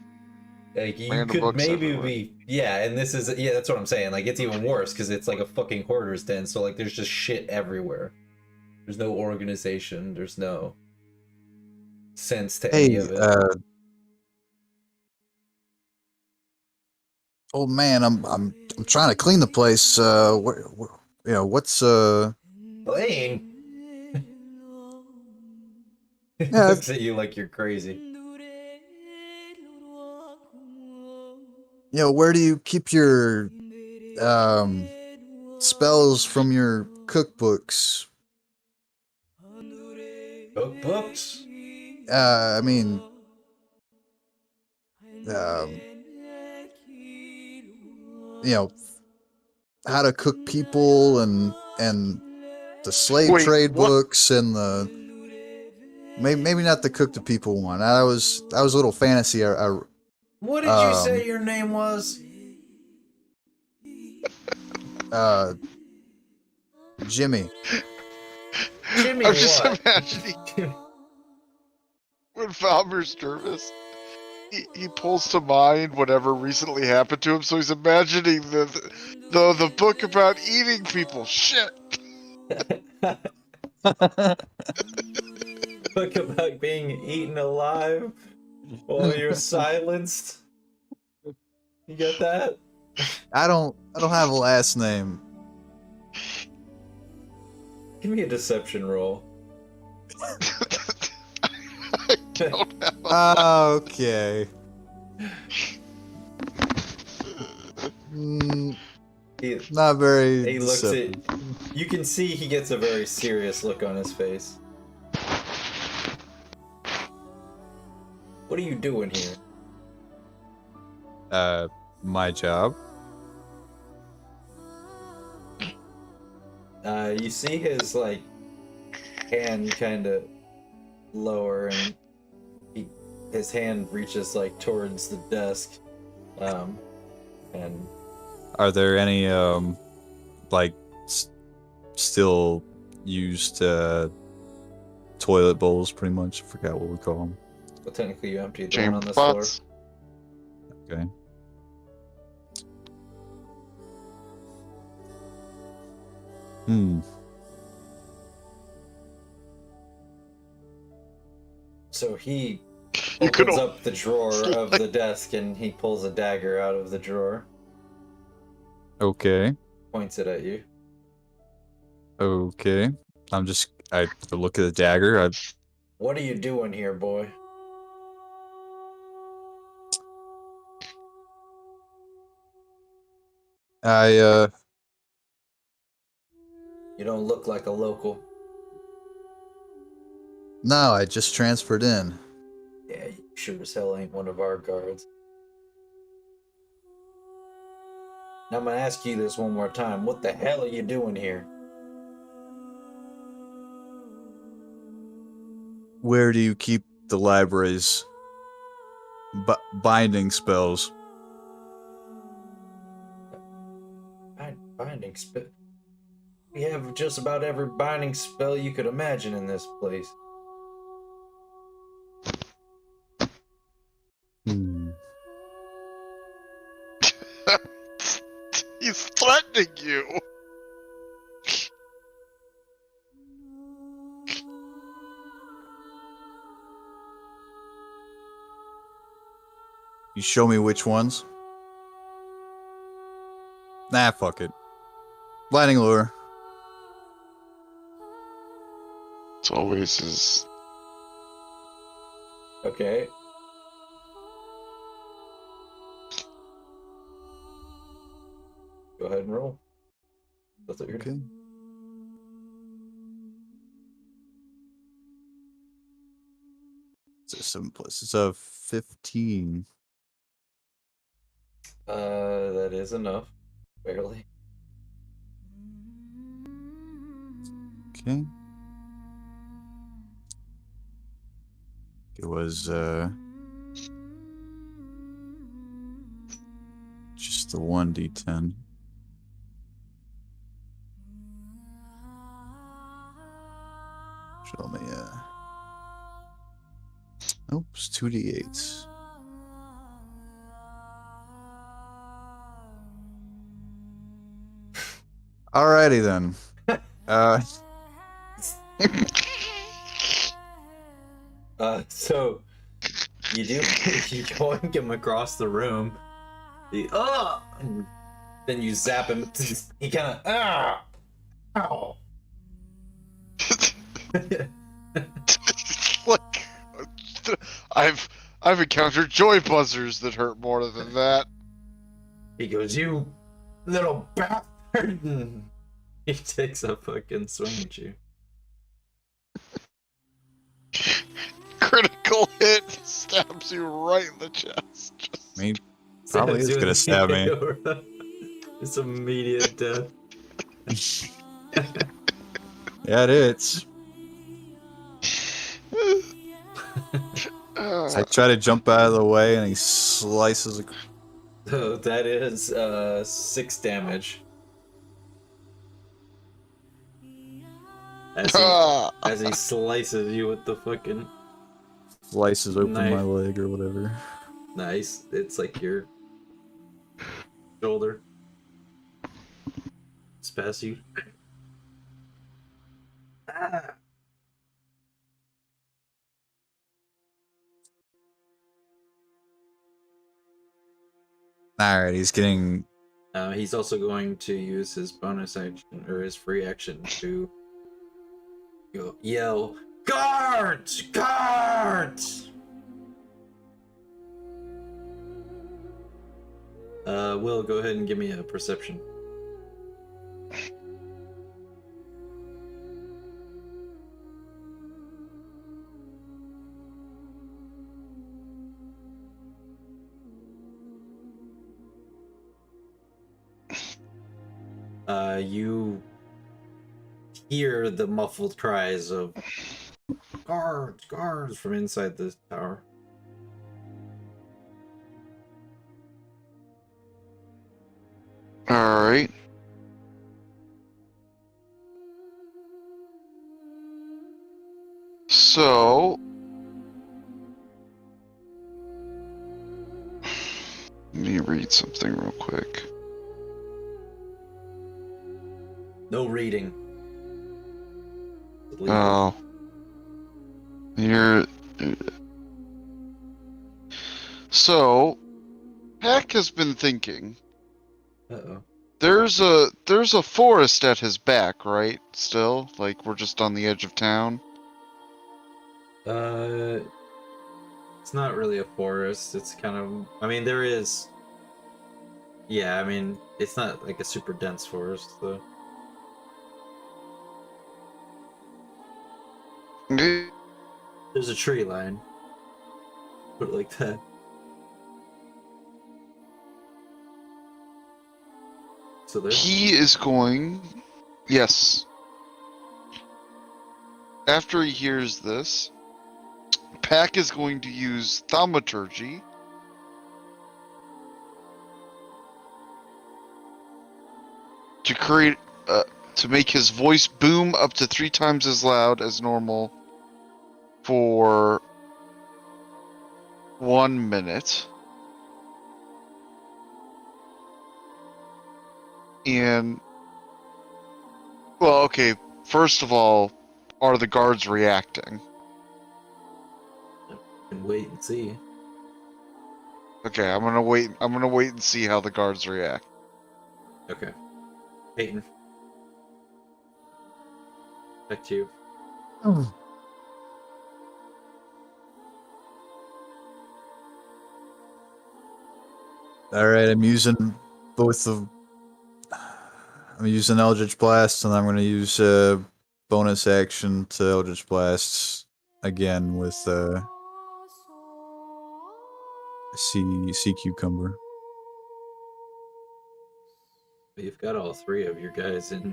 Like you random could books maybe everywhere. be, yeah, and this is, yeah, that's what I'm saying. Like it's even worse because it's like a fucking hoarder's den. So like there's just shit everywhere. There's no organization. There's no sense to any Hey, of it. old man, I'm trying to clean the place. You know, what's Blaine yeah, looks at you like you're crazy. you know, where do you keep your um spells from your cookbooks? Cookbooks? I mean, um, you know, how to cook people and the slave Wait, trade what? books and the maybe not the cook the people one. That was a little fantasy. What did you Um say your name was? uh Jimmy. Jimmy I'm just what? imagining when Falmer's nervous. He pulls to mind whatever recently happened to him, so he's imagining the book about eating people. Shit. Book about being eaten alive while you're silenced. You got that? I don't have a last name. Give me a deception roll. I don't have Okay. He, Not very he looks at. deceptive. You can see he gets a very serious look on his face. What are you doing here? My job. You see his like hand kind of lower, and his hand reaches like towards the desk, and Are there any like still used toilet bowls? Pretty much. I forgot what we call them. well, technically you emptied the one chamber on this floor. pots. Okay. So he You could opens up the drawer of the desk, and he pulls a dagger out of the drawer, Okay. points it at you. Okay. I look at the dagger. What are you doing here, boy? I You don't look like a local. no, I just transferred in. Yeah, you sure as hell ain't one of our guards. Now I'm gonna ask you this one more time. What the hell are you doing here? Where do you keep the library's binding spells? Binding spell. We have just about every binding spell you could imagine in this place. He's threatening you. You show me which ones? Nah, fuck it. Blinding lure. It's always is. Okay. Go ahead and roll. That's what you're Okay. doing. It's a 7 plus. It's a 15. That is enough. Barely. Okay. It was just the 1d10. Show me nope, it's 2d8s. Alrighty then. So you do you yoink him across the room. And then you zap him. He kind of ow. Like, I've encountered joy buzzers that hurt more than that. He goes, "You little bastard!" And he takes a fucking swing at you. Critical hit stabs you right in the chest. I mean, probably is gonna stab me. It's immediate death. Yeah, it is. I try to jump out of the way, and he slices. So that is 6 damage. As he slices you with the fucking Slices open knife. my leg or whatever. Nice. It's like your shoulder. It's past you. Alright, he's getting. He's also going to use his bonus action or his free action to yell, "Guards! Guards!" Will, go ahead and give me a perception. You hear the muffled cries of "Guards! Guards!" from inside the tower. Alright. So... let me read something real quick. No reading. Oh. You're... So... Peck has been thinking... Uh-oh. There's a forest at his back, right? Still? Like, we're just on the edge of town? It's not really a forest. It's kind of... I mean, there is... Yeah, I mean, it's not like a super dense forest, though. There's a tree line. Put it like that. So there. He is going... Yes. After he hears this, Pack is going to use thaumaturgy to create... to make his voice boom up to 3 times as loud as normal for 1 minute. And... well, okay, first of all, are the guards reacting? And wait and see. Okay, I'm gonna wait. I'm gonna wait and see how the guards react. Okay. Peyton. Back to you. All right, I'm using both of. I'm using Eldritch Blast, and I'm going to use bonus action to Eldritch Blast again with Sea Cucumber. You've got all three of your guys in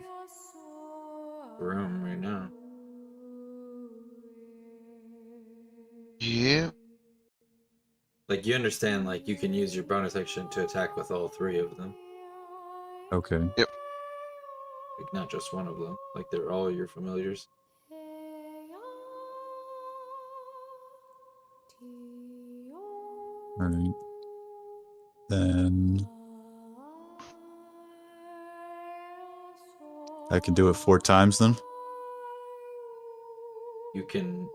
the room right now. Yeah. Like, you understand, like, you can use your bonus action to attack with all three of them. Okay. Yep. Like, not just one of them. Like, they're all your familiars. All right. Then I can do it 4 times then. You can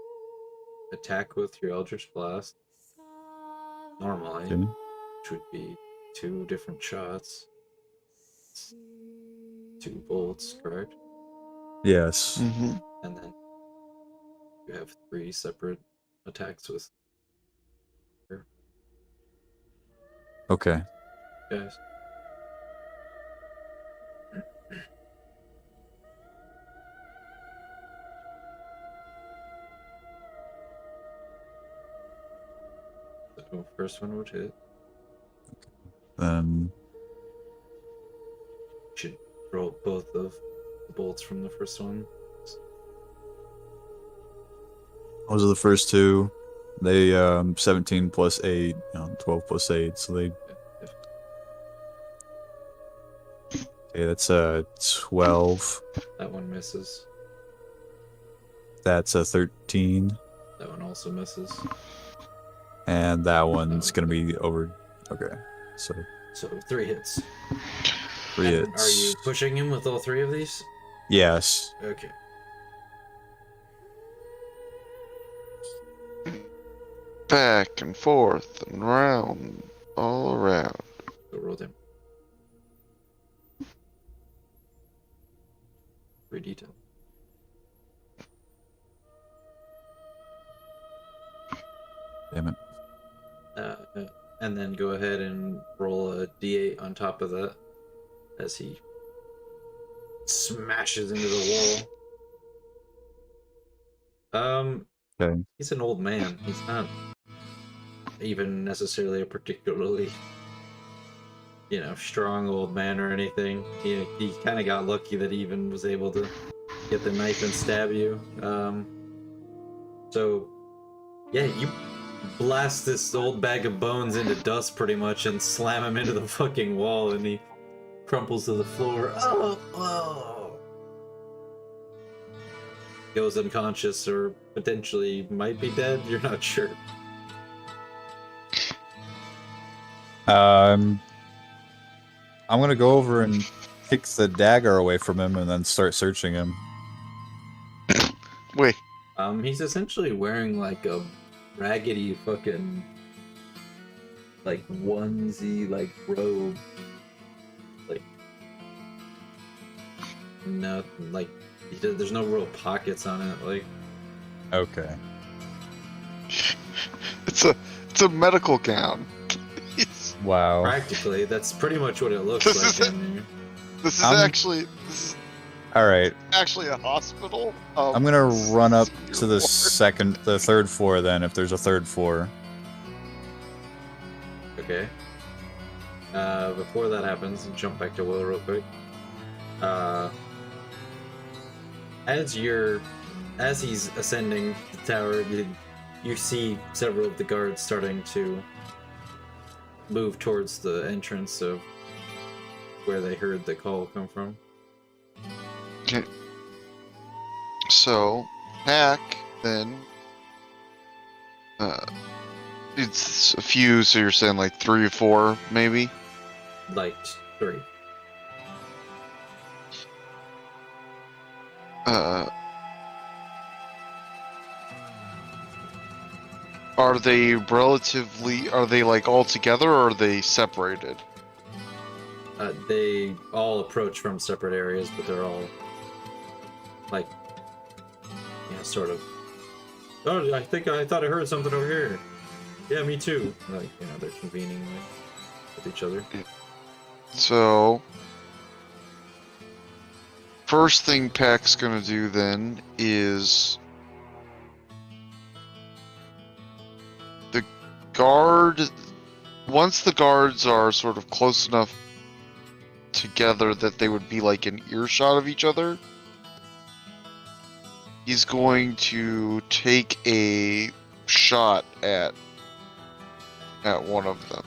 attack with your Eldritch Blast normally, Okay. which would be 2 different shots. 2 bolts, correct? Yes. Mm-hmm. And then you have 3 separate attacks with your Okay. guys. The first one would hit. Then You should roll both of the bolts from the first one. those are the first 2. They 17 plus 8, 12 plus 8, so they. If Okay, that's 12. that one misses, That's 13. that one also misses. And that one's gonna be over. Okay, so So 3 hits. 3 And hits. are you pushing him with all 3 of these? Yes. Okay. Back and forth and round, all around. So roll them. 3d10. Damn it. And then go ahead and roll a d8 on top of that as he smashes into the wall. Okay. He's an old man. He's not even necessarily a particularly, strong old man or anything. He kind of got lucky that he even was able to get the knife and stab you. So, yeah, you blast this old bag of bones into dust pretty much and slam him into the fucking wall, and he crumples to the floor. Oh. Goes unconscious or potentially might be dead. You're not sure. I'm gonna go over and kick the dagger away from him and then start searching him. Wait. He's essentially wearing like a raggedy fucking like onesie like robe. Like no, like there's no real pockets on it. Like Okay. It's a medical gown. Wow. practically, that's pretty much what it looks This like. is In there. This is All right. actually a hospital. I'm gonna run up to the ward. the third floor then, if there's a third floor. Okay. Before that happens, jump back to Will real quick. As he's ascending the tower, you see several of the guards starting to move towards the entrance of where they heard the call come from. Okay. So, Hack then. It's a few, so you're saying like 3 or 4, maybe? Like 3. Are they relatively? Are they like all together, or are they separated? They all approach from separate areas, but they're all like, sort of. Oh, I thought I heard something over here. Yeah, me too. Like, they're convening with each other. So, first thing Pack's gonna do then is the guard. Once the guards are sort of close enough together that they would be like an earshot of each other, he's going to take a shot at one of them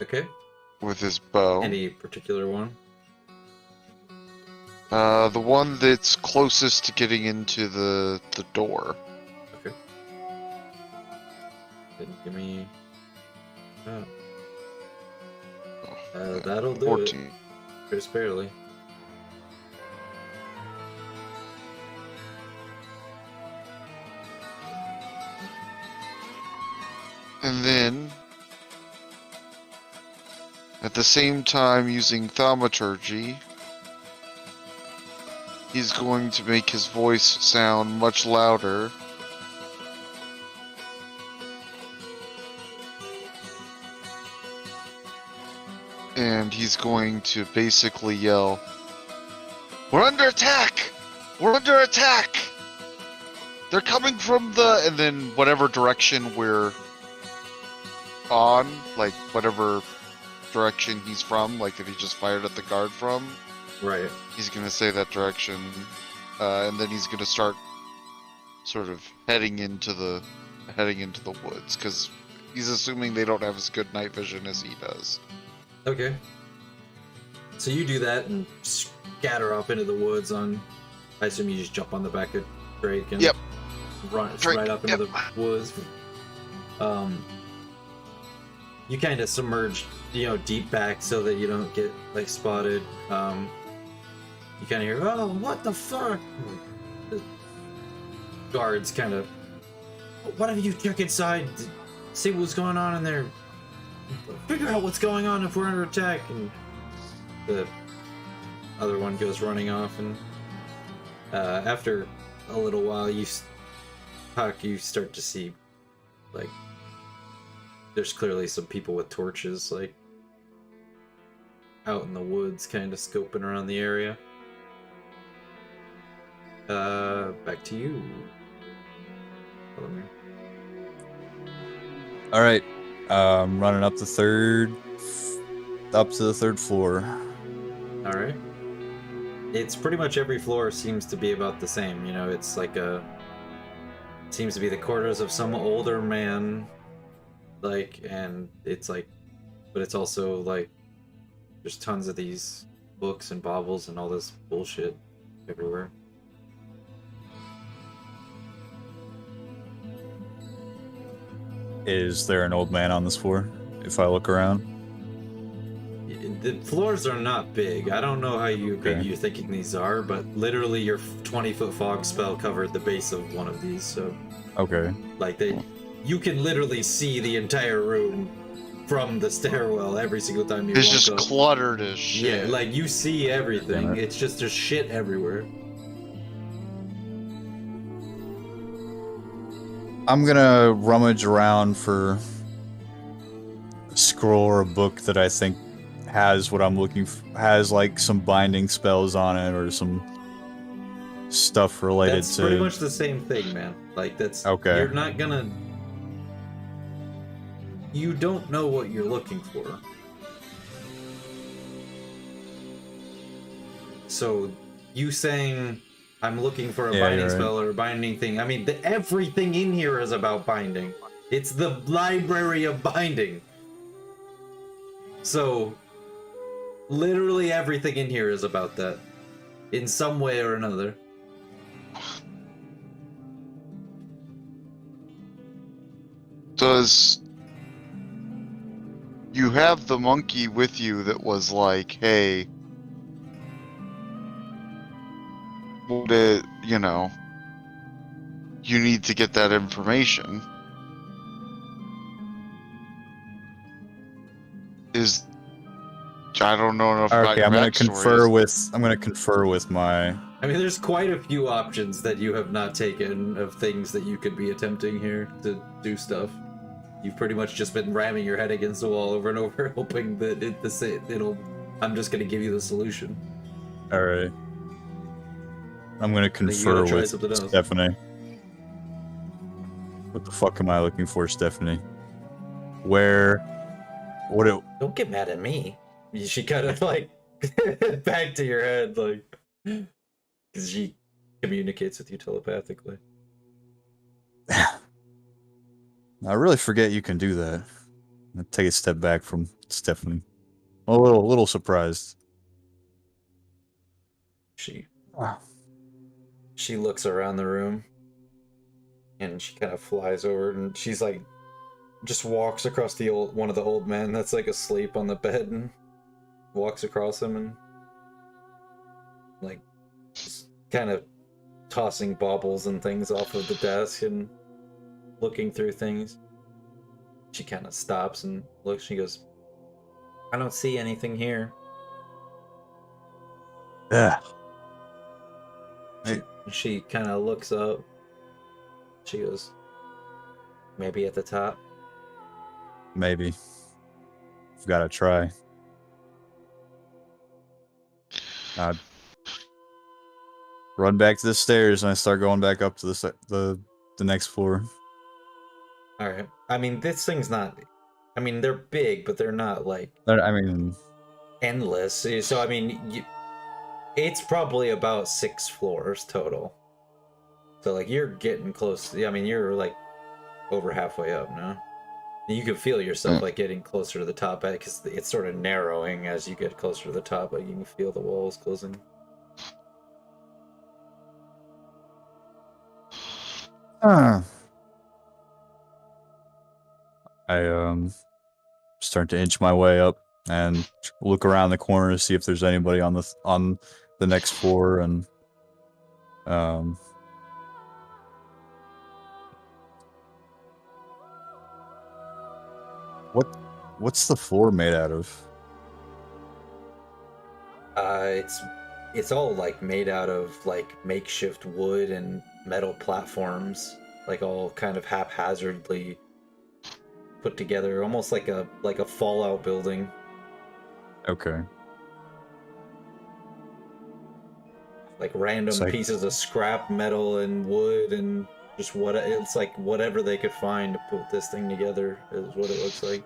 Okay. with his bow. Any particular one? The one that's closest to getting into the door. Okay. Then give me. That'll do 14. it. Just barely. And then, at the same time, using thaumaturgy, he's going to make his voice sound much louder. And he's going to basically yell, "We're under attack! We're under attack! They're coming from the..." And then whatever direction we're on, like whatever direction he's from, like if he just fired at the guard from, Right. he's gonna say that direction, and then he's gonna start sort of heading into the woods, because he's assuming they don't have as good night vision as he does. Okay. So you do that and scatter off into the woods on. I assume you just jump on the back of Drake and Yep. run Drake, right up into yep. the woods. You kind of submerge, deep back so that you don't get like spotted. You kind of hear, "Oh, what the fuck?" The guards kind of, "What have you check inside? See what's going on in there. Figure out what's going on if we're under attack." And the other one goes running off, and after a little while, you start to see, like, there's clearly some people with torches, like, out in the woods, kind of scoping around the area. Back to you, Vladimir. All right, running up to the third floor. All right. It's pretty much every floor seems to be about the same. It's like seems to be the quarters of some older man, like, and it's like, but it's also like there's tons of these books and baubles and all this bullshit everywhere. Is there an old man on this floor? If I look around, The floors are not big. I don't know how big Okay. you're thinking these are, but literally your 20-foot fog spell covered the base of one of these, so okay. like you can literally see the entire room from the stairwell every single time you It's walk just up. cluttered as shit. Yeah, like you see everything. Damn it. It's just there's shit everywhere. I'm gonna rummage around for a scroll or a book that I think has what I'm looking for, has like some binding spells on it or some stuff related That's to. pretty much the same thing, man. Like that's Okay. You're not gonna. You don't know what you're looking for. So you saying I'm looking for a Yeah, binding you're right. spell or a binding thing. I mean, everything in here is about binding. It's the library of binding. So literally everything in here is about that in some way or another. Does you have the monkey with you that was like, "Hey, would it, you need to get that information. I don't know enough about Okay, your I'm gonna backstory. confer with my. I mean, there's quite a few options that you have not taken of things that you could be attempting here to do stuff. You've pretty much just been ramming your head against the wall over and over, hoping that it'll. I'm just gonna give you the solution. All right. I'm gonna You confer gotta try with something else. Stephanie. What the fuck am I looking for, Stephanie? Where? What? Don't get mad at me. She kind of like back to your head, like, because she communicates with you telepathically. I really forget you can do that. I take a step back from Stephanie. A little surprised. She Ah. she looks around the room, and she kind of flies over, and she's like, just walks across one of the old men that's like asleep on the bed, and walks across him, and like, just kind of tossing baubles and things off of the desk and looking through things. She kind of stops and looks. She goes, "I don't see anything here." Yeah. She kind of looks up. She goes, "Maybe at the top." Maybe. I've got to try. I run back to the stairs and I start going back up to the next floor. All right. I mean, this thing's not. I mean, they're big, but they're not like I mean, endless. So I mean, it's probably about 6 floors total. So like you're getting close. I mean, you're like over halfway up now. You can feel yourself like getting closer to the top because it's sort of narrowing as you get closer to the top. Like you can feel the walls closing. I start to inch my way up and look around the corner to see if there's anybody on the next floor, and what's the floor made out of? It's all like made out of like makeshift wood and metal platforms, like all kind of haphazardly put together, almost like a Fallout building. Okay. Like random Like, pieces of scrap metal and wood and just it's like whatever they could find to put this thing together is what it looks like.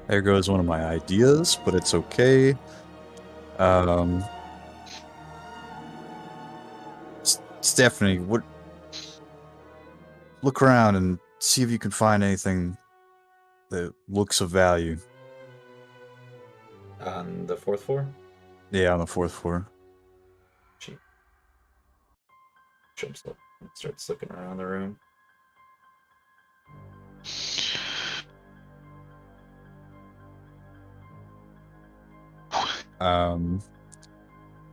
there goes one of my ideas, but it's okay. Stephanie, look around and see if you can find anything that looks of value. On the 4th floor? Yeah, on the 4th floor. She jumps up and starts looking around the room.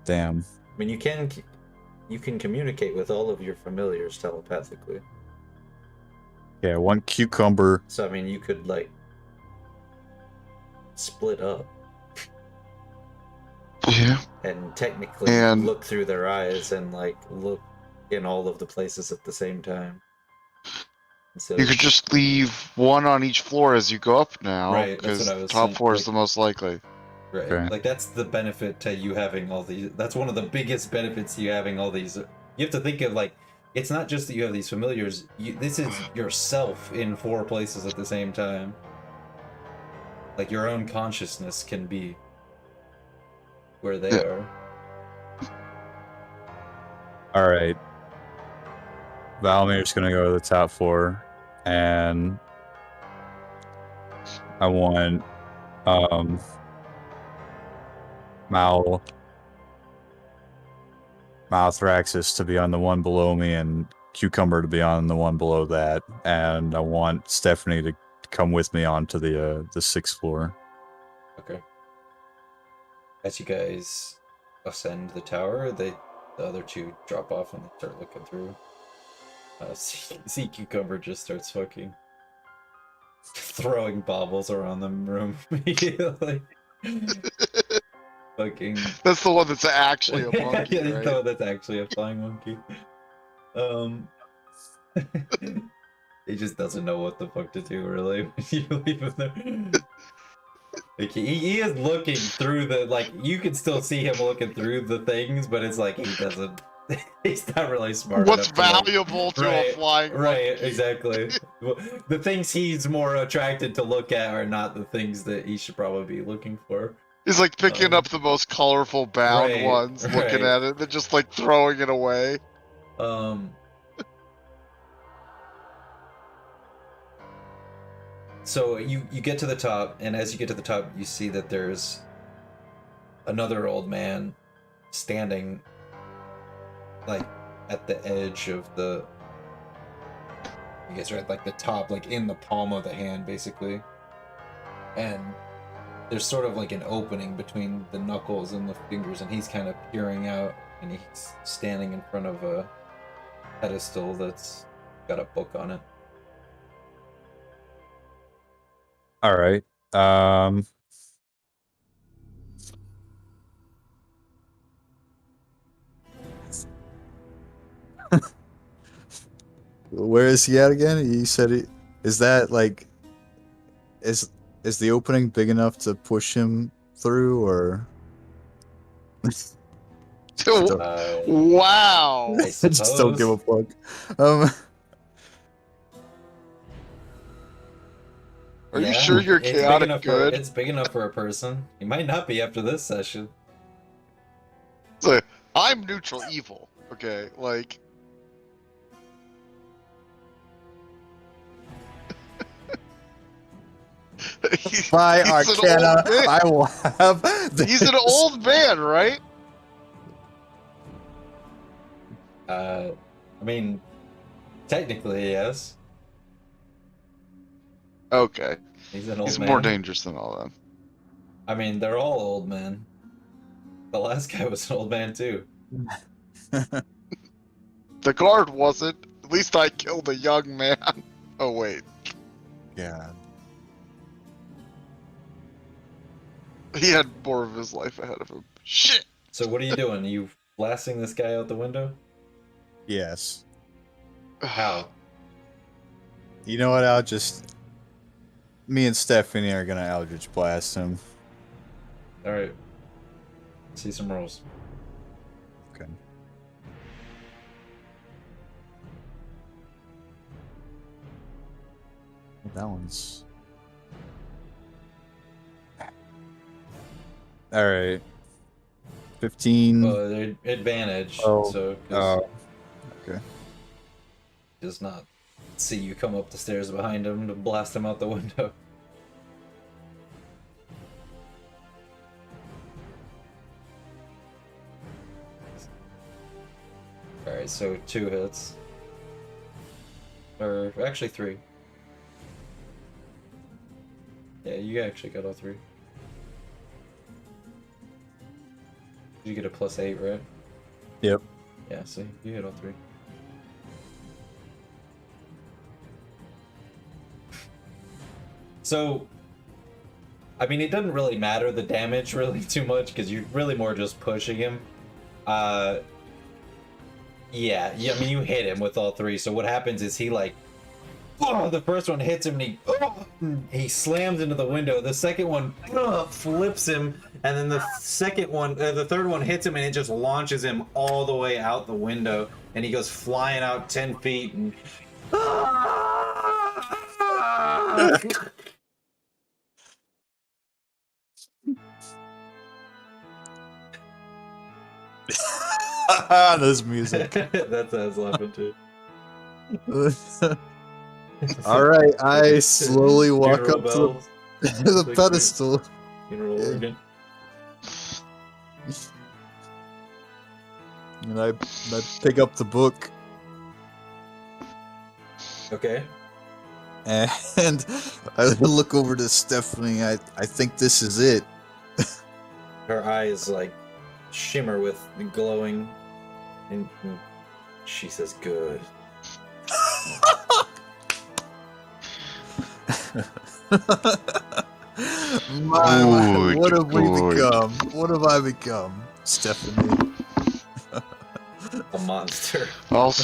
Damn. I mean, you can communicate with all of your familiars telepathically. Yeah, one cucumber. So I mean, you could like split up. Yeah. And technically look through their eyes and like look in all of the places at the same time. So you could just leave one on each floor as you go up now, right? That's what I because was top saying. floor is the most likely. Right. Okay. Like that's the benefit to you having all these. That's one of the biggest benefits to you having all these. You have to think of like, it's not just that you have these familiars. This is yourself in 4 places at the same time. Like your own consciousness can be where they are. All right. Valmir's gonna go to the top floor, and I want Malthraxis to be on the one below me, and Cucumber to be on the one below that, and I want Stephanie to come with me onto the 6th floor. Okay. As you guys ascend the tower, the other two drop off and they start looking through. Sea Cucumber just starts fucking throwing baubles around the room immediately. Fucking. That's the one that's actually a monkey, Yeah, right? no, that's actually a flying monkey. He just doesn't know what the fuck to do, really, when you leave him there. Like, he is looking through the, like, you can still see him looking through the things, but it's like he doesn't, he's not really smart What's enough to, like, valuable to a flying monkey? Right, exactly. The things he's more attracted to look at are not the things that he should probably be looking for. He's like picking up the most colorful bound ones, looking at it, and just like throwing it away. So you get to the top, and as you get to the top, you see that there's another old man standing, like, at the edge of the. You guys are at like the top, like in the palm of the hand, basically, and there's sort of like an opening between the knuckles and the fingers, and he's kind of peering out, and he's standing in front of a pedestal that's got a book on it. All right. Where is he at again? You said it. Is that like? Is the opening big enough to push him through, or? Wow! I just don't give a fuck. Are you sure you're chaotic good? It's big enough for a person. He might not be after this session. So, I'm neutral evil. Okay, like. By Arcana, I will have. He's an old man, right? I mean, technically, yes. Okay. He's an old man. He's more dangerous than all them. I mean, they're all old men. The last guy was an old man, too. The guard wasn't. At least I killed a young man. Oh, wait. Yeah. He had more of his life ahead of him. Shit! So what are you doing? Are you blasting this guy out the window? Yes. How? You know what? I'll just. Me and Stephanie are gonna Eldritch Blast him. Alright. See some rolls. Okay. That one's. Alright. 15. Well, advantage. Oh. So, Okay. he does not see you come up the stairs behind him to blast him out the window. Alright, so 2 hits. Or actually 3. Yeah, you actually got all 3. You get a +8, right? Yep. Yeah, see, you hit all 3. So, I mean, it doesn't really matter the damage really too much because you're really more just pushing him. Yeah, I mean, you hit him with all 3. So what happens is he like, the first one hits him and he slams into the window. The second one flips him, and then the third one hits him and it just launches him all the way out the window, and he goes flying out 10 feet and. This music. That's us laughing too. All right, I slowly walk Funeral up bells. to the pedestal. Funeral organ. And I pick up the book. Okay. And I look over to Stephanie. I think this is it. Her eyes like shimmer with glowing And she says, "Good." What have we Good. become? What have I become, Stephanie? A monster. All of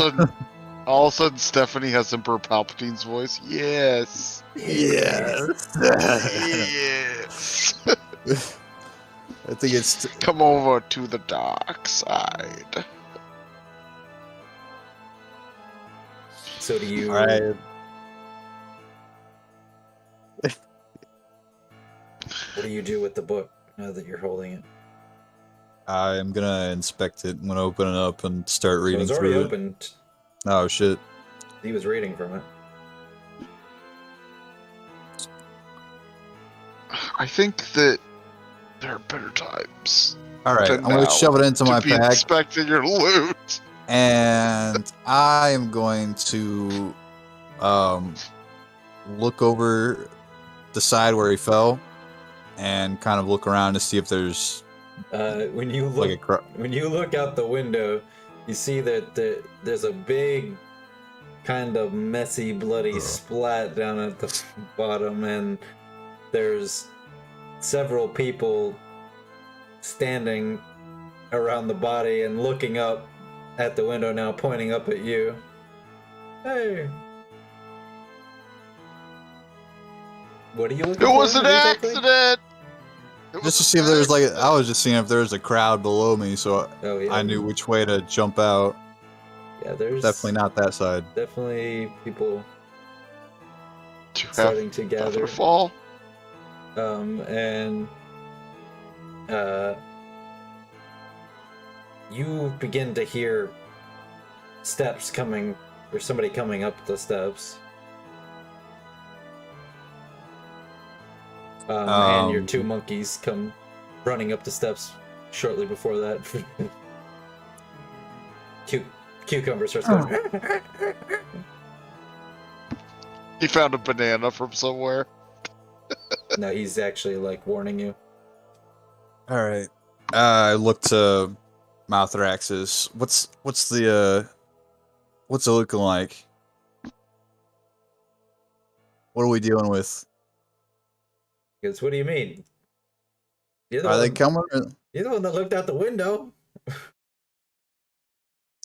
a sudden, Stephanie has Emperor Palpatine's voice. Yes. Yes. Yes. I think it's Come over to the dark side. So do you? all right. What do you do with the book now that you're holding it? I'm gonna inspect it. I'm gonna open it up and start So reading it's already through opened. it. Oh shit! He was reading from it. I think that there are better times. All right, than I'm gonna now shove it into to my be bag, inspecting your loot. and I am going to look over the side where he fell, and kind of look around to see if there's When you like look, a when you look out the window, you see that there's a big, kind of messy, bloody splat down at the bottom, and there's several people standing around the body and looking up at the window now, pointing up at you. Hey. What are you looking It for? was an exactly? accident. It just was to an see if there's like accident. I was just seeing if there was a crowd below me, so Oh yeah. I knew which way to jump out. Yeah, there's Definitely not that side. definitely people To have starting to gather. feather fall. And you begin to hear steps coming, or somebody coming up the steps. And your two monkeys come running up the steps shortly before that. Cucumber starts going. He found a banana from somewhere. No, he's actually like warning you. All right. I look to Malthrax's. What's it looking like? What are we dealing with? Because what do you mean? You're the Are they one- coming? You're the one that looked out the window.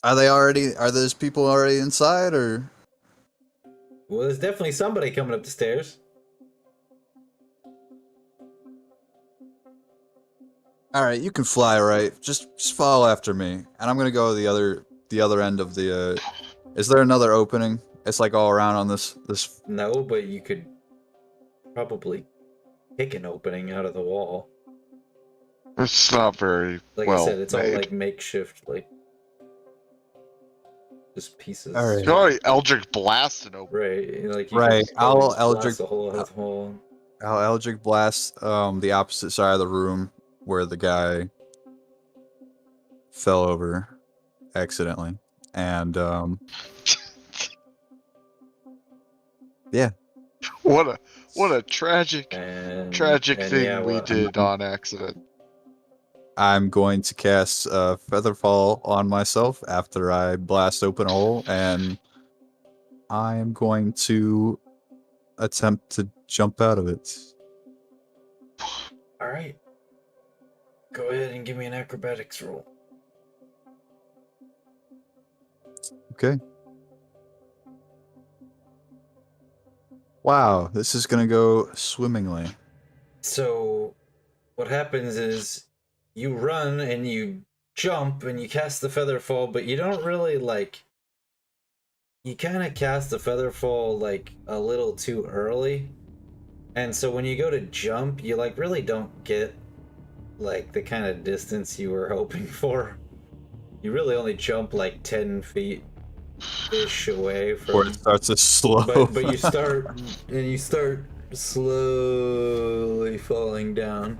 Are they already? Are those people already inside, or? Well, there's definitely somebody coming up the stairs. All right, you can fly, right? Just follow after me, and I'm gonna go the other end of the. Is there another opening? It's like all around on this. No, but you could probably pick an opening out of the wall. It's not very Like well I said, it's made. all like makeshift, like just pieces. All right. You can already Eldritch Blast and open. Right, like you Right, could I'll probably just Eldritch- blast a hole out of the hole. I'll Eldritch Blast the opposite side of the room where the guy fell over accidentally, and yeah. What a tragic And thing yeah, we what- did on accident. I'm going to cast Featherfall on myself after I blast open a hole, and I am going to attempt to jump out of it. All right, go ahead and give me an acrobatics roll. Okay. Wow, this is gonna go swimmingly. So, what happens is you run and you jump and you cast the feather fall, but you don't really like. You kind of cast the feather fall like a little too early, and so when you go to jump, you like really don't get like the kind of distance you were hoping for. You really only jump like 10 feet ish away from. Or it starts to slow. But you start slowly falling down.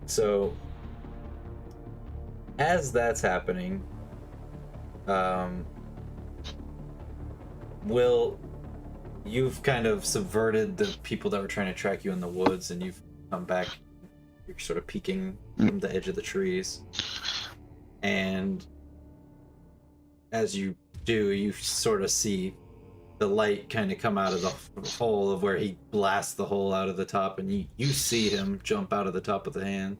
So as that's happening, Will, you've kind of subverted the people that were trying to track you in the woods, and you've come back You're sort of peeking from the edge of the trees. And as you do, you sort of see the light kind of come out of the hole of where he blasts the hole out of the top, and you see him jump out of the top of the hand.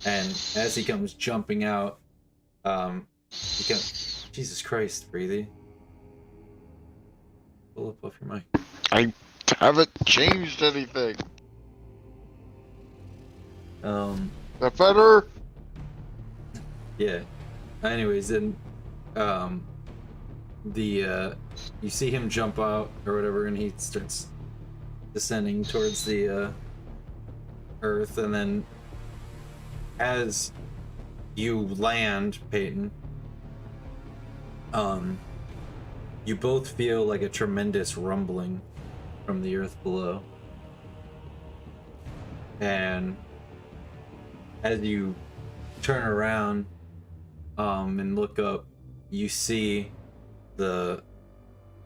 And as he comes jumping out, Jesus Christ, Breathy. Pull up off your mic. I haven't changed anything. That better? Yeah. Anyways, then, you see him jump out or whatever, and he starts descending towards the earth, and then as you land, Peyton, you both feel like a tremendous rumbling from the earth below. And as you turn around and look up, you see the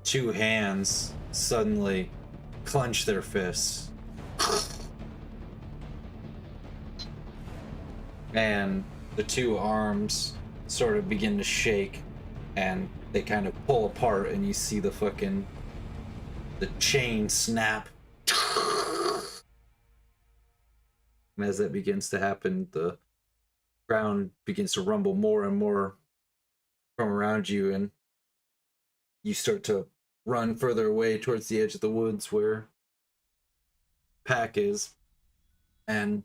two hands suddenly clench their fists. And the two arms sort of begin to shake, and they kind of pull apart, and you see the chain snap. And as that begins to happen, the ground begins to rumble more and more from around you, and you start to run further away towards the edge of the woods where Pack is. And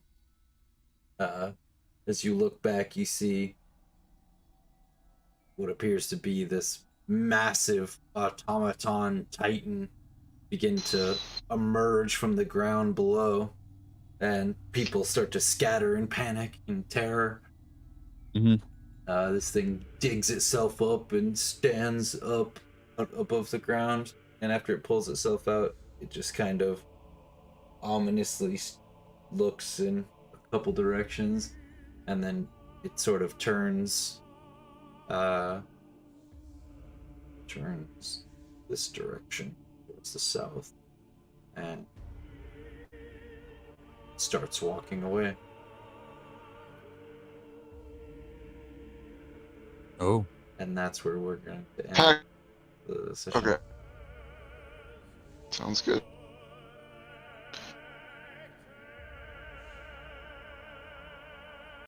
as you look back, you see what appears to be this massive automaton titan begin to emerge from the ground below, and people start to scatter in panic and terror. This thing digs itself up and stands up above the ground, and after it pulls itself out, it just kind of ominously looks in a couple directions, and then it sort of turns this direction towards the south and starts walking away. Oh. And that's where we're going to end Pack. the session. Okay. Sounds good.